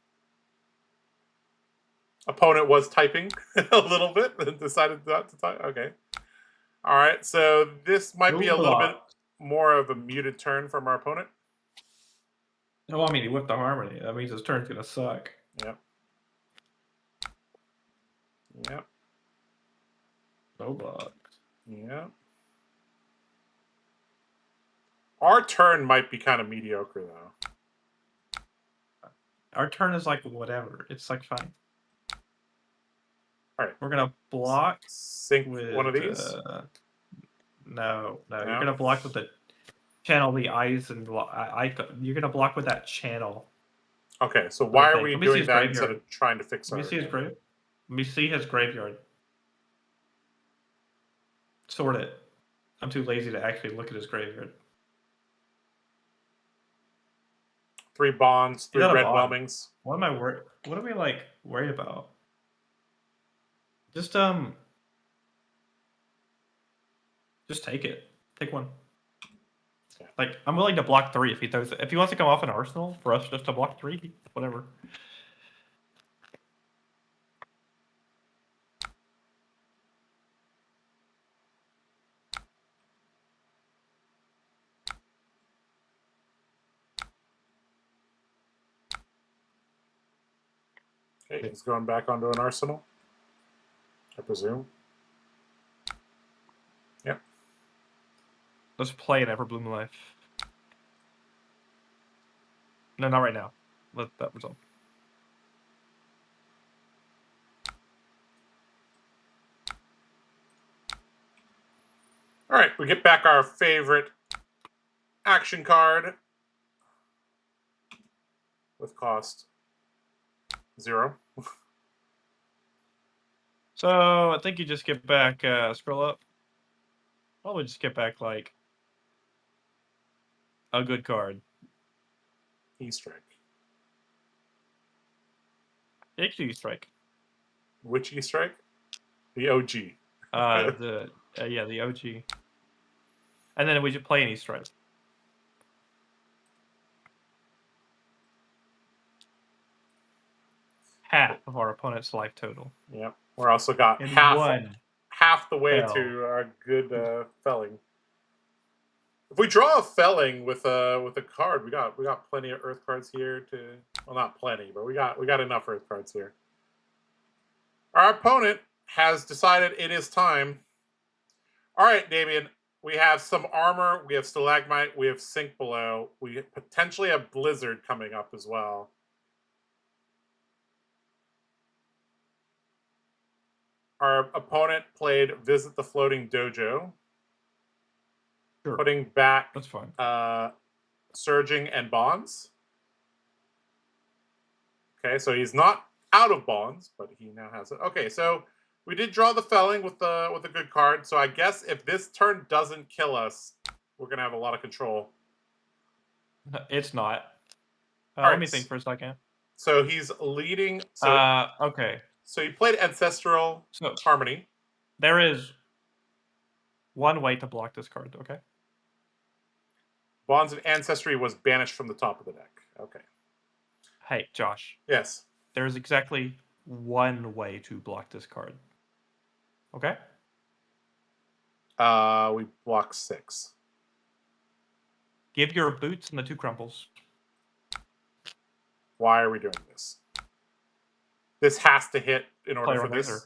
Opponent was typing a little bit and decided not to type. Okay. All right, so this might be a little bit more of a muted turn from our opponent. No, I mean, he whipped the Harmony. That means his turn's going to suck. Yep. No blocks. Yep. Our turn might be kind of mediocre, though. Our turn is like whatever. It's like fine. All right. We're going to block. Sync with one of these? No. You're going to block with the channel, the eyes, and you're going to block with that channel. Okay, so why are we doing that instead of trying to fix our... Let me see his graveyard. Sort it. I'm too lazy to actually look at his graveyard. 3 bonds, 3 red whelmings. What am I worried? What are we like worried about? Just take it. Take 1. Yeah. Like, I'm willing to block 3 if he throws it. If he wants to come off an arsenal for us just to block 3, whatever. Okay, he's going back onto an arsenal, I presume. Yep. Let's play an Everbloom Life. No, not right now. Let that resolve. All right, we get back our favorite action card with cost 0. So I think you just get back. Scroll up. Probably just get back like a good card. E-Strike. E-Strike. Which E-Strike? The OG. The OG. And then we should play an E-Strike. Half of our opponent's life total. Yep. We're also got half the way to our good felling. If we draw a felling with a card, we got plenty of earth cards here to, well, not plenty, but we got enough earth cards here. Our opponent has decided it is time. All right, Damien, we have some armor, we have stalagmite, we have sink below, we potentially have blizzard coming up as well. Our opponent played Visit the Floating Dojo. Sure. Putting back that's fine. Surging and Bonds. Okay, so he's not out of Bonds, but he now has it. Okay, so we did draw the felling with a good card. So I guess if this turn doesn't kill us, we're gonna have a lot of control. It's not. Let me think for a second. So he's leading. So okay. So you played Ancestral Harmony. There is one way to block this card, okay? Bonds of Ancestry was banished from the top of the deck. Okay. Hey, Josh. Yes. There's exactly one way to block this card. Okay. We block 6. Give your boots and the 2 crumbles. Why are we doing this? This has to hit in order Player for on this. laser.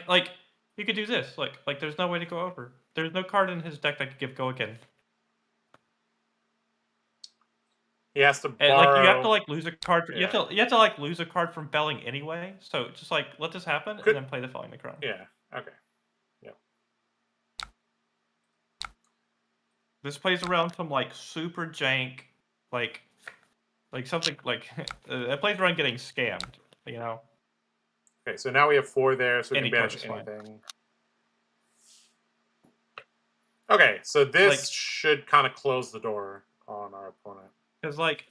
Like you could do this. Like there's no way to go over. There's no card in his deck that could give go again. He has to borrow. And, like you have to like lose a card. Yeah. You have to like lose a card from belling anyway. So just like let this happen and then play the Felling the Crown. Yeah. Okay. Yep. This plays around some like super jank, like something like it plays around getting scammed. You know. Okay, so now we have 4 there, so we Any can card banish is fine. anything. Okay, so this Like- should kind of close the door on our opponent. Because like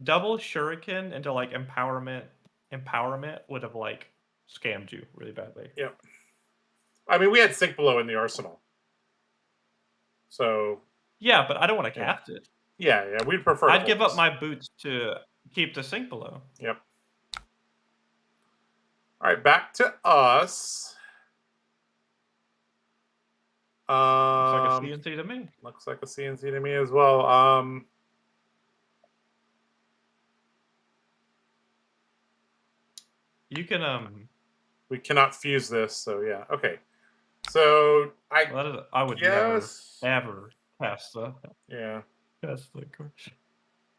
double shuriken into like empowerment would have like scammed you really badly. Yep. I mean, we had Sink Below in the arsenal. So Yeah, but I don't want to cast it. yeah, we'd prefer. I'd give up my boots to keep the Sink Below. Yep. All right, back to us. Looks like a CNC to me. Looks like a CNC to me as well. You can We cannot fuse this, so yeah. Okay. So I would guess... never pass the card.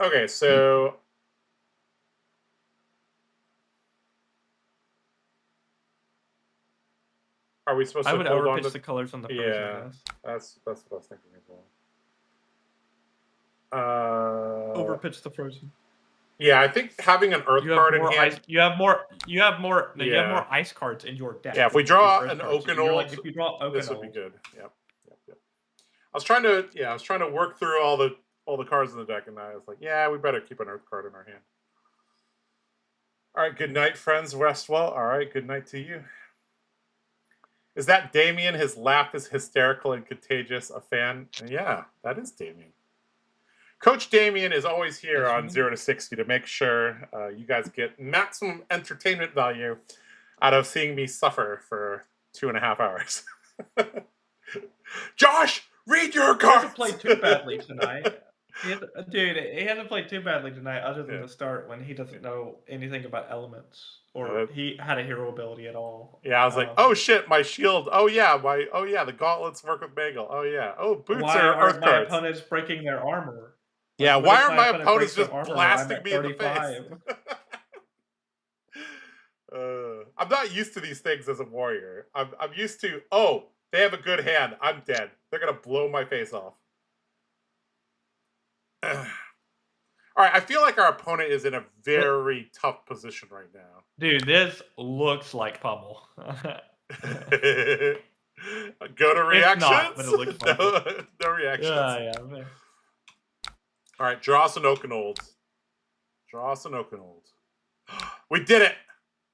Okay, so are we supposed to I would hold on overpitch to the colors on the first, Yeah, I guess. that's what I was thinking as well. Overpitch the frozen. Yeah, I think having an Earth card in hand. You have more ice cards in your deck. Yeah, if we draw an Okanold, if you draw Okanold, this would be good. Yep. I was trying to work through all the cards in the deck, and I was like, yeah, we better keep an Earth card in our hand. All right, good night, friends. Rest well. All right, good night to you. Is that Damien? His laugh is hysterical and contagious. A fan? Yeah, that is Damien. Coach Damien is always here on 0 to 60 to make sure you guys get maximum entertainment value out of seeing me suffer for 2.5 hours. Josh, read your cards! He hasn't played too badly tonight. He hasn't played too badly tonight other than the start when he doesn't know anything about elements. Or he had a hero ability at all. Yeah, I was like, oh shit, my shield. Oh yeah, the gauntlets work with Bagel. Oh yeah. Oh, boots are Earth my cards. opponents breaking their armor? Yeah, why are my opponents just blasting me in the face? I'm not used to these things as a warrior. I'm used to, they have a good hand. I'm dead. They're going to blow my face off. All right, I feel like our opponent is in a very tough position right now. Dude, this looks like pummel. Go to reactions? It's not, but it looks like no reactions. Yeah. All right, draw us an Okanold. We did it!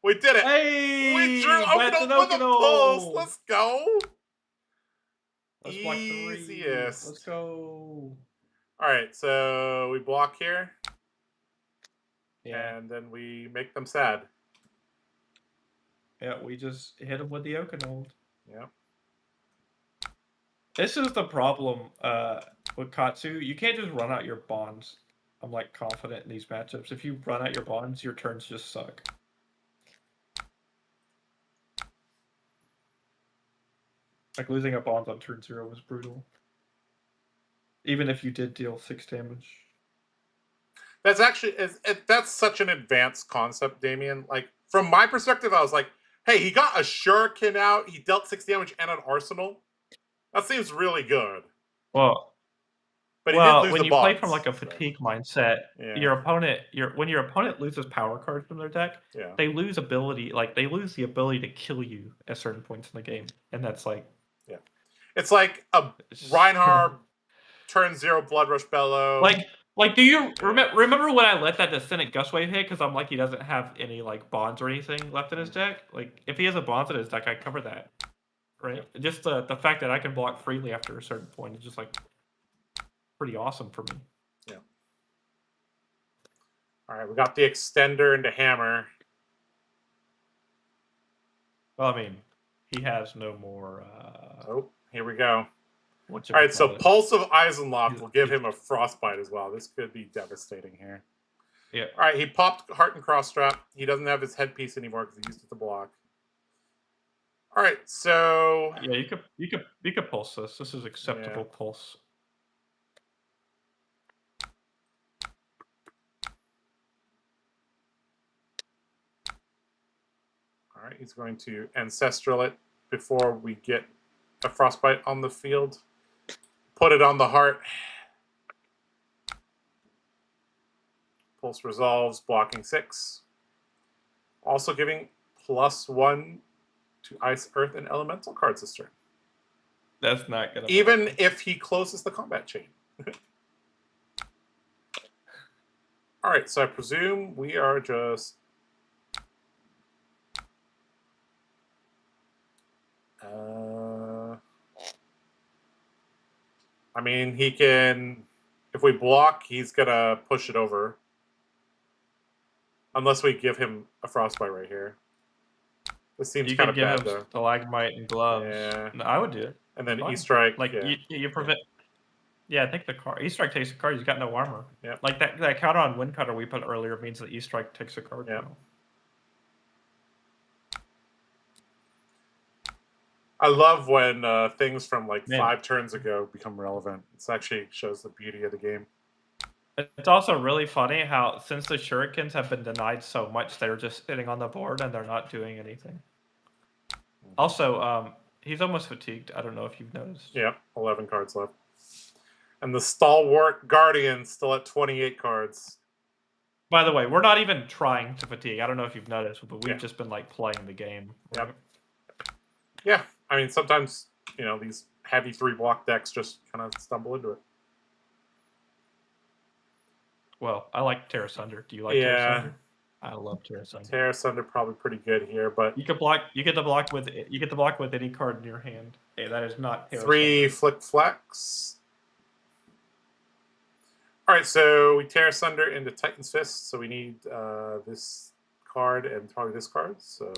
We did it! Hey! We drew Okanold with a pulse! Let's go! Let's block 3. Easiest. Let's go. All right, so we block here. Yeah. And then we make them sad. Yeah, we just hit them with the Okanold. Yeah. This is the problem with Katsu. You can't just run out your bonds. I'm like confident in these matchups. If you run out your bonds, your turns just suck. Like losing a bond on turn 0 was brutal. Even if you did deal 6 damage. That's actually that's such an advanced concept, Damien. Like from my perspective, I was like, hey, he got a shuriken out, he dealt 6 damage and an arsenal. That seems really good. Well, but he did lose when the you bonds, play from like a fatigue mindset, your opponent, when your opponent loses power cards from their deck, they lose ability, like they lose the ability to kill you at certain points in the game, and that's like, it's like a Reinhardt turn 0 Blood Rush Bellow. Like, do you remember when I let that Descendant Gust Wave hit? Because I'm like, he doesn't have any like bonds or anything left in his deck. Like, if he has a bonds in his deck, I cover that. Right? Just the fact that I can block freely after a certain point is just like pretty awesome for me. Yeah. All right, we got the extender into hammer. Well, I mean, he has no more. Oh, here we go. All What's right, so Pulse of Eisenloft will give him a frostbite as well. This could be devastating here. Yeah. All right, he popped Heart and Cross Strap. He doesn't have his headpiece anymore because he used it to block. All right, so Yeah, you could pulse this. This is acceptable pulse. all right, he's going to Ancestral it before we get a frostbite on the field. Put it on the heart. Pulse resolves, blocking 6. Also giving +1 to Ice, Earth, and Elemental cards this turn. That's not gonna. Even if he closes the combat chain. All right, so I presume we are just. I mean, he can. If we block, he's gonna push it over. Unless we give him a frostbite right here. This seems kind of bad, though. You stalagmite and gloves. Yeah. No, I would do it. And then Fine. E-Strike. Like, you prevent... Yeah, I think the card... E-Strike takes a card, he's got no armor. Yep. Like, that counter on Wind Cutter we put earlier means that E-Strike takes a card Yep. now. I love when things from, like, 5 turns ago become relevant. It actually shows the beauty of the game. It's also really funny how, since the shurikens have been denied so much, they're just sitting on the board and they're not doing anything. Also, he's almost fatigued. I don't know if you've noticed. Yep, 11 cards left. And the Stalwart Guardian still at 28 cards. By the way, we're not even trying to fatigue. I don't know if you've noticed, but we've just been, like, playing the game. Right? Yep. Yeah, I mean, sometimes, you know, these heavy 3-block decks just kind of stumble into it. Well, I like Terra Sunder. Do you like Terra Sunder? I love Terra Sunder. Terra Sunder probably pretty good here, but you get the block with any card in your hand. Hey, that is not Terra 3 Sunder. Flick Flex. All right, so we Terra Sunder into Titan's Fist, so we need this card and probably this card. So,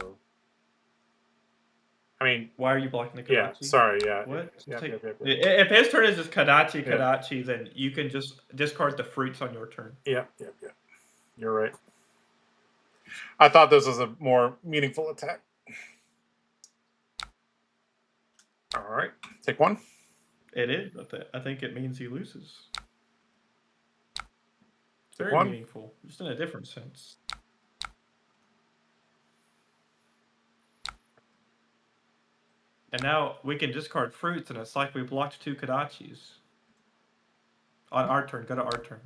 I mean, why are you blocking the Kadachi? Yeah, sorry, yeah. What? Yeah. If his turn is just Kadachi, then you can just discard the fruits on your turn. Yeah. You're right. I thought this was a more meaningful attack. All right, take 1. It is. I think it means he loses. It's very 1. meaningful, just in a different sense. And now we can discard fruits, and it's like we blocked 2 Kadachis. On our turn, go to our turn.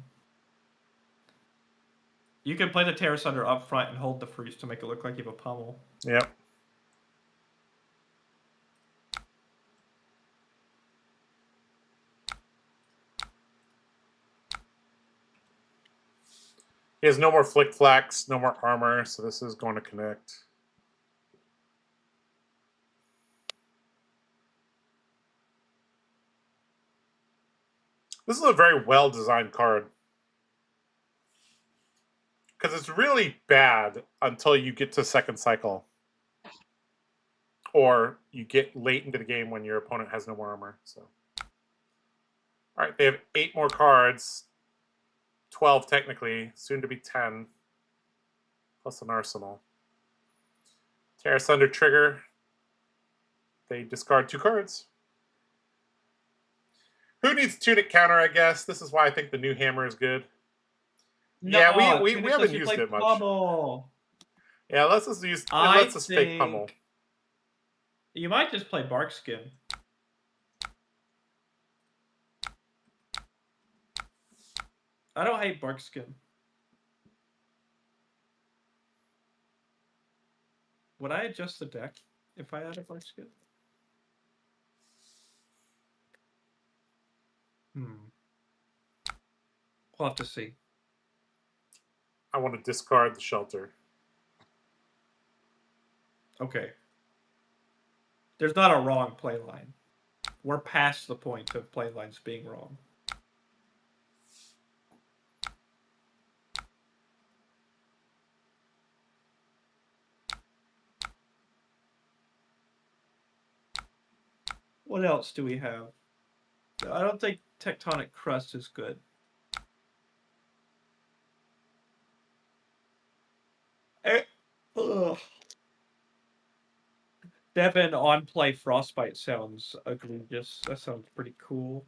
You can play the Terra Sunder up front and hold the fruits to make it look like you have a pummel. Yep. He has no more Flick Flax, no more armor, so this is going to connect. This is a very well-designed card. Because it's really bad until you get to second cycle. Or you get late into the game when your opponent has no more armor. So, all right, they have 8 more cards. 12 technically, soon to be 10. Plus an arsenal. Terra Sunder trigger. They discard 2 cards. Who needs Tunic counter, I guess? This is why I think the new hammer is good. No, yeah, we haven't used it much. Pummel. Yeah, let's just use it lets us fake pummel. You might just play Barkskin. I don't hate Barkskin. Would I adjust the deck if I had a Barkskin? We'll have to see. I want to discard the shelter. Okay. There's not a wrong play line. We're past the point of play lines being wrong. What else do we have? I don't think tectonic crust is good. Ugh. Devin on play frostbite sounds egregious. That sounds pretty cool.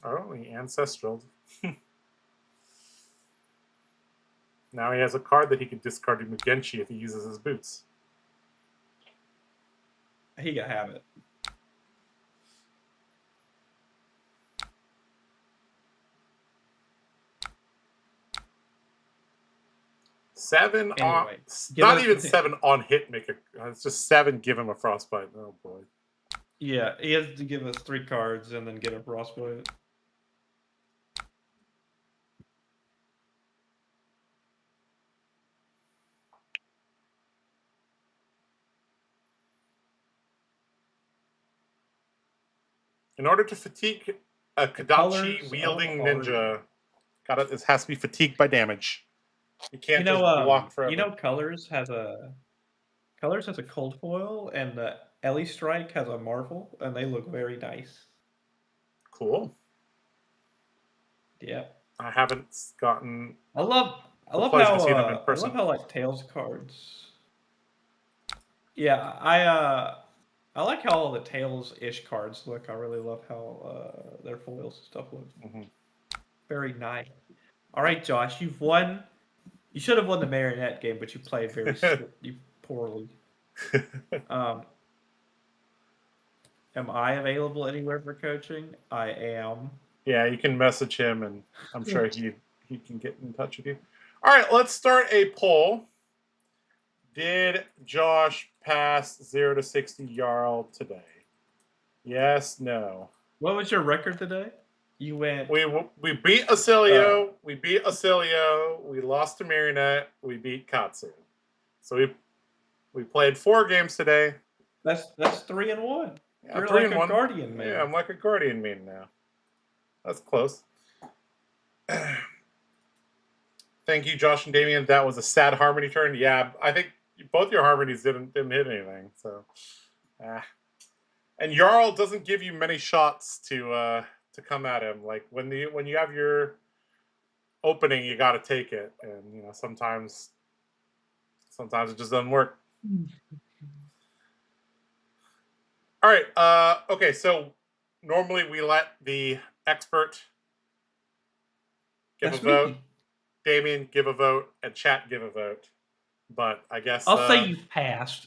Oh, he ancestral. Now he has a card that he can discard to Mugenshi if he uses his boots. He can have it. Seven Anyway, on, not even 7 on hit. It's just 7. Give him a frostbite. Oh boy. Yeah, he has to give us 3 cards and then get a frostbite. In order to fatigue a Kadachi wielding ninja, it has to be fatigued by damage. You can't just block forever. You know, Colors has a cold foil, and the Ellie Strike has a Marvel, and they look very nice. Cool. Yeah. I haven't gotten. I love how like Tails cards. Yeah, I like how all the Tails-ish cards look. I really love how their foils and stuff look. Mm-hmm. Very nice. All right, Josh, you've won. You should have won the Marionette game, but you played very poorly. Am I available anywhere for coaching? I am. Yeah, you can message him, and I'm sure he can get in touch with you. All right, let's start a poll. Did Josh pass 0 to 60 Yarl today? Yes, no. What was your record today? You went. We beat Ailio. We beat Ailio. We lost to Marionette. We beat Katsu. So we played 4 games today. That's 3-1. Yeah, You're 3-1. like a Guardian man. Yeah, I'm like a Guardian man now. That's close. Thank you, Josh and Damien. That was a sad harmony turn. Yeah, I think both your harmonies didn't hit anything. So, and Jarl doesn't give you many shots to come at him. Like when you have your opening, you got to take it, and sometimes it just doesn't work. All right. Okay. So normally we let the expert give a vote. Me. Damien give a vote, and chat give a vote. But I guess I'll say you passed.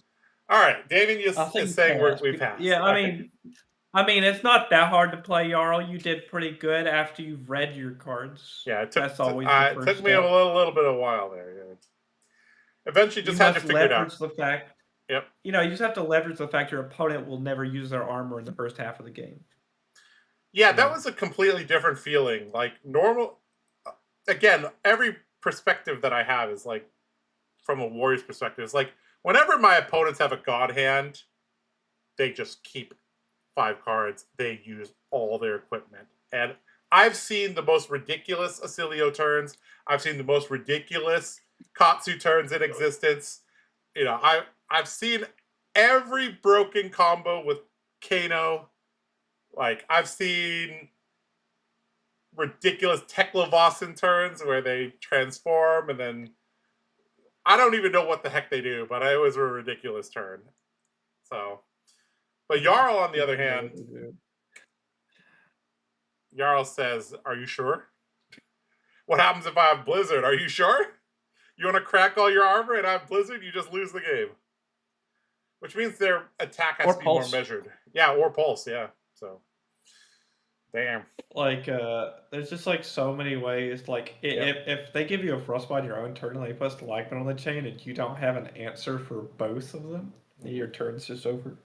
All right, Damien is saying we passed. Yeah, I mean, it's not that hard to play, Yarl. You did pretty good after you've read your cards. Yeah, it took me a little bit of a while there. Yeah. Eventually, just had to figure it out. The fact. Yep. You just have to leverage the fact your opponent will never use their armor in the first half of the game. Yeah, that was a completely different feeling. Like normal. Again, every perspective that I have is like from a warrior's perspective. It's like whenever my opponents have a god hand, they just keep 5 cards. They use all their equipment. And I've seen the most ridiculous Ailio turns. I've seen the most ridiculous Katsu turns in existence. I've seen every broken combo with Kano. Like, I've seen ridiculous Teklevossen turns where they transform and then I don't even know what the heck they do, but it was a ridiculous turn. So, but Jarl, on the other hand, Jarl says, "Are you sure? What happens if I have Blizzard? Are you sure? You want to crack all your armor and I have Blizzard? You just lose the game." Which means their attack has to be more measured. Yeah, or Pulse, yeah. So, damn. Like, there's just like so many ways. Like, if they give you a frostbite your own turn and they put Stalagmite on the chain and you don't have an answer for both of them, your turn's just over.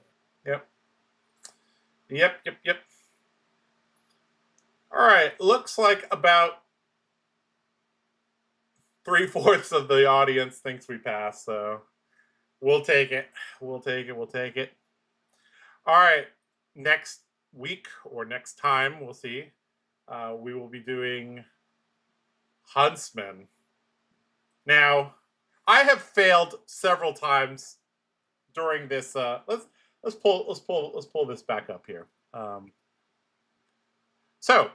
Yep. All right, looks like about 3/4 of the audience thinks we passed, so we'll take it. We'll take it. All right, next week or next time, we'll see. We will be doing Huntsman. Now, I have failed several times during this. Let's pull this back up here. So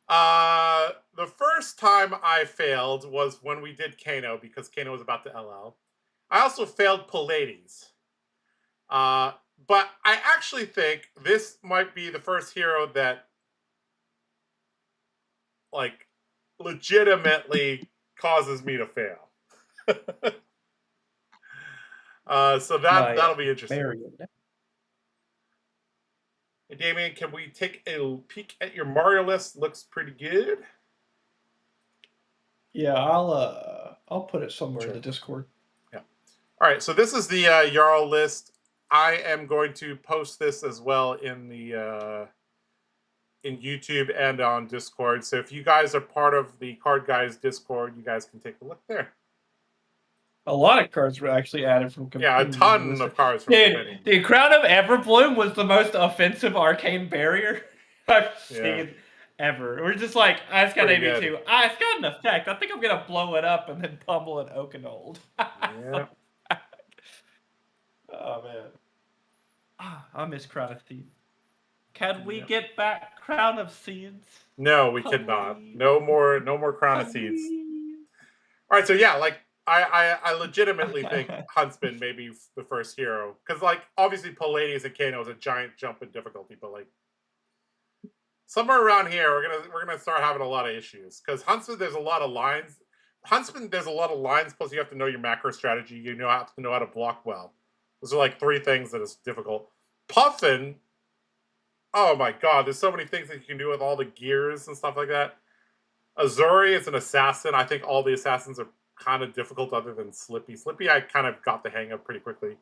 the first time I failed was when we did Kano, because Kano was about to LL. I also failed Pallades. But I actually think this might be the first hero that, like, legitimately causes me to fail. So that'll be interesting. Hey, Damien, can we take a peek at your Mario list? Looks pretty good. Yeah, I'll put it somewhere in the Discord. Yeah. All right, so this is the Yarl list. I am going to post this as well in the in YouTube and on Discord. So if you guys are part of the TheCardGuyz Discord, you guys can take a look there. A lot of cards were actually added from Yeah, a ton of cards from Dude, the Crown of Everbloom was the most offensive arcane barrier I've seen ever. We're just like, it's got AB2. It's got an effect. I think I'm going to blow it up and then pummel an Okanold. Yeah. Oh, man. I miss Crown of Thieves. Can we get back Crown of Seeds? No, we cannot. No more Crown of Seeds. All right, so yeah, like I legitimately think Huntsman may be the first hero, because like obviously Pallades and Kano is a giant jump in difficulty, but like somewhere around here we're gonna start having a lot of issues, because Huntsman there's a lot of lines. Huntsman there's a lot of lines, plus you have to know your macro strategy. You have to know how to block well. Those are like 3 things that is difficult. Puffin, oh my god, there's so many things that you can do with all the gears and stuff like that. Azuri is an assassin. I think all the assassins are kind of difficult other than Slippy. Slippy I kind of got the hang of pretty quickly.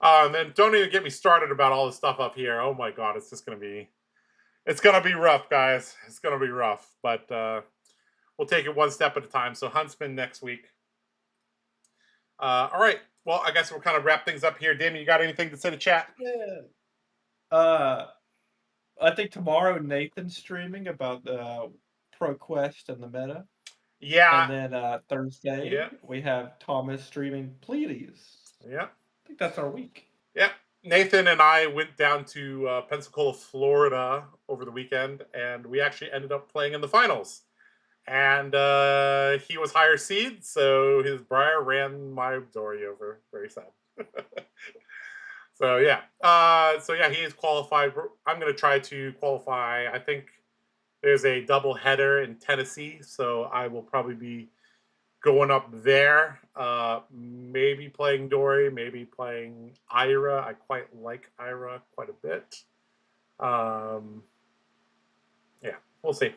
And then don't even get me started about all the stuff up here. Oh my god, it's just going to be... It's going to be rough, guys. It's going to be rough. But we'll take it one step at a time. So Huntsman next week. All right. Well, I guess we'll kind of wrap things up here. Damien, you got anything to say to chat? Yeah. I think tomorrow Nathan's streaming about the ProQuest and the meta. Yeah. And then Thursday we have Thomas streaming Pleiades. Yeah. I think that's our week. Yeah. Nathan and I went down to Pensacola, Florida over the weekend, and we actually ended up playing in the finals. And he was higher seed, so his Briar ran my Dory over. Very sad. So yeah, he is qualified. I'm going to try to qualify. I think there's a double header in Tennessee, so I will probably be going up there. Maybe playing Dory, maybe playing Ira. I quite like Ira quite a bit. Yeah, we'll see.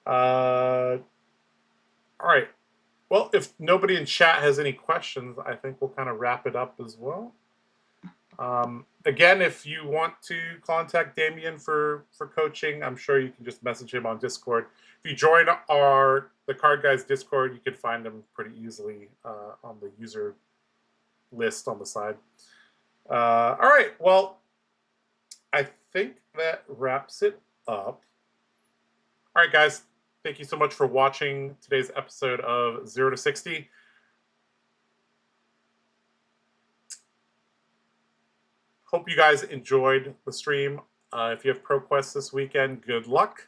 All right. Well, if nobody in chat has any questions, I think we'll kind of wrap it up as well. Again, if you want to contact Damien for coaching, I'm sure you can just message him on Discord. If you join the TheCardGuyz Discord, you can find him pretty easily on the user list on the side. All right. Well, I think that wraps it up. All right, guys. Thank you so much for watching today's episode of 0 to 60. Hope you guys enjoyed the stream. If you have ProQuest this weekend, good luck.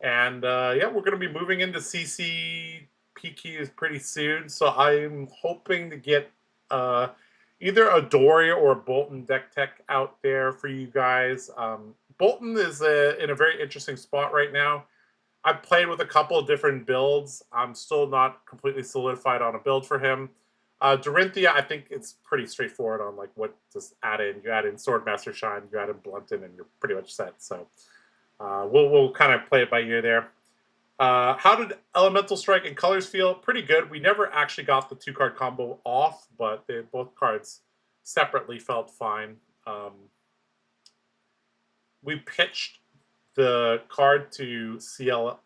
And yeah, we're going to be moving into CC PQs pretty soon. So I'm hoping to get either a Dory or a Bolton deck tech out there for you guys. Bolton is in a very interesting spot right now. I've played with a couple of different builds. I'm still not completely solidified on a build for him. Dorinthia, I think it's pretty straightforward on like what to add in. You add in Swordmaster Shine, you add in Blunton, and you're pretty much set. So we'll kind of play it by ear there. How did Elemental Strike and Colors feel? Pretty good. We never actually got the 2-card combo off, but both cards separately felt fine. We pitched the card to CLF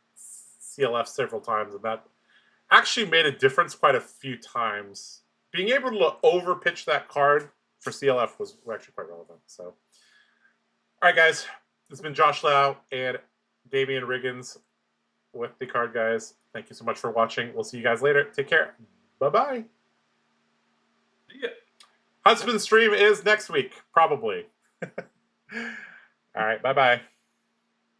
several times, and that actually made a difference quite a few times. Being able to over-pitch that card for CLF was actually quite relevant. So, all right, guys. This has been Josh Lau and Damian Riggins with TheCardGuyz. Thank you so much for watching. We'll see you guys later. Take care. Bye-bye. See ya. Huntsman stream is next week, probably. All right, bye-bye.